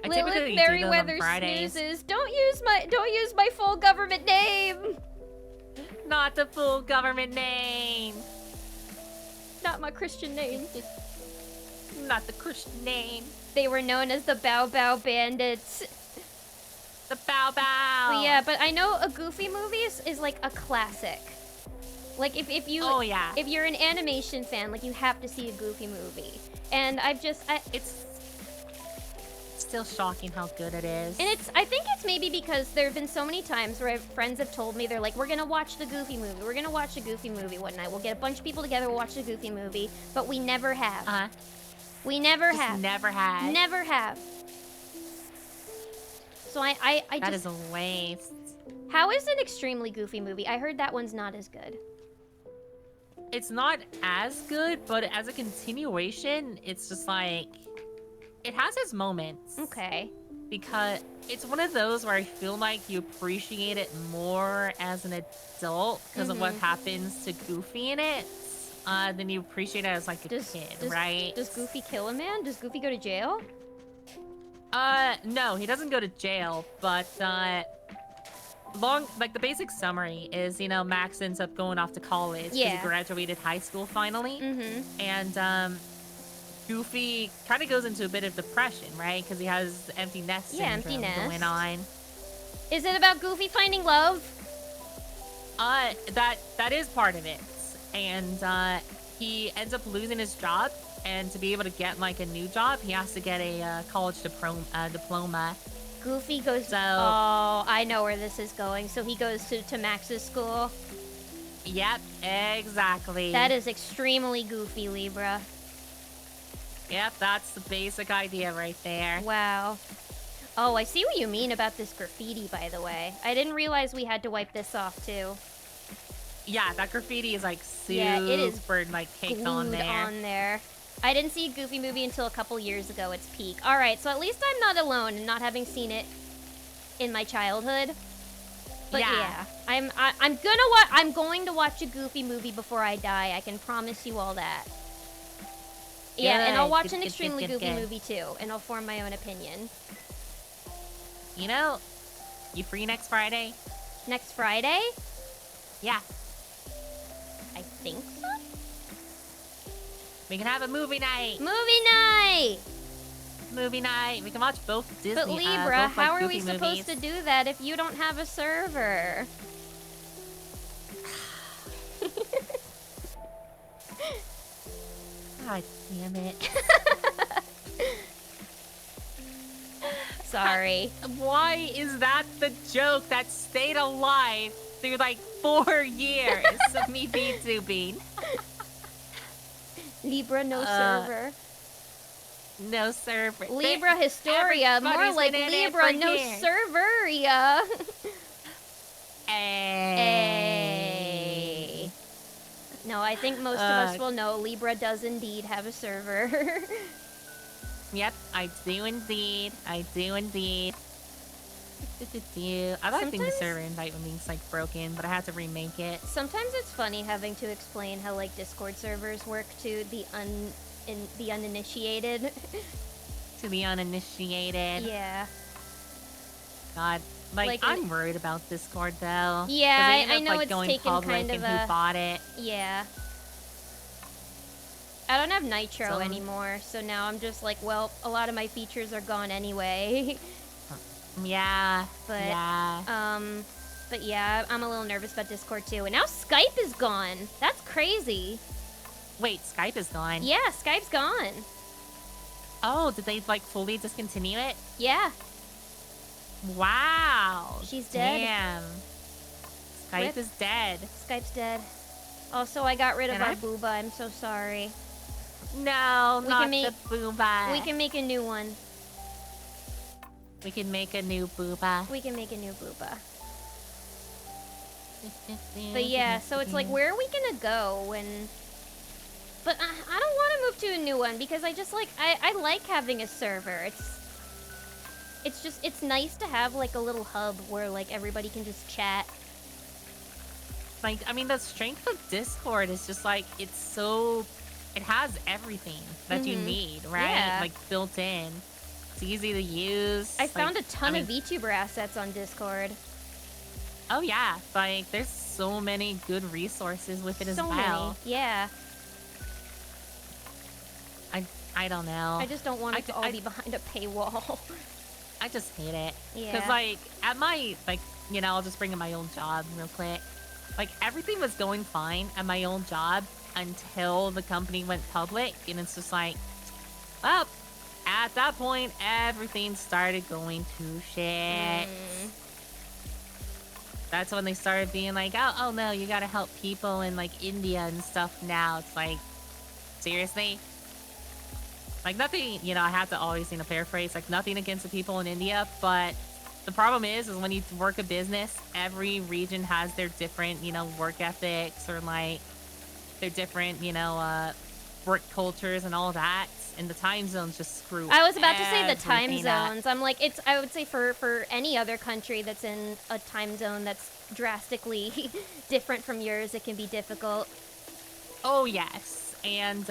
I Lilith typically do those on Merriweather Fridays. snoozes. Don't use my full government name. Not the full government name. Not my Christian name. Not the Christian name. They were known as the Bow Bow Bandits. The Bow Bow. But yeah, but I know a Goofy movie is like a classic. Like if you Oh yeah. if you're an animation fan, like you have to see a Goofy movie. And It's still shocking how good it is. And I think it's maybe because there have been so many times where friends have told me, they're like, we're gonna watch the Goofy movie. We're gonna watch the Goofy movie one night. We'll get a bunch of people together, we'll watch the Goofy movie. But we never have. We never Just have. never had. Never have. So I That just... is a waste. How is an extremely Goofy movie? I heard that one's not as good. It's not as good, but as a continuation, it's just like... It has its moments. Okay. Because it's one of those where I feel like you appreciate it more as an adult because of what happens to Goofy in it than you appreciate it as like a kid, right? Does Goofy kill a man? Does Goofy go to jail? No, he doesn't go to jail, but the basic summary is, you know, Max ends up going off to college because he graduated high school finally. And Goofy kind of goes into a bit of depression, right? Because he has empty nest syndrome going on. Is it about Goofy finding love? That is part of it. And he ends up losing his job, and to be able to get like a new job, he has to get a college diploma. Goofy goes. So, oh, I know where this is going. So he goes to Max's school. Yep, exactly. That is extremely Goofy, Libra. Yep, that's the basic idea right there. Wow. Oh, I see what you mean about this graffiti, by the way. I didn't realize we had to wipe this off, too. Yeah, that graffiti is, like, super, it is like, caked on there. I didn't see a Goofy movie until a couple years ago, its peak. Alright, so at least I'm not alone in not having seen it in my childhood. But yeah, I'm going to watch a Goofy movie before I die. I can promise you all that. Yeah, and I'll watch an extremely Goofy movie too, and I'll form my own opinion. You know, you free next Friday? Next Friday? Yeah. I think so. We can have a movie night. Movie night! Movie night. We can watch both Disney. But Libra, both, like, how are Goofy we supposed movies. to do that if you don't have a server? God damn it. Sorry. Why is that the joke that stayed alive through like 4 years of me VTubing? Libra, no server. No server. Libra Historia, more like Libra, no serveria. Hey. No, I think most of us will know Libra does indeed have a server. Yep, I do indeed. I do indeed. I thought the server invite was like broken, but I had to remake it. Sometimes it's funny having to explain how like Discord servers work to the uninitiated. To the uninitiated. Yeah. God, like I'm worried about Discord though. Yeah, I know like, it's going taken public kind of and who bought it. Yeah. I don't have Nitro anymore, so now I'm just like, well, a lot of my features are gone anyway. Yeah. But yeah. But yeah, I'm a little nervous about Discord too. And now Skype is gone. That's crazy. Wait, Skype is gone? Yeah, Skype's gone. Oh, did they like fully discontinue it? Yeah. Wow. She's dead. Damn. Skype Rip. is dead. Skype's dead. Also, I got rid of And our I- booba. I'm so sorry. No, We not can make- the booba. We can make a new one. We can make a new booba. We can make a new booba. But yeah, so it's like, where are we gonna go when... But I don't want to move to a new one because I just like, I like having a server. It's just, it's nice to have like a little hub where like everybody can just chat. Like, I mean, the strength of Discord is just like, it's so... It has everything that you need, right? Yeah. Like, built in. It's easy to use. I found like, a ton of VTuber assets on Discord. Oh, yeah. Like, there's so many good resources with it as So well. many, yeah. I don't know. I just don't want it to all be behind a paywall. I just hate it. Yeah. Because, like, at my, like, you know, I'll just bring in my old job real quick. Like, everything was going fine at my old job until the company went public. And it's just like, well, at that point, everything started going to shit. That's when they started being like, oh no, you gotta help people in, like, India and stuff now. It's like, seriously? Like, nothing, you know, I have to always, you know, paraphrase, like, nothing against the people in India, but the problem is when you work a business, every region has their different, you know, work ethics or, like, their different, you know, work cultures and all that, and the time zones just screw I was about to say the time everything up. zones. I'm like, I would say for any other country that's in a time zone that's drastically different from yours, it can be difficult. Oh, yes. And,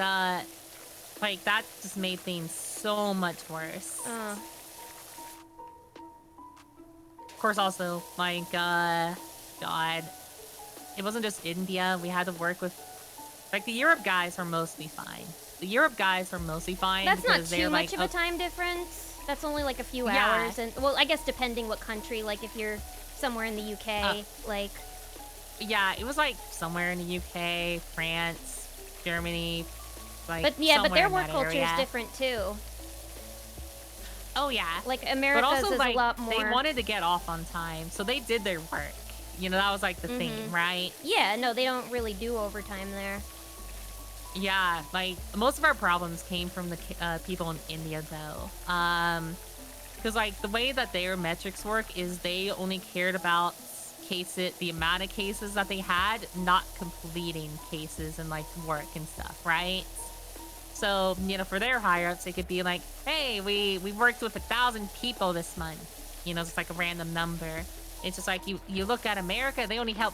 like, that just made things so much worse. Of course, also, like, God. It wasn't just India. We had to work with... Like, the Europe guys are mostly fine. The Europe guys are mostly fine. That's not because too they're, much like, of a time difference. That's only like a few Yeah. hours. And well, I guess depending what country, like if you're somewhere in the UK, like... Yeah, it was, like, somewhere in the UK, France, Germany, like, But yeah, but somewhere their in work that culture is area. different too. Oh, yeah. Like, But America's also, is like, a lot more... they wanted to get off on time, so they did their work. You know, that was, like, the thing, right? Yeah, no, they don't really do overtime there. Yeah, like, most of our problems came from the people in India, though. Because, like, the way that their metrics work is they only cared about the amount of cases that they had, not completing cases and, like, work and stuff, right? So, you know, for their higher-ups, they could be like, hey, we worked with 1,000 people this month. You know, it's like a random number. It's just like, you look at America, they only help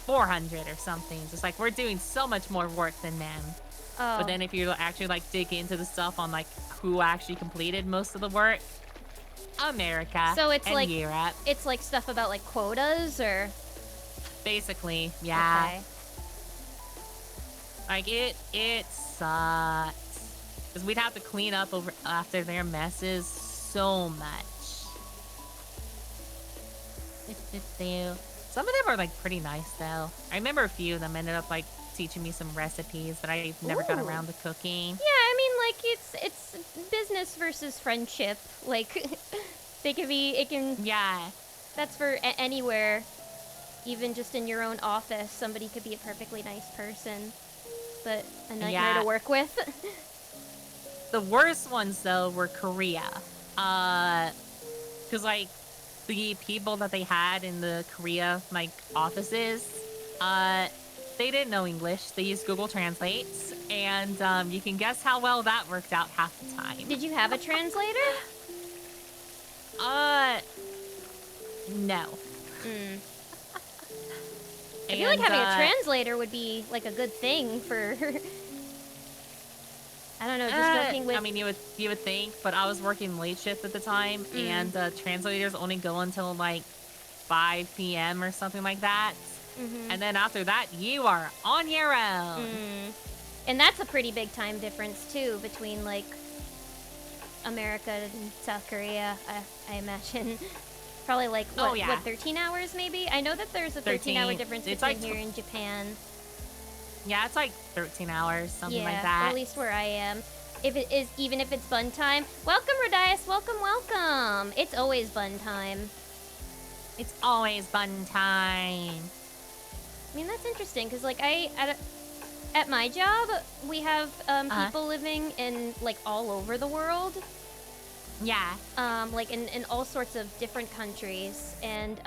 400 or something. It's just like, we're doing so much more work than them. Oh. But then if you actually, like, dig into the stuff on, like, who actually completed most of the work, America So it's and like Europe. it's like stuff about like quotas or Basically, yeah. Okay. Like, it sucks. Because we'd have to clean up after their messes so much. Some of them are, like, pretty nice, though. I remember a few of them ended up, like, teaching me some recipes that I never got Ooh. around to cooking. Yeah, I mean, like, it's business versus friendship. Like, it can... Yeah. That's for anywhere. Even just in your own office, somebody could be a perfectly nice person, but a nightmare to work with. The worst ones, though, were Korea. Because, like, the people that they had in the Korea, like, offices, they didn't know English. They used Google Translate, and you can guess how well that worked out half the time. Did you have a translator? No. I feel like having a translator would be, like, a good thing for... I don't know, just working with... I mean, you would think, but I was working late shift at the time, and translators only go until, like, 5 p.m. or something like that. And then after that, you are on your own. And that's a pretty big time difference, too, between, like, America and South Korea, I imagine. Probably, like, what, 13 hours, maybe? I know that there's a 13-hour difference between here and Japan. Yeah, it's like 13 hours, something like Yeah, that. or at least where I am. Even if it's bun time. Welcome, Rodias. Welcome, welcome. It's always bun time. It's always bun time. mean, that's interesting, because, like, at my job, we have people living in, like, all over the world. Yeah. Like, in all sorts of different countries. And,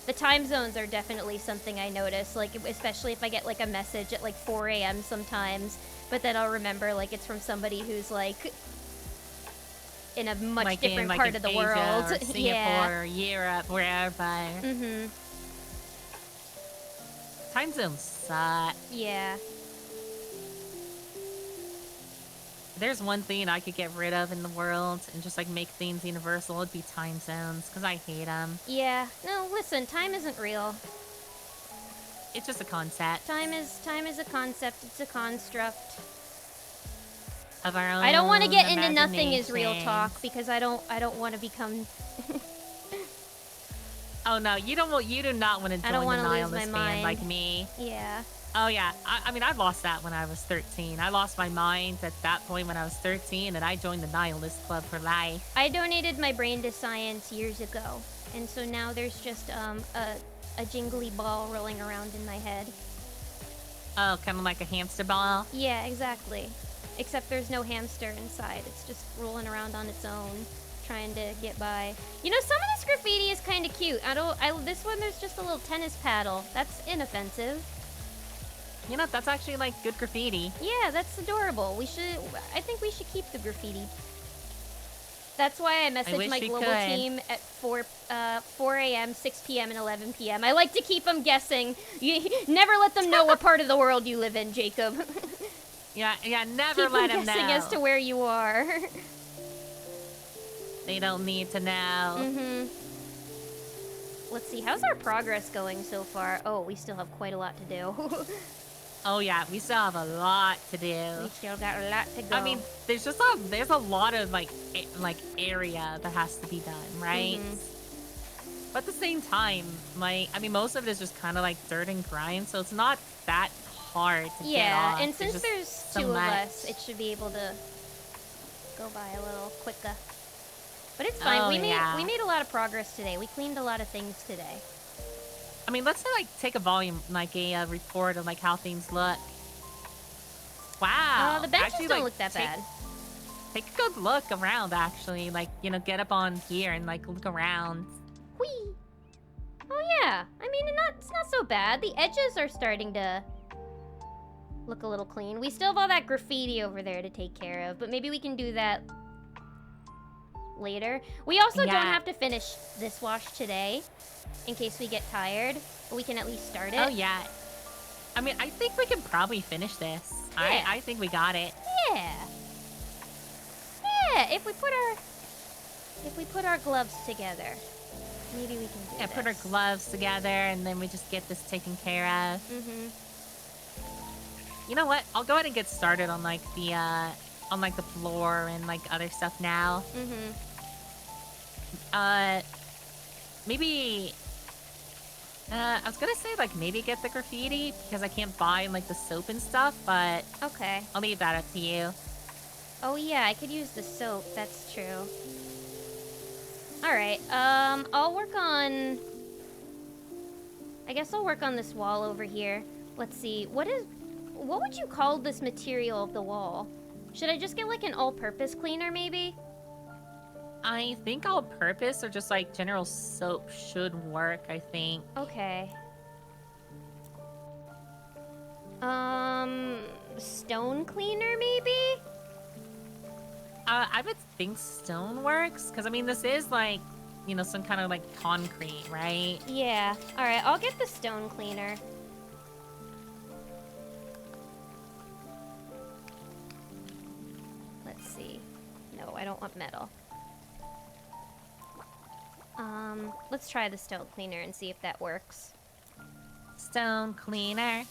the time zones are definitely something I notice, like, especially if I get, like, a message at, like, 4 a.m. sometimes. But then I'll remember, like, it's from somebody who's, like, in a much like different in, like, part in of the Asia world. or Singapore Yeah. or Europe, wherever. Mm-hmm. Time zones suck. Yeah. There's one thing I could get rid of in the world and just like make things universal, it'd be time zones, because I hate them. Yeah. No, listen, time isn't real. It's just a concept Time is a concept. It's a construct. of our own. I don't want to get into nothing is real imaginations. talk because I don't want to become. Oh no, you do not want to I don't join the wanna lose nihilist my band mind. like me. Yeah. Oh yeah, I mean I lost that when I was 13. I lost my mind at that point when I was 13, and I joined the nihilist club for life. I donated my brain to science years ago, and so now there's just a jingly ball rolling around in my head. Oh, kind of like a hamster ball. Yeah, exactly. Except there's no hamster inside. It's just rolling around on its own, trying to get by. You know, some of this graffiti is kind of cute. This one, there's just a little tennis paddle. That's inoffensive. You know, that's actually like good graffiti. Yeah, that's adorable. I think we should keep the graffiti. That's why I messaged wish my we global could. team at 4 a.m., 6 p.m., and 11 p.m. I like to keep them guessing. You never let them know what part of the world you live in, Jacob. Yeah, never Keep let them them know. guessing as to where you are. They don't need to know. Mm-hmm. Let's see, how's our progress going so far? Oh, we still have quite a lot to do. Oh yeah, we still have a lot to do. We still got a lot to go. I mean, there's a lot of like area that has to be done, right? Mhm. But at the same time, like I mean, most of it is just kind of like dirt and grind, so it's not that hard to get off. And It's since just there's so two of much. us, it should be able to go by a little quicker. But it's fine. Oh, we yeah. made a lot of progress today. We cleaned a lot of things today. I mean, let's like take a volume, like a report of like how things look. Wow. The benches Actually, don't like, look that bad. Take a good look around, actually. Like, you know, get up on here and like look around. Whee! Oh yeah. I mean, it's not so bad. The edges are starting to look a little clean. We still have all that graffiti over there to take care of, but maybe we can do that later. We also don't Yeah. have to finish this wash today, in case we get tired, but we can at least start it. Oh yeah. I mean, I think we can probably finish this. Yeah. I think we got it. Yeah. Yeah, if we put our gloves together, maybe we can do Yeah, this. put our gloves together and then we just get this taken care of. Mm-hmm. You know what? I'll go ahead and get started on like the floor and like other stuff now. Mm-hmm. Maybe I was gonna say like maybe get the graffiti because I can't buy like the soap and stuff, but Okay. I'll leave that up to you. Oh yeah, I could use the soap. That's true. All right. I'll work on. I guess I'll work on this wall over here. Let's see. What would you call this material of the wall? Should I just get like an all-purpose cleaner, maybe? I think all purpose or just like general soap should work, I think. Okay. Stone cleaner, maybe? I would think stone works, because I mean, this is like, you know, some kind of like concrete, right? Yeah. All right, I'll get the stone cleaner. Let's see. No, I don't want metal. Let's try the stone cleaner and see if that works. Stone cleaner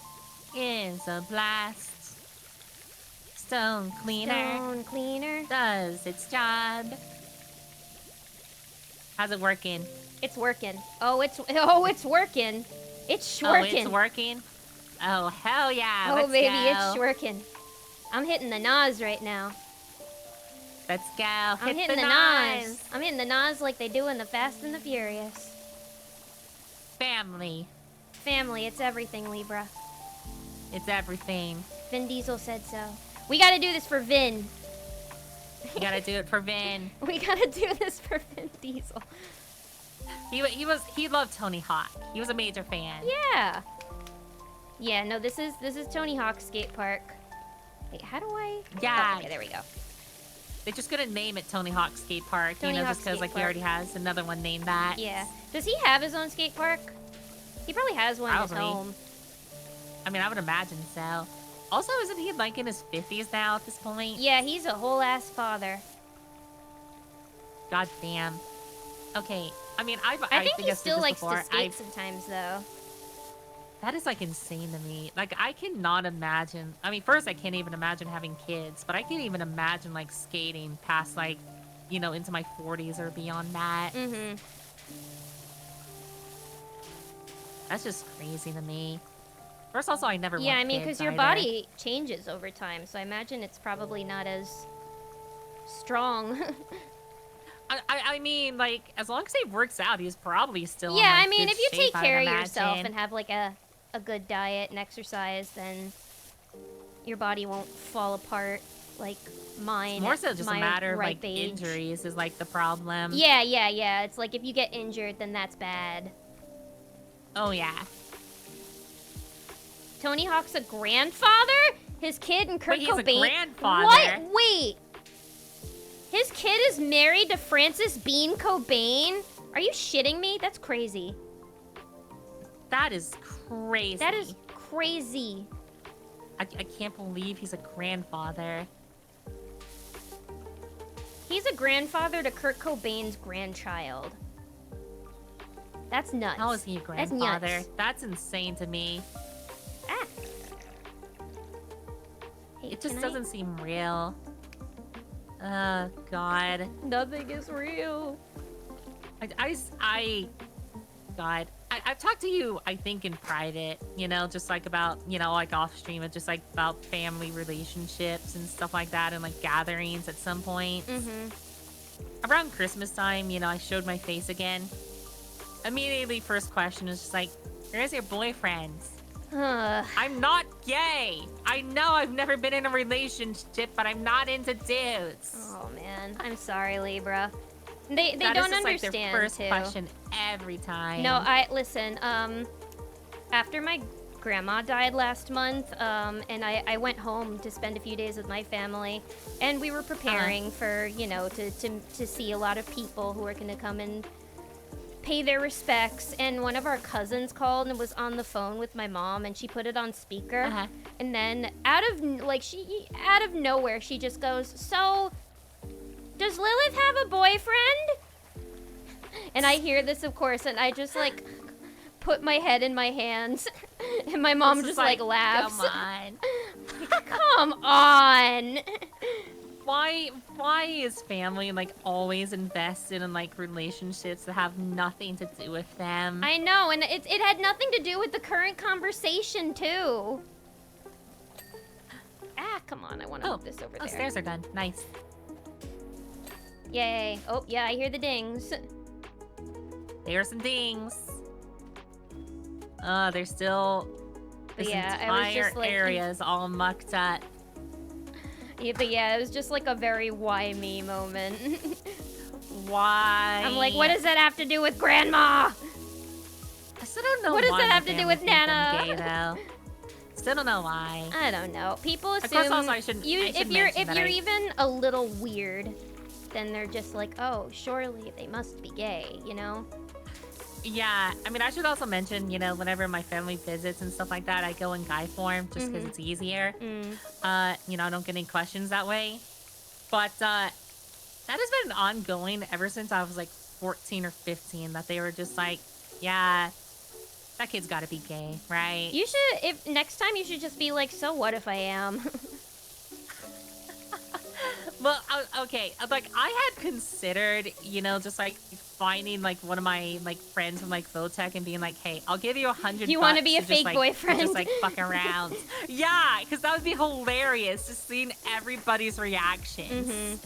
is a blast. Stone cleaner Stone cleaner. does its job. How's it working? It's working. It's working. It's Oh, working. it's working? Oh, hell yeah. Oh, Let's baby, go. it's working. I'm hitting the Nas right now. Let's go. I'm hitting the Nas. I'm hitting the Nas like they do in the Fast and the Furious. Family. Family, it's everything, Libra. It's everything. Vin Diesel said so. We gotta do this for Vin. You gotta do it for Vin. We gotta do this for Vin Diesel. He loved Tony Hawk. He was a major fan. Yeah. Yeah, no, this is Tony Hawk's skate park. Wait, how do I? Yeah. Oh, okay, there we go. They just couldn't name it Tony Hawk Skate Park, Tony Hawk just because Skate like he Park. already has another one named that. Yeah. Does he have his own skate park? He probably has one in his Probably. home. I mean, I would imagine so. Also, isn't he like in his 50s now at this point? Yeah, he's a whole ass father. God damn. Okay, I mean, I think he I said still this likes before. to skate sometimes, though. That is like insane to me. Like, I cannot imagine. I mean, first, I can't even imagine having kids, but I can't even imagine like skating past like, into my 40s or beyond that. Mm-hmm. That's just crazy to me. First, also, I never. Yeah, want I mean, kids because your either. body changes over time, so I imagine it's probably not as strong. I mean, like, as long as he works out, he's probably still. Yeah, in, like, I mean, good if you shape, take care I'd of yourself imagine. and have like a good diet and exercise, then your body won't fall apart like mine. It's more so at just a my matter of ripe like age. injuries is like the problem. Yeah. It's like if you get injured, then that's bad. Oh yeah. Tony Hawk's a grandfather? His kid and Kurt Wait, he's Cobain. a grandfather. What? Wait. His kid is married to Frances Bean Cobain? Are you shitting me? That's crazy. That is crazy. That is crazy. I can't believe he's a grandfather. He's a grandfather to Kurt Cobain's grandchild. That's nuts. How is he a That's grandfather? nuts. That's insane to me. Ah. Hey, It just can doesn't seem real. God. Nothing is real. I've talked to you, I think, in private, just like about, like off stream, just like about family relationships and stuff like that and like gatherings at some point. Mm-hmm. Around Christmas time, I showed my face again. Immediately, first question is just like, where's your boyfriends? I'm not gay. I know I've never been in a relationship, but I'm not into dudes. Oh man, I'm sorry, Libra. They That don't is just, understand like, their first too. question every time. No, listen. After my grandma died last month, and I went home to spend a few days with my family, and we were preparing for to see a lot of people who are gonna come and pay their respects. And one of our cousins called and was on the phone with my mom, and she put it on speaker. And then out of nowhere, she just goes, "So, does Lilith have a boyfriend?" And I hear this, of course, and I just like put my head in my hands, and my mom just like laughs. Come on. Come on. Why is family like always invested in like relationships that have nothing to do with them? I know, and it had nothing to do with the current conversation too. Ah, come on, I want to move this over there. Stairs are done. Nice. Yay. Oh, yeah, I hear the dings. There's some dings. There's still But this yeah, I was entire just like area is all mucked up. Yeah, but yeah, it was just like a very why me moment. Why? I'm like, what does that have to do with grandma? I still don't know What does why that my have to do family with think I'm Nana? gay, though. Still don't know why. I don't know. People Of assume course, also, I should if mention you're that even a little weird, then they're just like, oh, surely they must be gay, you know? Yeah, I mean, I should also mention, whenever my family visits and stuff like that, I go in guy form just because it's easier. I don't get any questions that way. But that has been ongoing ever since I was like 14 or 15, that they were just like, yeah, that kid's got to be gay, right? You should, if next time you should just be like, so what if I am? Well, okay, like I had considered, just like finding like one of my like friends from like Votech and being like, hey, I'll give you $100. You want to be a just, fake like, boyfriend? Just like fuck around. Yeah, because that would be hilarious, just seeing everybody's reactions.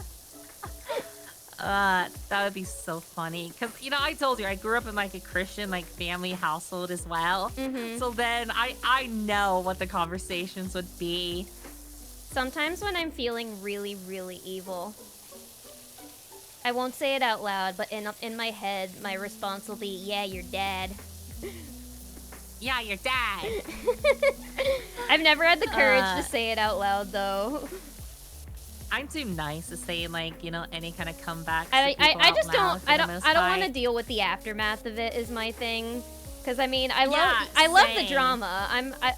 That would be so funny. Cause I told you I grew up in like a Christian like family household as well. So then I know what the conversations would be. Sometimes when I'm feeling really, really evil, I won't say it out loud, but in my head, my response will be, "Yeah, your dad." Yeah, your dad. I've never had the courage to say it out loud though. I'm too nice to say like any kind of comeback. I just don't. I don't want to deal with the aftermath of it. Is my thing. Because I mean, I love the drama.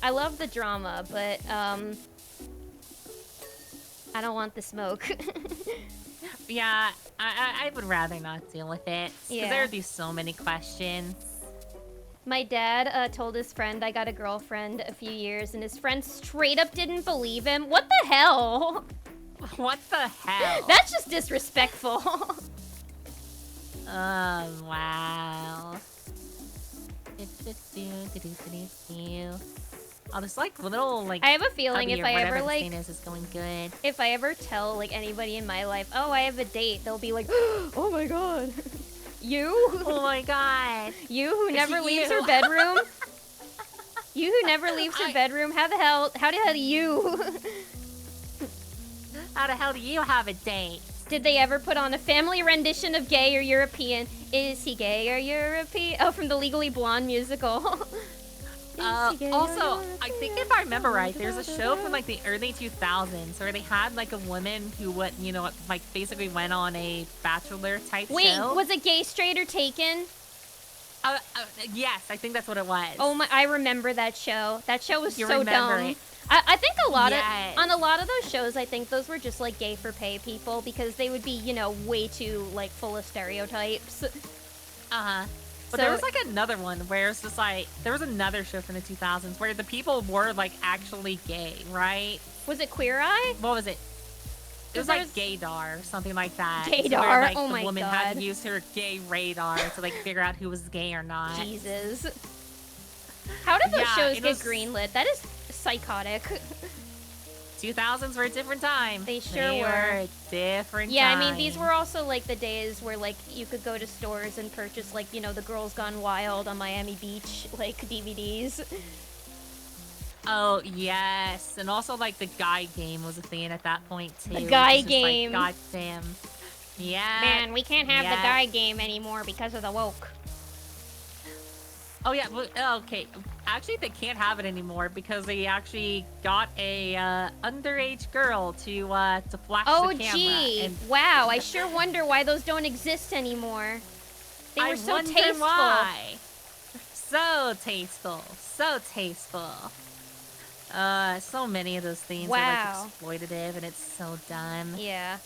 I love the drama, but I don't want the smoke. Yeah, I would rather not deal with it. Because there would be so many questions. My dad told his friend I got a girlfriend a few years, and his friend straight up didn't believe him. What the hell? What the hell? That's just disrespectful. Oh, wow. Oh, this like little like. I have a feeling if I ever like is going good. If I ever tell like anybody in my life, oh, I have a date, they'll be like, oh my god, you? Oh my god, you who never leaves her bedroom? You who never leaves her bedroom? How the hell do you? How the hell do you have a date? Did they ever put on a family rendition of Gay or European? Is he gay or European? Oh, from the Legally Blonde musical. Also, I think if I remember right, there's a show from like the early 2000s where they had like a woman who like basically went on a bachelor type show. Wait, was it Gay, Straight, or Taken? Yes, I think that's what it was. Oh my, I remember that show. That show was so dumb. I think on a lot of those shows, I think those were just like gay for pay people because they would be, way too like full of stereotypes. But there was like another one where it's just like there was another show from the 2000s where the people were like actually gay, right? Was it Queer Eye? What was it? It was like Gaydar or something like that. Gaydar, so where, like, oh my god. The woman had to use her gay radar to like figure out who was gay or not. Jesus. How did those shows get greenlit? That is psychotic. 2000s were a different time. They sure were a different yeah, time. I mean, these were also like the days where like you could go to stores and purchase like, the Girls Gone Wild on Miami Beach like DVDs. Oh, yes. And also like the guy game was a thing at that point too. The guy game. Like, God damn. Yeah. Man, we can't have the guy game anymore because of the woke. Oh yeah, okay. Actually, they can't have it anymore because they actually got a underage girl to flash the camera. Oh gee, wow! I sure wonder why those don't exist anymore. They were so tasteful. Why. So tasteful, so tasteful. So many of those things are like exploitative, and it's so dumb. Yeah,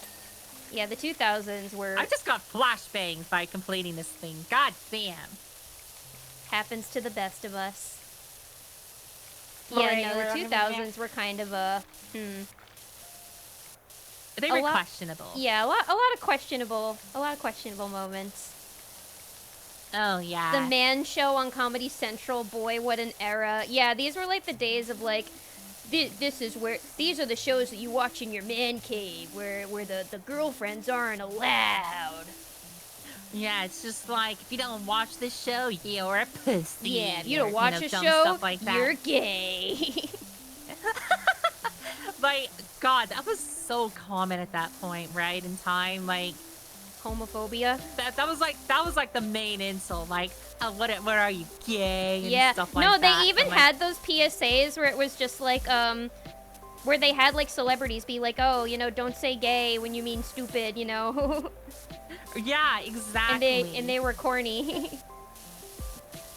the 2000s were. I just got flashbanged by completing this thing. God damn. Happens to the best of us. Right, yeah, no, the 2000s were kind of They were questionable. Yeah, a lot of questionable moments. Oh yeah. The Man Show on Comedy Central, boy, what an era. Yeah, these were like the days of like, these are the shows that you watch in your man cave, where the girlfriends aren't allowed. Yeah, it's just like, if you don't watch this show, you're a pussy. Yeah, if you don't watch a show, like you're gay. Like, God, that was so common at that point, right? In time, like... Homophobia? That was like the main insult. Like, what are you, gay? And stuff like that. No, they even had those PSAs where it was just like, where they had like celebrities be like, oh, don't say gay when you mean stupid, Yeah, exactly. And they were corny.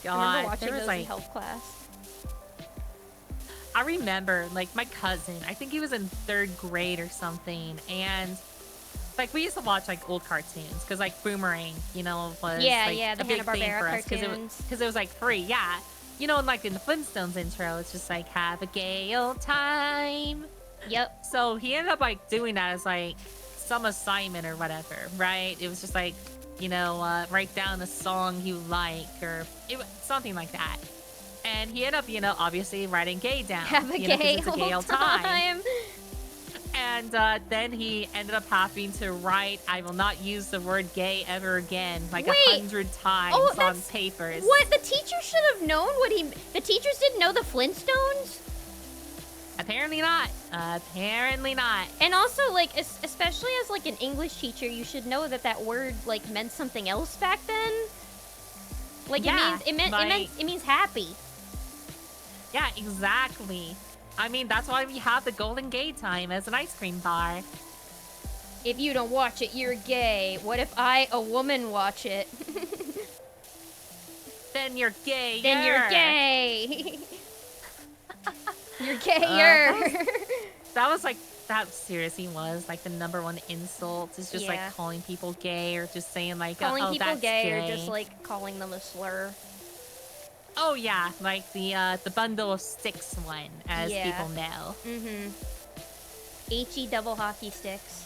God, I remember watching those in health class. I remember, like, my cousin, I think he was in 3rd grade or something, and, like, we used to watch, like, old cartoons, because, like, Boomerang, was, the a big thing for us, cartoons. because it was, like, free, yeah. And, like, in the Flintstones intro, it's just, like, have a gay old time. Yep. So he ended up, like, doing that as, like, some assignment or whatever, right? It was just like, write down a song you like or something like that. And he ended up, obviously writing gay down. Have a gay old time. And then he ended up having to write, "I will not use the word gay ever again," like Wait. 100 times on that's- papers. What? The teacher should have known what he... The teachers didn't know the Flintstones? Apparently not. Apparently not. And also, like, especially as, like, an English teacher, you should know that that word, like, meant something else back then. Like, Yeah, it means happy. Yeah, exactly. I mean, that's why we have the Golden Gay Time as an ice cream bar. If you don't watch it, you're gay. What if I, a woman, watch it? Then you're gay. Then you're gay. You're gayer. That seriously was like the #1 insult. Is just Yeah. like calling people gay or just saying like, Calling oh, people that's gay or just, like, calling them a slur. Oh yeah, like the bundle of sticks one, as Yeah. people know. Mm-hmm. HE double hockey sticks.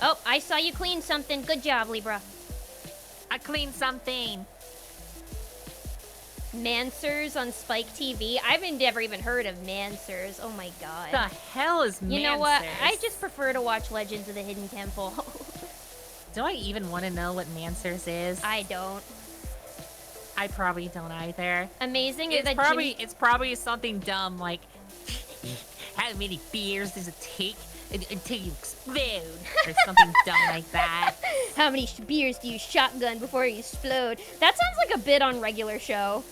Oh, I saw you clean something. Good job, Libra. I cleaned something. Mansers on Spike TV. I've never even heard of Mansers. Oh my god. The hell is Mansers? You know what? I just prefer to watch Legends of the Hidden Temple. Do I even want to know what Mansers is? I don't. I probably don't either. Amazing is It's that it's probably something dumb like, how many beers does it take until you explode? Or something dumb like that. How many beers do you shotgun before you explode? That sounds like a bit on regular show.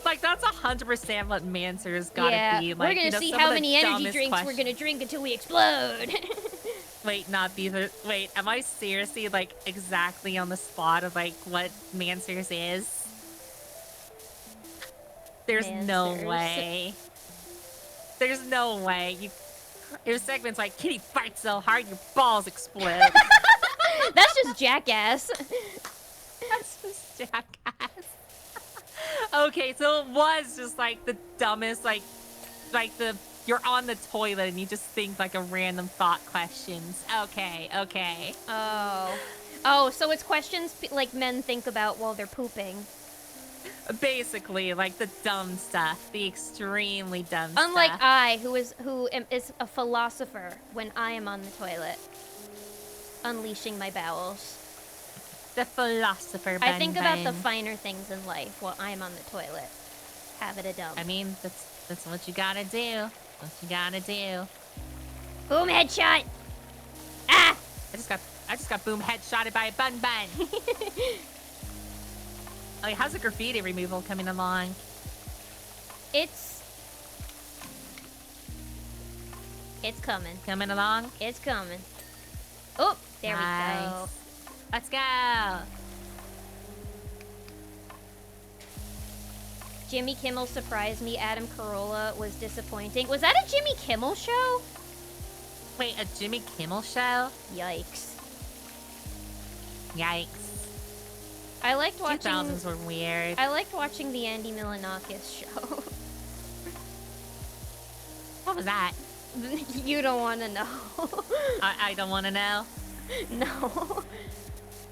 Like, that's 100% what Mansers gotta Yeah, be. we're Like, gonna you know, see some how of the many energy dumbest drinks we're gonna drink until we explode. Wait, not these are... Wait, am I seriously, like, exactly on the spot of, like, what Mansers is? There's no Mansers. way. There's no way. Your segment's like, Kitty farts so hard your balls explode. That's just jackass. That's just jackass. Okay, so it was just, like, the dumbest, like the... You're on the toilet and you just think, like, a random thought questions. Okay, okay. Oh, so it's questions like men think about while they're pooping. Basically, like, the dumb stuff. The extremely dumb Unlike stuff. I, who is a philosopher when I am on the toilet, unleashing my bowels. The philosopher, I think about the Bun. finer things in life while I'm on the toilet. Have it a dump. I mean, that's what you gotta do. What you gotta do. Boom headshot! Ah! I just got boom headshotted by a bun. Oh, how's the graffiti removal coming along? It's coming. Coming along? It's coming. Oh, there we go. Nice. Let's go. Jimmy Kimmel surprised me. Adam Carolla was disappointing. Was that a Jimmy Kimmel show? Wait, a Jimmy Kimmel show? Yikes. Yikes. I liked watching. 2000s were weird. I liked watching the Andy Milonakis show. What was that? You don't want to know. I don't want to know. No.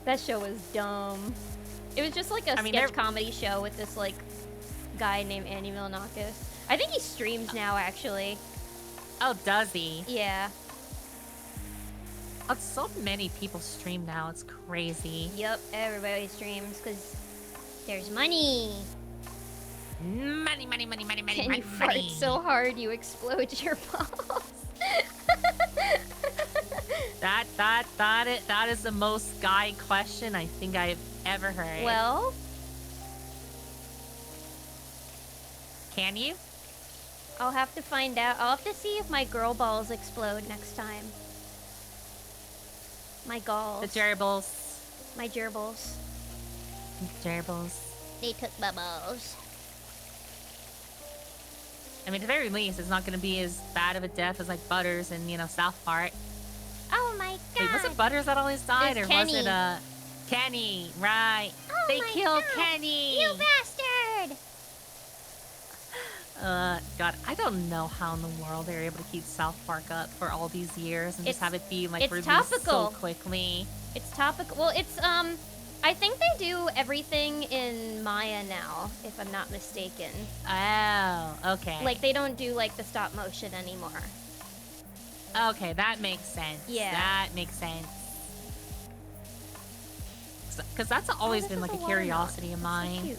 That show was dumb. It was just like a sketch comedy show with this like guy named Andy Milonakis. I think he streams now, actually. Oh, does he? Yeah. Oh, so many people stream now. It's crazy. Yep, everybody streams because there's money. Money, money, money, money, money, And money, you fart so hard you explode your balls. That is the most guy question I think I've ever heard. Well, Can you? I'll have to find out. I'll have to see if my girl balls explode next time. My galls. The gerbils. My gerbils. Gerbils. They took my balls. I mean, at the very least, it's not going to be as bad of a death as, like, Butters and, you know, South Park. Oh my god. Wait, was it Butters that always died? It's or Kenny. was it, Kenny? Right. Oh They my killed god. Kenny! You bastard! God, I don't know how in the world they were able to keep South Park up for all these years and just have it be, like, it's released topical. so quickly. It's topical. Well, it's, I think they do everything in Maya now, if I'm not mistaken. Oh, okay. Like, they don't do, like, the stop motion anymore. Okay, that makes sense. Yeah. That makes sense. Because that's always this been is like a watermelon. curiosity of That's so mine. cute.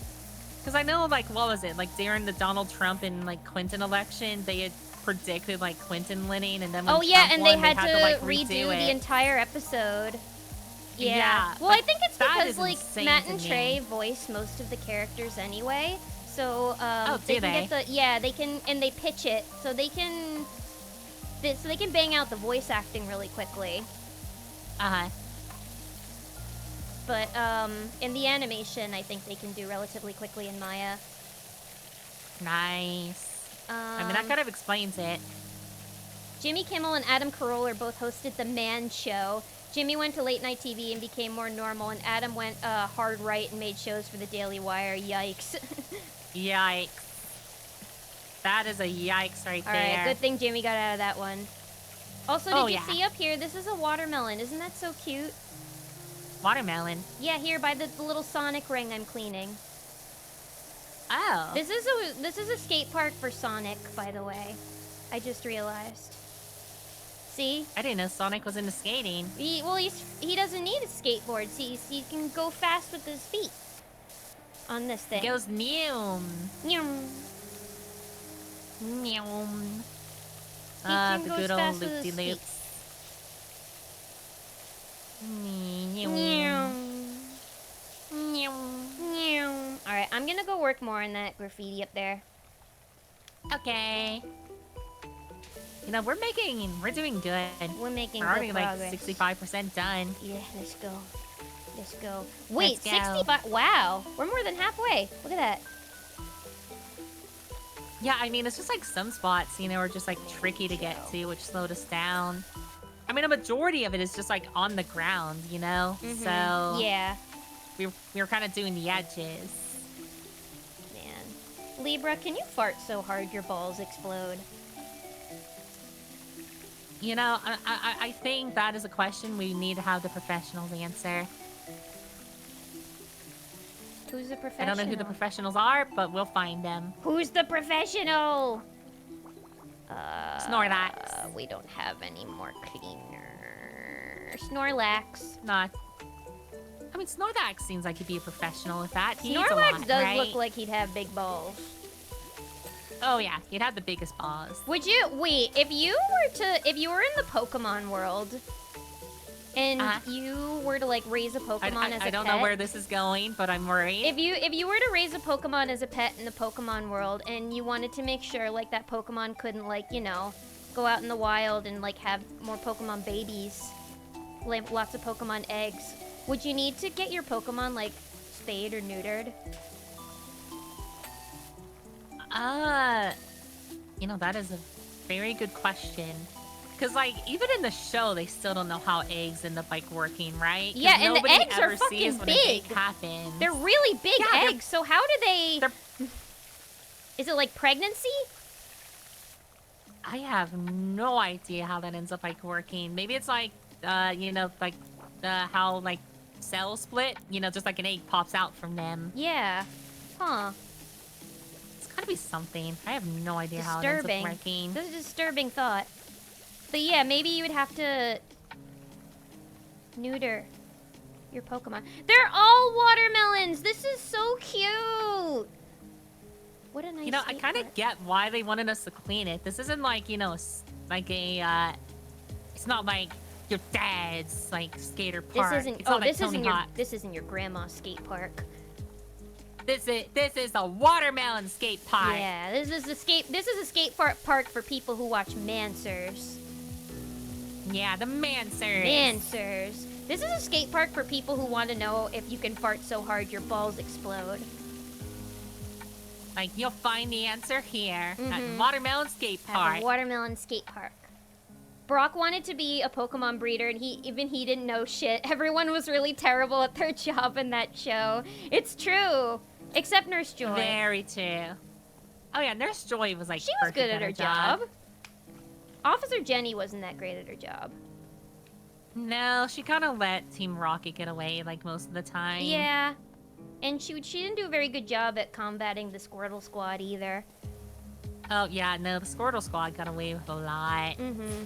Because I know, like, what was it? Like, during the Donald Trump and, like, Clinton election, they had predicted, like, Clinton winning, and then when Oh yeah, Trump and won, they had to like, redo redo the it. entire episode. Yeah. Yeah, Well, I like, think it's that because is like insane Matt to and me. Trey voice most of the characters anyway. So Oh, they do can they? get the they can, and they pitch it so they can bang out the voice acting really quickly. Uh-huh. But in the animation, I think they can do relatively quickly in Maya. Nice. I mean, that kind of explains it. Jimmy Kimmel and Adam Carolla both hosted The Man Show. Jimmy went to late night TV and became more normal, and Adam went hard right and made shows for the Daily Wire. Yikes. Yikes. That is a yikes right All there. right, good thing Jimmy got out of that one. Also, did you see up here? This is a watermelon. Isn't that so cute? Watermelon? Yeah, here by the little Sonic ring I'm cleaning. Oh. This is a skate park for Sonic, by the way. I just realized. See? I didn't know Sonic was into skating. He doesn't need a skateboard. See, he can go fast with his feet on this thing. He goes neum. Nyum. Neum. He can The go good as old fast with his loopy-loops. Alright, I'm gonna go work more on that graffiti up there. Okay. You know, we're doing good. We're making We're already good like progress. 65% done. Yeah, let's go. Let's go. Wait, Let's go. 65? Wow, we're more than halfway. Look at that. Yeah, I mean, it's just like some spots, you know, are just like tricky to get to, which slowed us down. I mean, a majority of it is just like on the ground, you know? So Yeah, we were kind of doing the edges. man. Libra, can you fart so hard your balls explode? You know, I think that is a question we need to have the professionals answer. Who's the professional? I don't know who the professionals are, but we'll find them. Who's the professional? Snorlax. We don't have any more cleaner. Snorlax. Not. I mean, Snorlax seems like he'd be a professional with that. He eats a Snorlax lot, does right? look like he'd have big balls. Oh yeah, he'd have the biggest paws. Would you wait if you were in the Pokemon world and you were to like raise a Pokemon as a pet? I don't know where this is going, but I'm worried. If you were to raise a Pokemon as a pet in the Pokemon world and you wanted to make sure like that Pokemon couldn't like, you know, go out in the wild and like have more Pokemon babies, like lots of Pokemon eggs, would you need to get your Pokemon like spayed or neutered? You know, that is a very good question. Because, like, even in the show, they still don't know how eggs end up, like, working, right? 'Cause Yeah, and the nobody eggs are ever fucking sees when an big. egg happens. They're really big Yeah, they're- eggs, so how do they... Is it like pregnancy? I have no idea how that ends up, like, working. Maybe it's like, you know, like, how, like, cells split. You know, just like an egg pops out from them. Yeah. Huh. It's gotta be something. I have no idea how it Disturbing. ends up working. This is a disturbing thought. But yeah, maybe you would have to neuter your Pokemon. They're all watermelons! This is so cute! What a nice You know, I skate kind of park. get why they wanted us to clean it. This isn't like, you know, like a, it's not like your dad's, like, skater park. This isn't. It's not like this Tony isn't your. Hawk. This isn't your grandma's skate park. This is a watermelon skate park. Yeah, this is a skate park for people who watch Mansers. Yeah, the Mansers. Mansers. This is a skate park for people who want to know if you can fart so hard your balls explode. Like, you'll find the answer here at Mhm. Watermelon Skate At Park. the Watermelon Skate Park. Brock wanted to be a Pokemon breeder, and he didn't know shit. Everyone was really terrible at their job in that show. It's true, except Nurse Joy. Very true. Oh yeah, Nurse Joy was like She was perfect good at her job. Officer Jenny wasn't that great at her job. No, she kind of let Team Rocket get away like most of the time. Yeah, and she didn't do a very good job at combating the Squirtle Squad either. Oh yeah, no, the Squirtle Squad got away with a lot. Mm-hmm.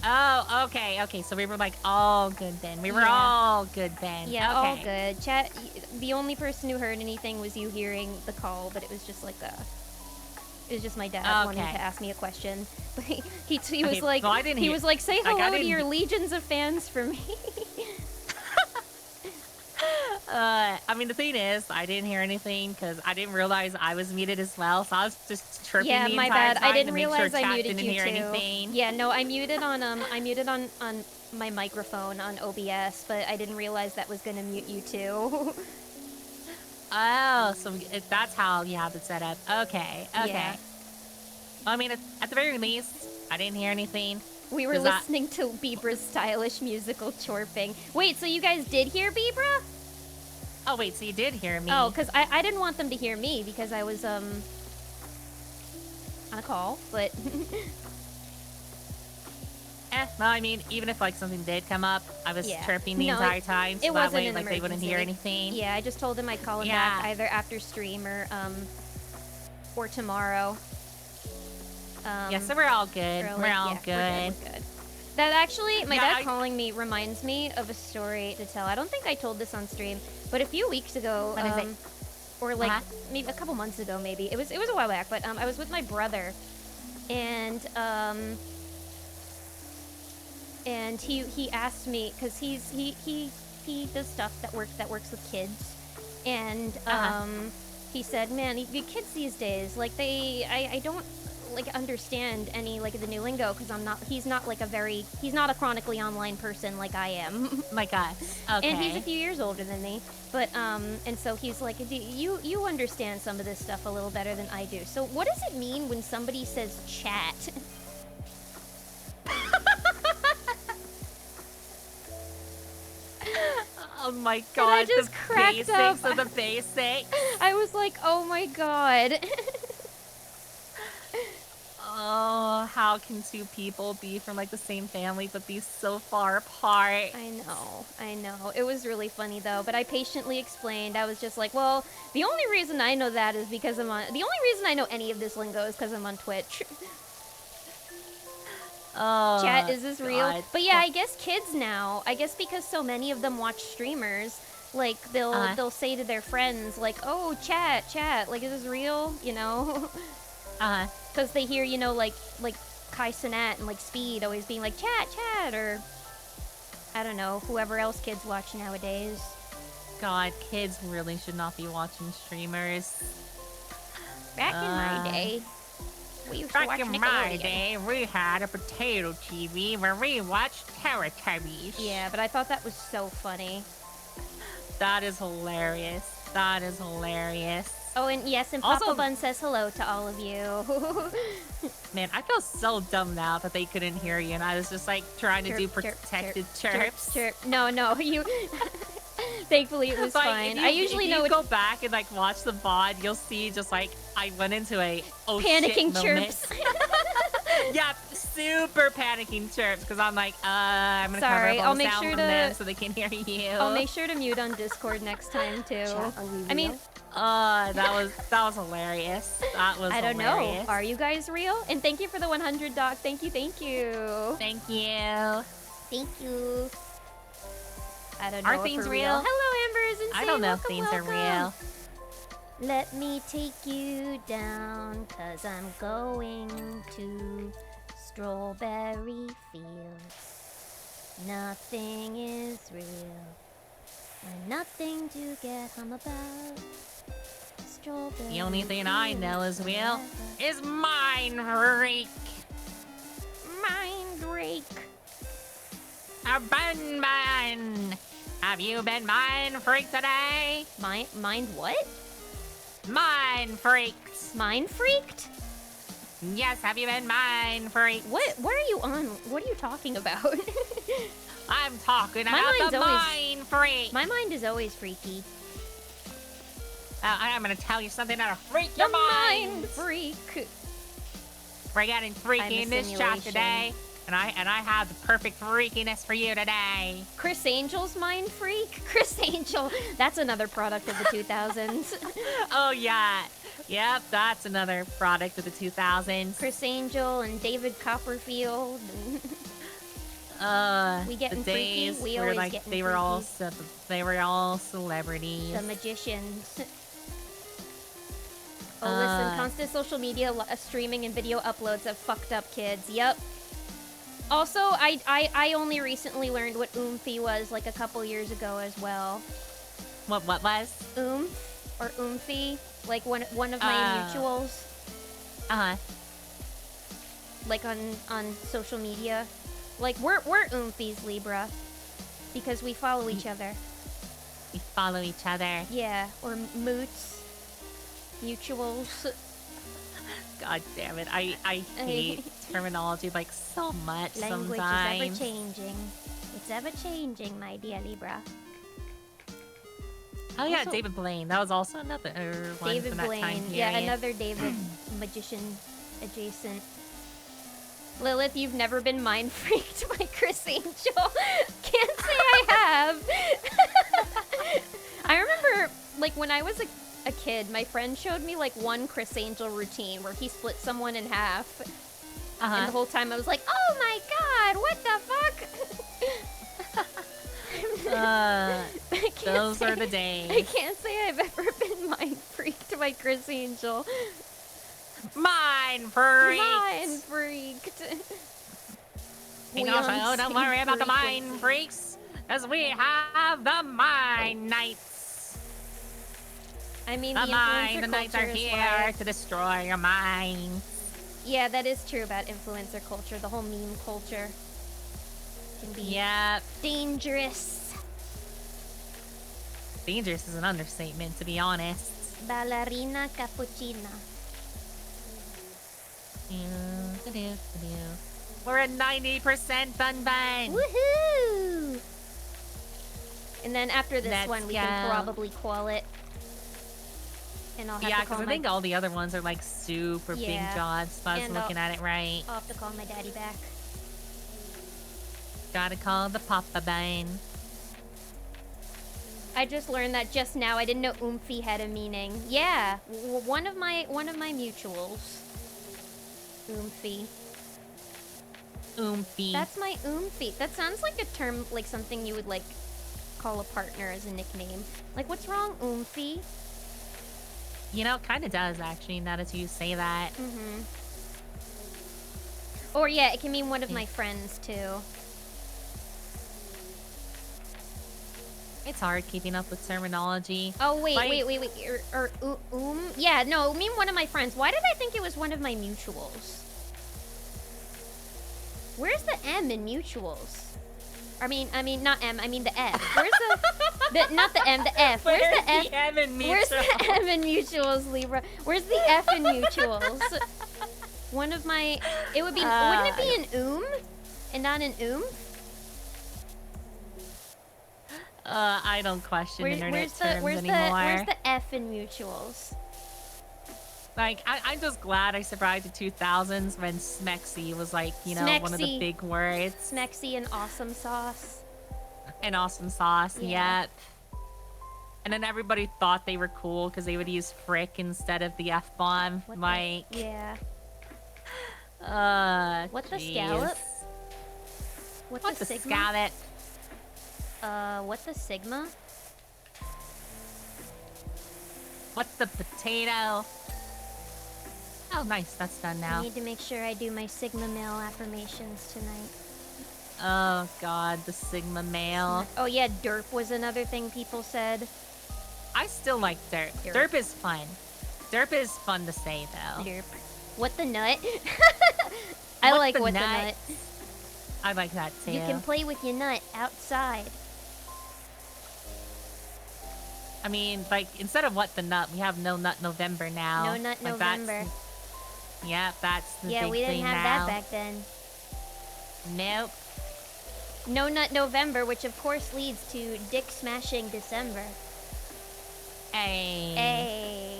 Oh, okay. So we were like all good then. We were Yeah. all good then. Yeah, okay. all good. Chat. The only person who heard anything was you hearing the call, but it was just like it was just my dad wanting Okay. to ask me a question. But he was Okay, like, well, I didn't he hear- was like, say like, I hello to didn't- your legions of fans for me. I mean, the thing is, I didn't hear anything because I didn't realize I was muted as well. So I was just chirping Yeah, the my entire bad. time I didn't to make realize sure I chat muted didn't you hear too. anything. Yeah, no, I muted on my microphone on OBS, but I didn't realize that was gonna mute you too. Oh, so that's how you have it set up. Okay. Yeah. Well, I mean, at the very least, I didn't hear anything. We were Is that- listening to Bibra's stylish musical chirping. Wait, so you guys did hear Bibra? Oh, wait, so you did hear me. Oh, because I didn't want them to hear me because I was on a call, but No, I mean, even if like something did come up, I was Yeah. chirping the No, entire time, so it that wasn't way an like they wouldn't hear emergency. anything. yeah, I just told him I'd call him Yeah. back either after stream or tomorrow. Yeah, so we're all good. or, We're like, all yeah, good. we're good. That actually, my Yeah, dad calling me reminds me of a story to tell. I don't think I told this on stream, but a few weeks ago, What is it? or like Uh-huh. maybe a couple months ago, maybe it was a while back. But I was with my brother, and he asked me because he does stuff that works with kids, and he said, man, the kids these days, like I don't like understand any like the new lingo because he's not a chronically online person like I am. My God. Okay. And he's a few years older than me, but and so he's like, you understand some of this stuff a little better than I do. So what does it mean when somebody says chat? Oh my I God. just the cracked basics up. of the basics. I was like, oh my god. Oh, how can two people be from like the same family but be so far apart? I know. It was really funny though, but I patiently explained. I was just like, well, the only reason I know that is because the only reason I know any of this lingo is because I'm on Twitch. Oh, Chat, is this real? God. But yeah, I guess kids now, I guess because so many of them watch streamers, like they'll say to their friends like, "Oh, chat, like is this real?" You know? Because they hear, like Kai Cenat and like Speed always being like, "Chat," or I don't know, whoever else kids watch nowadays. God, kids really should not be watching streamers. Back in my day, we used to Back watch in my Nickelodeon. day, we had a potato TV where we watched Teletubbies. Yeah, but I thought that was so funny. That is hilarious. That is hilarious. Oh, and yes, and Also- Papa Bun says hello to all of you. Man, I feel so dumb now that they couldn't hear you, and I was just like trying to Chirp, do chirp, protected chirp, chirps. chirp. No, you. Thankfully, it was Like, fine. if you, I usually if know you what go back and like watch the VOD, you'll see just like I went into a panicking shit chirps. moment. Yeah, super panicking chirps because I'm like, I'm gonna Sorry, cover up all I'll the make sound sure from to- them so they can hear you. I'll make sure to mute on Discord next time too. Chat, are we I mean, real? that was hilarious. That was I don't hilarious. know. Are you guys real? And thank you for the 100, Doc. Thank you. Thank you. Thank you. I don't know. Are if things we're real? Hello, Embers and I Say, don't know if welcome, things are welcome. real. Let me take you down, cause I'm going to Strawberry Fields. Nothing is real, and nothing to get hum about. Strawberry The only thing I know is real forever. is Mind Freak. Mind Rake. A bun. Have you been Mind Freak today? Mind what? Mind Freaked. Mind freaked? Yes, have you been Mind Freaked? What are you on? What are you talking about? I'm talking My about mind's the always- Mind Freak. My mind is always freaky. I'm gonna tell you something that'll freak your The mind. mind freak. We're getting freaky I'm a in this chat simulation. today, and I have the perfect freakiness for you today. Chris Angel's mind freak? Chris Angel. That's another product of the 2000s. Oh yeah, yep, that's another product of the 2000s. Chris Angel and David Copperfield. We getting the freaky? days We where always like getting they were all freaky. they were all celebrities. The magicians. Oh, listen, constant social media streaming and video uploads have fucked up kids. Yep. Also, I only recently learned what oomphy was like a couple years ago as well. What was? Oomph or oomphy, like one of my mutuals. Like on social media. Like we're oomfies, Libra, because we follow each other. We follow each other. Yeah, or moots, mutuals. God damn it! I hate terminology like so much. Language sometimes. is ever changing. It's ever changing, my dear Libra. Oh yeah, Also, David Blaine. That was also another one David from that Blaine. time period. Yeah, another David magician adjacent. Lilith, you've never been mind freaked by Chris Angel. Can't say I have. I remember, like, when I was a kid, my friend showed me, like, one Chris Angel routine where he split someone in half. And the whole time I was like, oh my god, what the fuck? Those are the days. I can't say I've ever been mind freaked by Chris Angel. Mind freaked. Mind freaked. And also, don't worry about the mind freaks, as we have the mind knights. I mean, the influencer knights are culture is here like... to destroy your mind. Yeah, that is true about influencer culture. The whole meme culture can be dangerous. Dangerous is an understatement, to be honest. Ballerina cappuccina. We're at 90% Bun Bun. Woohoo! And then after this Let's one, we go. can probably call it. And I'll have to call because I my... think all the other ones are like super big jobs. If I was And looking at it right. I'll have to call my daddy back. Gotta call the Papa Bun. I just learned that just now. I didn't know oomphy had a meaning. Yeah, one of my mutuals. Oomphy. Oomphy. That's my oomphy. That sounds like a term, like something you would like call a partner as a nickname. Like, what's wrong, oomphy? You know, it kind of does actually. Now that you say that. Or yeah, it can mean one of my friends too. It's hard keeping up with terminology. Oh wait. Yeah, no, mean one of my friends. Why did I think it was one of my mutuals? Where's the M in mutuals? I mean not M. I mean the F. Where's the not the M, the F. Where's the F? The M in mutuals? Where's the M in mutuals, Libra? Where's the F in mutuals? One of my. It would be. Wouldn't it be an and not an I don't question internet terms anymore. Where's the F in mutuals? Like, I'm just glad I survived the 2000s when Smexy was like, you know, one of the big words. Smexy and awesome sauce. And awesome sauce, yep. And then everybody thought they were cool because they would use frick instead of the F-bomb. Like... Yeah. What the geez. scallop? What the sigma? Scallop? What the sigma? What's the potato? Oh, nice. That's done now. I need to make sure I do my sigma male affirmations tonight. Oh, God. The sigma male. Oh, yeah. Derp was another thing people said. I still like derp. Derp is fun. Derp is fun to say, though. Derp. What the nut? I like what the nut. I like that, too. You can play with your nut outside. I mean, like, instead of what the nut, we have No Nut November now. No Nut like, November. That's the big thing now. Yeah, we didn't have that back then. Nope. No Nut November, which of course leads to Dick Smashing December. Hey.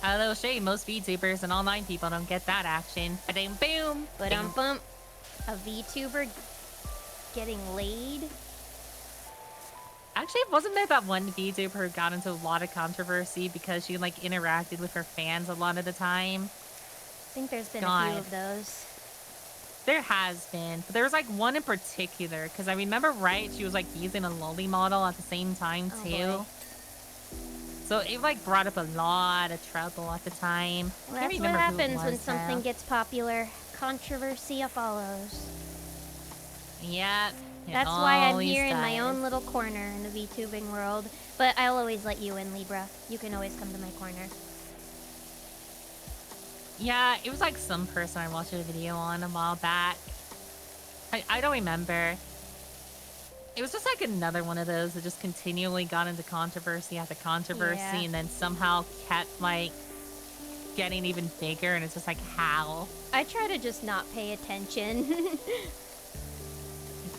Although, shame, most VTubers and online people don't get that action. Ba-dum, boom. Ba-dum, bump. A VTuber getting laid? Actually, wasn't there that one VTuber who got into a lot of controversy because she, like, interacted with her fans a lot of the time? I think there's been a few of those. there has been, but there was like one in particular because I remember right, she was like using a lolly model at the same time Oh, too. boy. So it like brought up a lot of trouble at the time. Well, Can't that's what remember who it happens when was, something though. gets popular. Controversy follows. Yep. it That's why I'm always here in my does. own little corner in the VTubing world. But I'll always let you in, Libra. You can always come to my corner. Yeah, it was like some person I watched a video on a while back. I don't remember. It was just like another one of those that just continually got into controversy after controversy Yeah. and then somehow kept like getting even bigger, and it's just like how? I try to just not pay attention.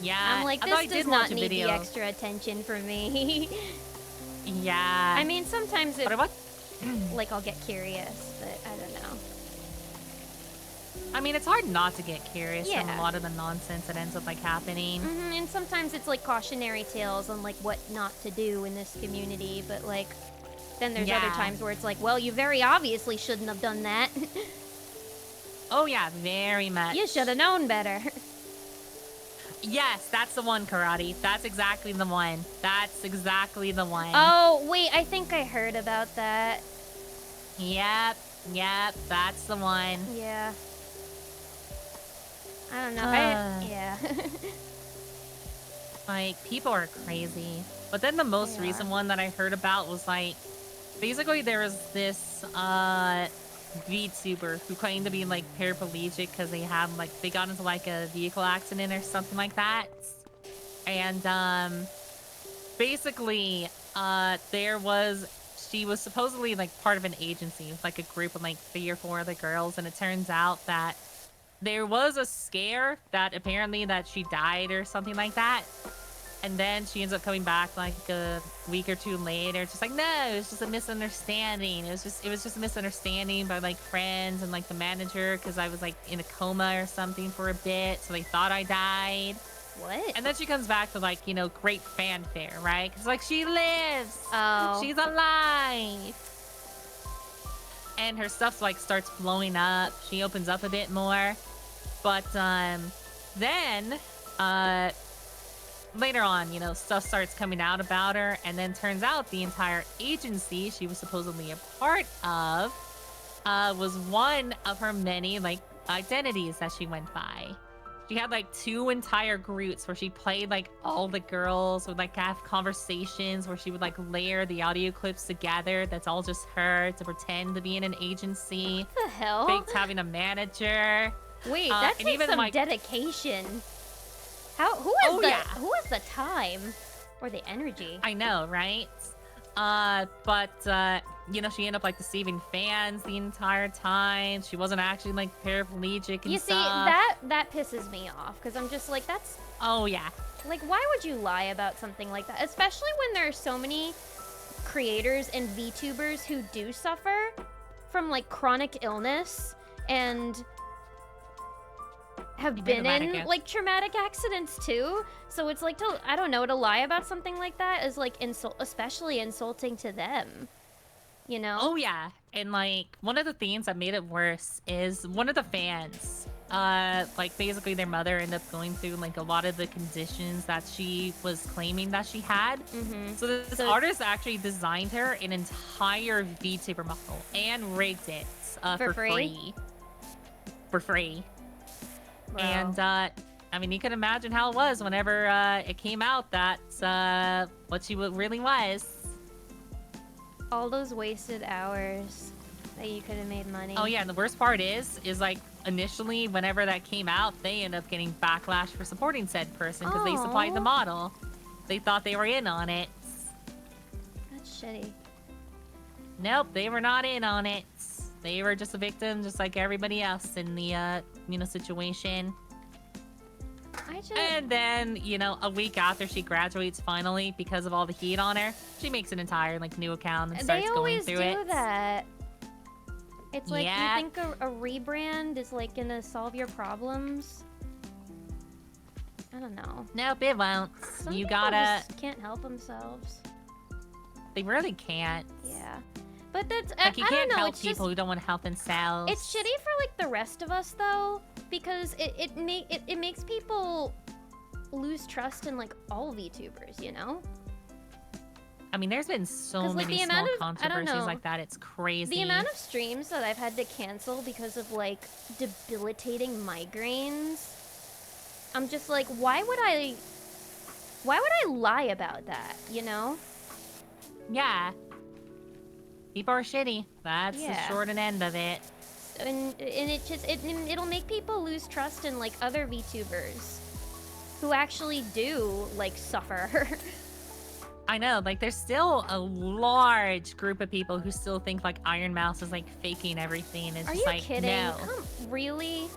Yeah. I'm like, although this I does did not watch a need video. the extra attention from me. Yeah. I mean, sometimes it, but I watched like, I'll get curious, but I don't know. I mean, it's hard not to get curious from Yeah. a lot of the nonsense that ends up like happening. And sometimes it's like cautionary tales on like what not to do in this community, but like then there's other Yeah. times where it's like, well, you very obviously shouldn't have done that. Oh yeah, very much. You should have known better. Yes, that's the one, Karate. That's exactly the one. That's exactly the one. Oh, wait, I think I heard about that. Yep, that's the one. Yeah. I don't know. Yeah. Like, people are crazy. But then the most They recent are. one that I heard about was like, basically there was this VTuber who claimed to be like paraplegic because they got into like a vehicle accident or something like that. And basically she was supposedly like part of an agency with like a group of like 3 or 4 other girls, and it turns out that there was a scare that apparently that she died or something like that. And then she ends up coming back like a week or 2 later. Just like, no, it was just a misunderstanding. It was just a misunderstanding by like friends and like the manager because I was like in a coma or something for a bit. So they thought I died. What? And then she comes back to like, great fanfare, right? Because like she lives. Oh. She's alive. And her stuff like starts blowing up. She opens up a bit more. But then later on, stuff starts coming out about her, and then turns out the entire agency she was supposedly a part of was one of her many like identities that she went by. She had like 2 entire groups where she played like all the girls, would like have conversations where she would like layer the audio clips together. That's all just her to pretend to be in an agency. What the hell? Faked having a manager. Wait, that and takes even, some like- dedication. Who has the time or the energy? I know, right? But she ended up like deceiving fans the entire time. She wasn't actually like paraplegic and You see, stuff. that pisses me off because I'm just like, that's Oh yeah. like, why would you lie about something like that? Especially when there are so many creators and VTubers who do suffer from like chronic illness and have been in like traumatic accidents too. So it's like to lie about something like that is like especially insulting to them. You know? Oh yeah. And like one of the things that made it worse is one of the fans, like basically their mother ended up going through like a lot of the conditions that she was claiming that she had. Mm-hmm. So this artist actually designed her an entire VTuber model and rigged it for free. For free. Wow. And I mean, you can imagine how it was whenever it came out that what she really was. All those wasted hours that you could have made money. Oh yeah, and the worst part is like initially whenever that came out, they ended up getting backlash for supporting said person because they supplied the Aw. model. They thought they were in on it. That's shitty. Nope, they were not in on it. They were just a victim, just like everybody else in the situation. And then, a week after she graduates finally, because of all the heat on her, she makes an entire like new account and starts going through it. They always do that. It's like, Yeah. you think a rebrand is like gonna solve your problems? I don't know. Nope, it won't. Some You people gotta. just can't help themselves. They really can't. Yeah. But that's, Like you I can't don't know, help it's people just, who don't want to help themselves. it's shitty for like the rest of us though, because it makes people lose trust in like all VTubers, you know? I mean, there's been so 'Cause, like, many the small amount of- I don't controversies know. like that. It's crazy. The amount of streams that I've had to cancel because of like debilitating migraines, I'm just like, why would I lie about that, you know? Yeah. People are shitty. That's the Yeah. short and end of it. And it just it'll make people lose trust in like other VTubers who actually do like suffer. I know, like, there's still a large group of people who still think, like, Iron Mouse is, like, faking everything. It's Are just you like, kidding? no. Really?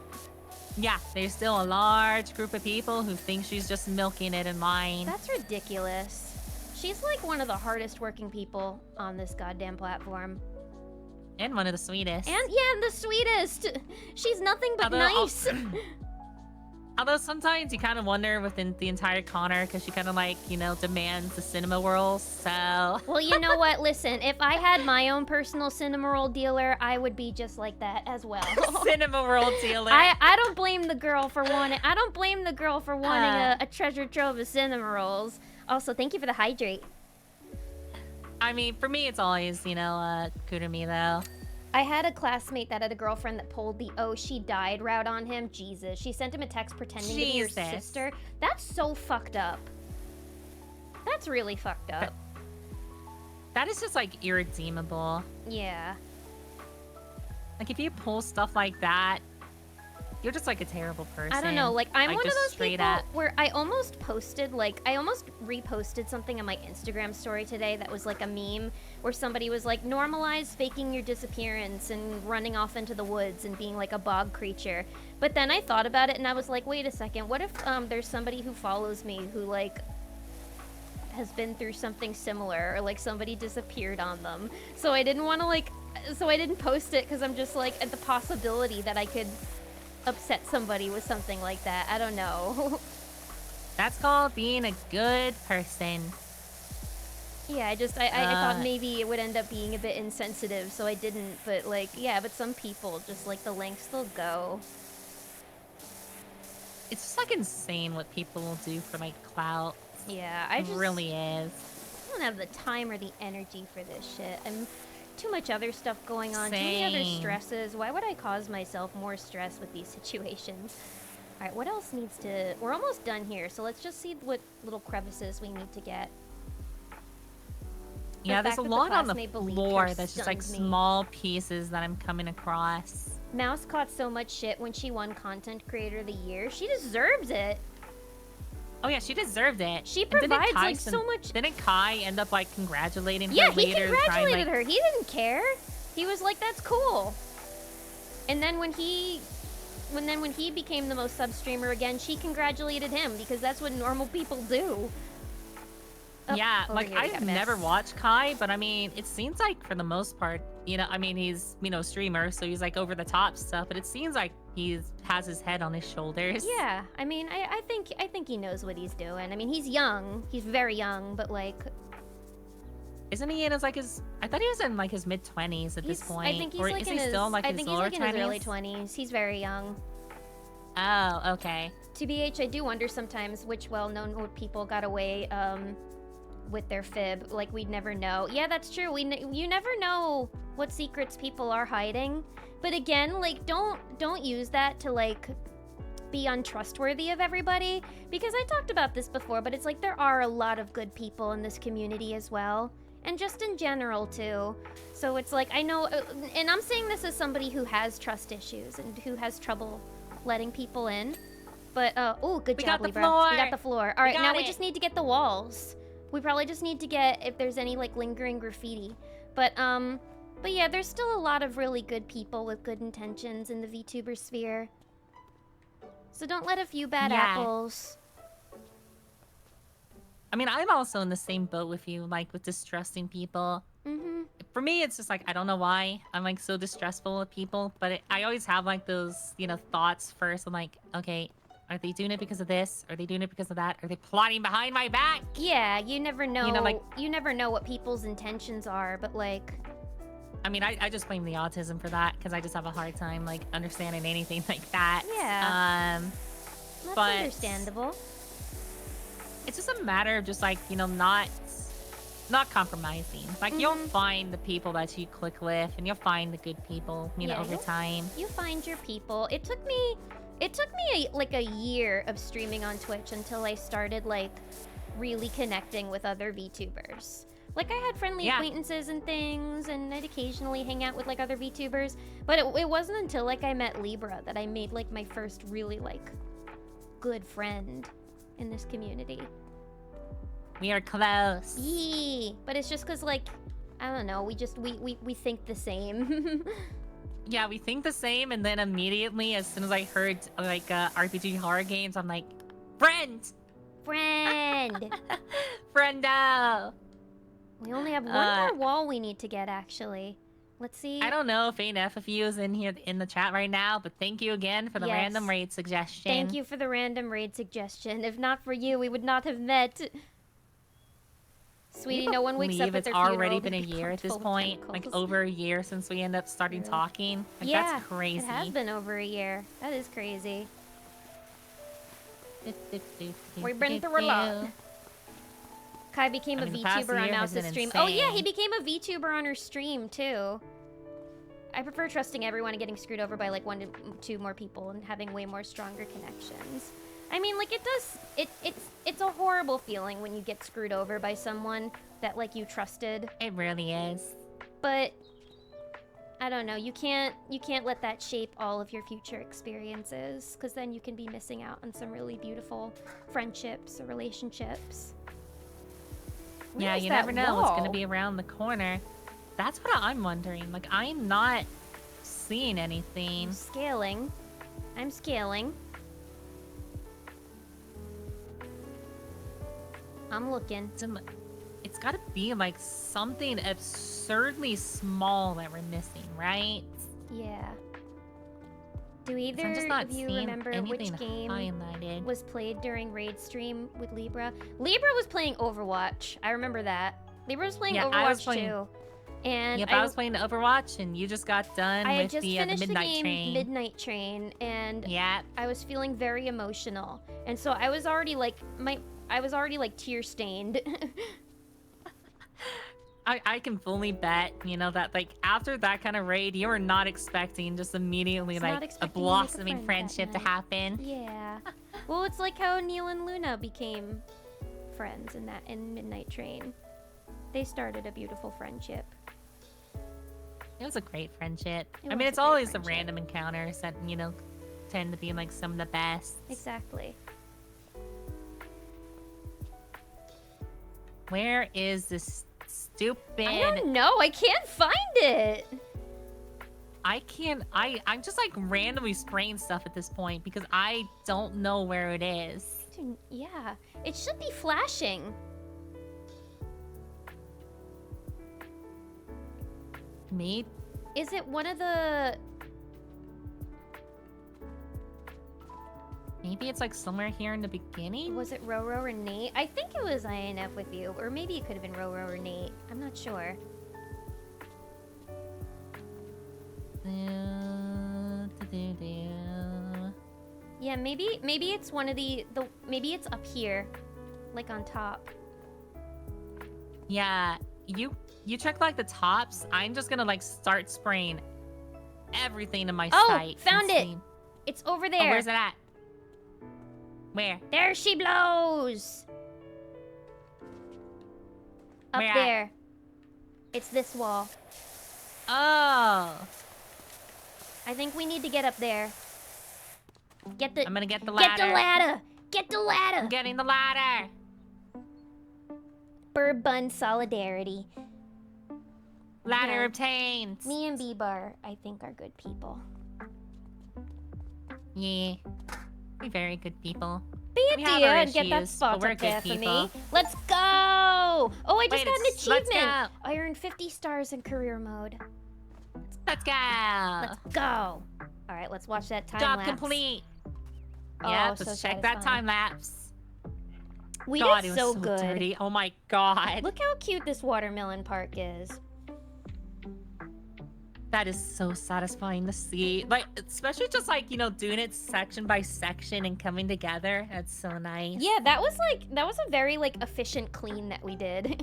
Yeah, there's still a large group of people who think she's just milking it and lying. That's ridiculous. She's like one of the hardest working people on this goddamn platform. And one of the sweetest. And yeah, the sweetest. She's nothing but nice. Although sometimes you kind of wonder within the entire Connor, because she kind of, like, you know, demands the cinema rolls, so... Well, you know what? Listen, if I had my own personal cinema roll dealer, I would be just like that as well. Cinema roll dealer. I don't blame the girl for wanting. I don't blame the girl for wanting a treasure trove of cinema rolls. Also, thank you for the hydrate. I mean, for me, it's always, you know, Kurumi, though. I had a classmate that had a girlfriend that pulled the "oh, she died" route on him. Jesus, she sent him a text pretending to be your sister. That's so fucked up. That's really fucked up. That is just, like, irredeemable. Yeah. Like, if you pull stuff like that, you're just, like, a terrible person. I don't know, like, I'm one of those straight people up. where I almost reposted something on my Instagram story today that was like a meme where somebody was like, normalize faking your disappearance and running off into the woods and being like a bog creature. But then I thought about it and I was like, wait a second, what if there's somebody who follows me who like has been through something similar, or like somebody disappeared on them? So I didn't want to like, so I didn't post it because I'm just like at the possibility that I could upset somebody with something like that. I don't know. That's called being a good person. Yeah, I thought maybe it would end up being a bit insensitive, so I didn't. But like, yeah, but some people just like the lengths they'll go. It's just like insane what people will do for like clout. Yeah, It really is. I don't have the time or the energy for this shit. I'm too much other stuff going on, too many other Same. stresses. Why would I cause myself more stress with these situations? All right, what else needs to... We're almost done here, so let's just see what little crevices we need to get. Yeah, there's fact a that lot on the classmate believed floor her that's just like stuns me. small pieces that I'm coming across. Mouse caught so much shit when she won Content Creator of the Year. She deserves it. Oh yeah, she deserved it. She And didn't provides Kai like so much... Didn't Kai end up like congratulating Yeah, her he later? congratulated her. He didn't care. He was like, "That's cool." And then when he became the most sub streamer again, she congratulated him because that's what normal people do. Oh, Yeah, over like here we I've got never mess. watched Kai, but I mean, it seems like for the most part, you know, I mean, he's, you know, streamer, so he's like over the top stuff, but it seems like has his head on his shoulders. Yeah, I mean, I think he knows what he's doing. I mean, he's young. He's very young, but like, Isn't he in his like his? I thought he was in like his mid-20s at this point. I think he's or like is in he his. still in like I his think he's lower like in his early 20s? 20s. He's very young. Oh, okay. TBH, I do wonder sometimes which well-known people got away with their fib. Like, we'd never know. Yeah, that's true. You never know what secrets people are hiding. But again, like, don't use that to like be untrustworthy of everybody, because I talked about this before, but it's like there are a lot of good people in this community as well, and just in general too. So it's like, I know, and I'm saying this as somebody who has trust issues and who has trouble letting people in. But oh, good job, got the Libra. floor. We got the floor. All right, got now we it. just need to get the walls. We probably just need to get if there's any like lingering graffiti. But yeah, there's still a lot of really good people with good intentions in the VTuber sphere. So don't let a few bad Yeah. apples. I mean, I'm also in the same boat with you, like with distrusting people. Mm-hmm. For me, it's just like, I don't know why I'm like so distrustful with people, but I always have like those, you know, thoughts first. I'm like, okay, are they doing it because of this? Are they doing it because of that? Are they plotting behind my back? Yeah, you never know. You know, like- you never know what people's intentions are, but like, I mean, I just blame the autism for that because I just have a hard time like understanding anything like that. Yeah. That's but understandable. it's just a matter of just like, you know, not compromising. Like you'll find the people that you click with and you'll find the good people, you know, over time. You find your people. It took me like a year of streaming on Twitch until I started like really connecting with other VTubers. Like I had friendly acquaintances and things, and I'd occasionally hang out with like other VTubers, but it wasn't until like I met Libra that I made like my first really like good friend in this community. We are close. Yee! But it's just cause like, I don't know, we think the same. Yeah, we think the same, and then immediately as soon as I heard like RPG horror games, I'm like, friend! Friend! Friendo! We only have one more wall we need to get, actually. Let's see. I don't know if ANFFU is in here in the chat right now, but thank you again for the random raid suggestion. Thank you for the random raid suggestion. If not for you, we would not have met. Sweetie, no one wakes up at it's their funeral. already been a year at this point. Like over a year since we end up starting talking. Like, that's crazy. It has been over a year. That is crazy. We've been through a lot. Kai became a VTuber on Mouse's stream. Oh yeah, he became a VTuber on her stream too. I prefer trusting everyone and getting screwed over by like 1 to 2 more people and having way more stronger connections. I mean, like it's a horrible feeling when you get screwed over by someone that like you trusted. It really is. But I don't know, you can't let that shape all of your future experiences, because then you can be missing out on some really beautiful friendships or relationships. Yeah, you never know what's gonna be around the corner. That's what I'm wondering. Like, I'm not seeing anything. I'm scaling. I'm looking. It's gotta be like something absurdly small that we're missing, right? Yeah. Do either of you remember which game was played during raid stream with Libra? Libra was playing Overwatch. I remember that. Libra was playing Overwatch too. And I was playing Overwatch, and you just got done with the Midnight Train. Midnight Train, and I was feeling very emotional, and so I was already like tear stained. I can fully bet, you know, that like after that kind of raid, you were not expecting just immediately like a blossoming friendship to happen. Yeah. Well, it's like how Neil and Luna became friends in Midnight Train. They started a beautiful friendship. It was a great friendship. I mean, it's always the random encounters that, you know, tend to be like some of the best. Exactly. Where is this stupid... I don't know. I can't find it. I'm just like randomly spraying stuff at this point because I don't know where it is. Yeah. It should be flashing. Me? Is it one of the... Maybe it's like somewhere here in the beginning? Was it Roro or Nate? I think it was INF with you. Or maybe it could have been Roro or Nate. I'm not sure. Yeah, maybe it's one of the maybe it's up here. Like on top. Yeah, you check like the tops. I'm just gonna like start spraying everything in my sight. Oh, found it! It's over there. Oh, where's it at? Where? There she blows! Up there. It's this wall. Oh. I think we need to get up there. I'm gonna get the ladder. Get the ladder! Get the ladder! I'm getting the ladder! Birb Bun solidarity. Ladder obtained! Me and B-Bar, I think, are good people. Yeah. We're very good people. Be a dear and get that spot up there for me. Let's go! Oh, I just got an achievement! I earned 50 stars in career mode. Let's go! Let's go! Alright, let's watch that time lapse. Job complete! Oh, yeah, so let's check that time lapse. We God, did it was so good. Dirty. Oh my god. Look how cute this watermelon park is. That is so satisfying to see. Like, especially just like, doing it section by section and coming together. That's so nice. Yeah, that was a very like efficient clean that we did.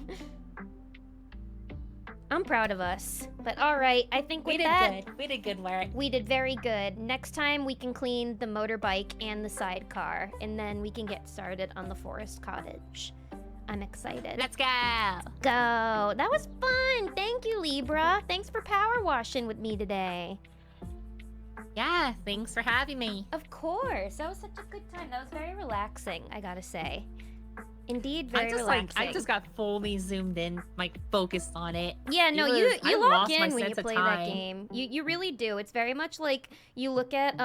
I'm proud of us. But all right, I think with that, We did good work. we did very good. Next time we can clean the motorbike and the sidecar, and then we can get started on the forest cottage. I'm excited. Let's go. Go. That was fun. Thank you, Libra. Thanks for power washing with me today. Yeah, thanks for having me. Of course. That was such a good time. That was very relaxing, I gotta say. Indeed, very relaxing. I just got fully zoomed in, like focused on it. Yeah, no, I you log lost my in when you sense of play that time. game. You really do. It's very much like you look at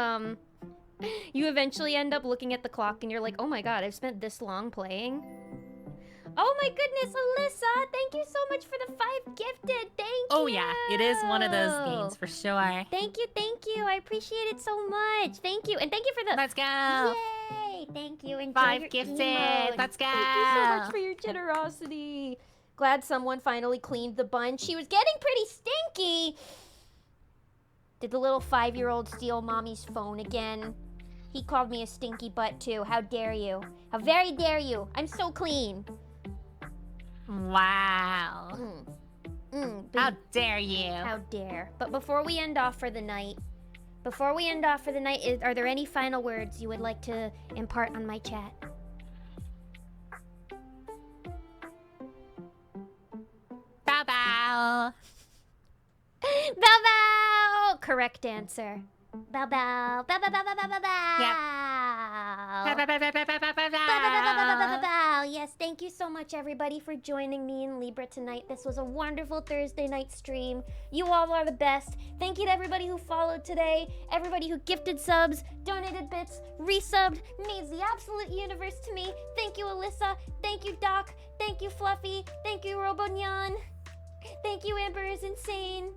you eventually end up looking at the clock and you're like, "Oh my god, I've spent this long playing." Oh my goodness, Alyssa, thank you so much for the 5 gifted. Thank you. Oh yeah, it is one of those games for sure. Thank you, thank you. I appreciate it so much. Thank you. And thank you for the Let's go. Yay! Thank you. Enjoy 5 your gifted. emote. Let's go. Thank you so much for your generosity. Glad someone finally cleaned the bun. She was getting pretty stinky. Did the little 5-year-old steal mommy's phone again? He called me a stinky butt too. How dare you? How very dare you? I'm so clean. Wow. How dare you? How dare. But before we end off for the night, are there any final words you would like to impart on my chat? Bow bow. Bow bow! Correct answer. Bow bow. Bow bow bow bow bow bow bow. Bow, bow, bow, bow, bow, bow, bow, bow, bow. Bow. Yes, thank you so much, everybody, for joining me and Libra tonight. This was a wonderful Thursday night stream. You all are the best. Thank you to everybody who followed today, everybody who gifted subs, donated bits, resubbed, means the absolute universe to me. Thank you, Alyssa. Thank you, Doc. Thank you, Fluffy. Thank you, Robonyan. Thank you, Amber is Insane.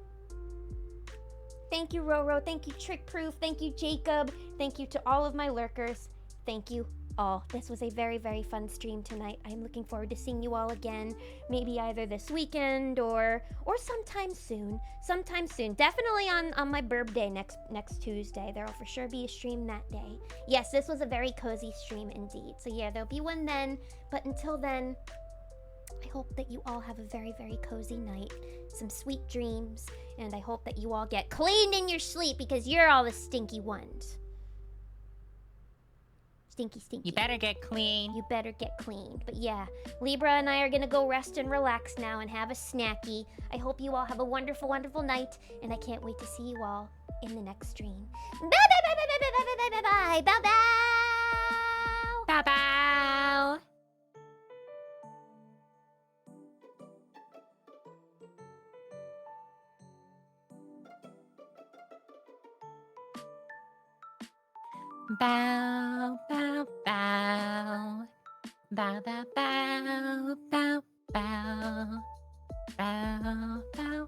Thank you, Roro. Thank you, Trick Proof. Thank you, Jacob. Thank you to all of my lurkers. Thank you all. This was a very, very fun stream tonight. I'm looking forward to seeing you all again. Maybe either this weekend or sometime soon. Sometime soon. Definitely on my burb day next Tuesday. There'll for sure be a stream that day. Yes, this was a very cozy stream indeed. So yeah, there'll be one then. But until then, I hope that you all have a very, very cozy night, some sweet dreams, and I hope that you all get cleaned in your sleep because you're all the stinky ones. Stinky, stinky. You better get clean. You better get cleaned. But yeah, Libra and I are gonna go rest and relax now and have a snacky. I hope you all have a wonderful, wonderful night, and I can't wait to see you all in the next stream. Bye, bye, bye, bye, bye, bye, bye, bye, bye, bye, bow, bow. Bow bow. Bow, bow, bow. Bow, bow, bow, bow, bow. Bow, bow,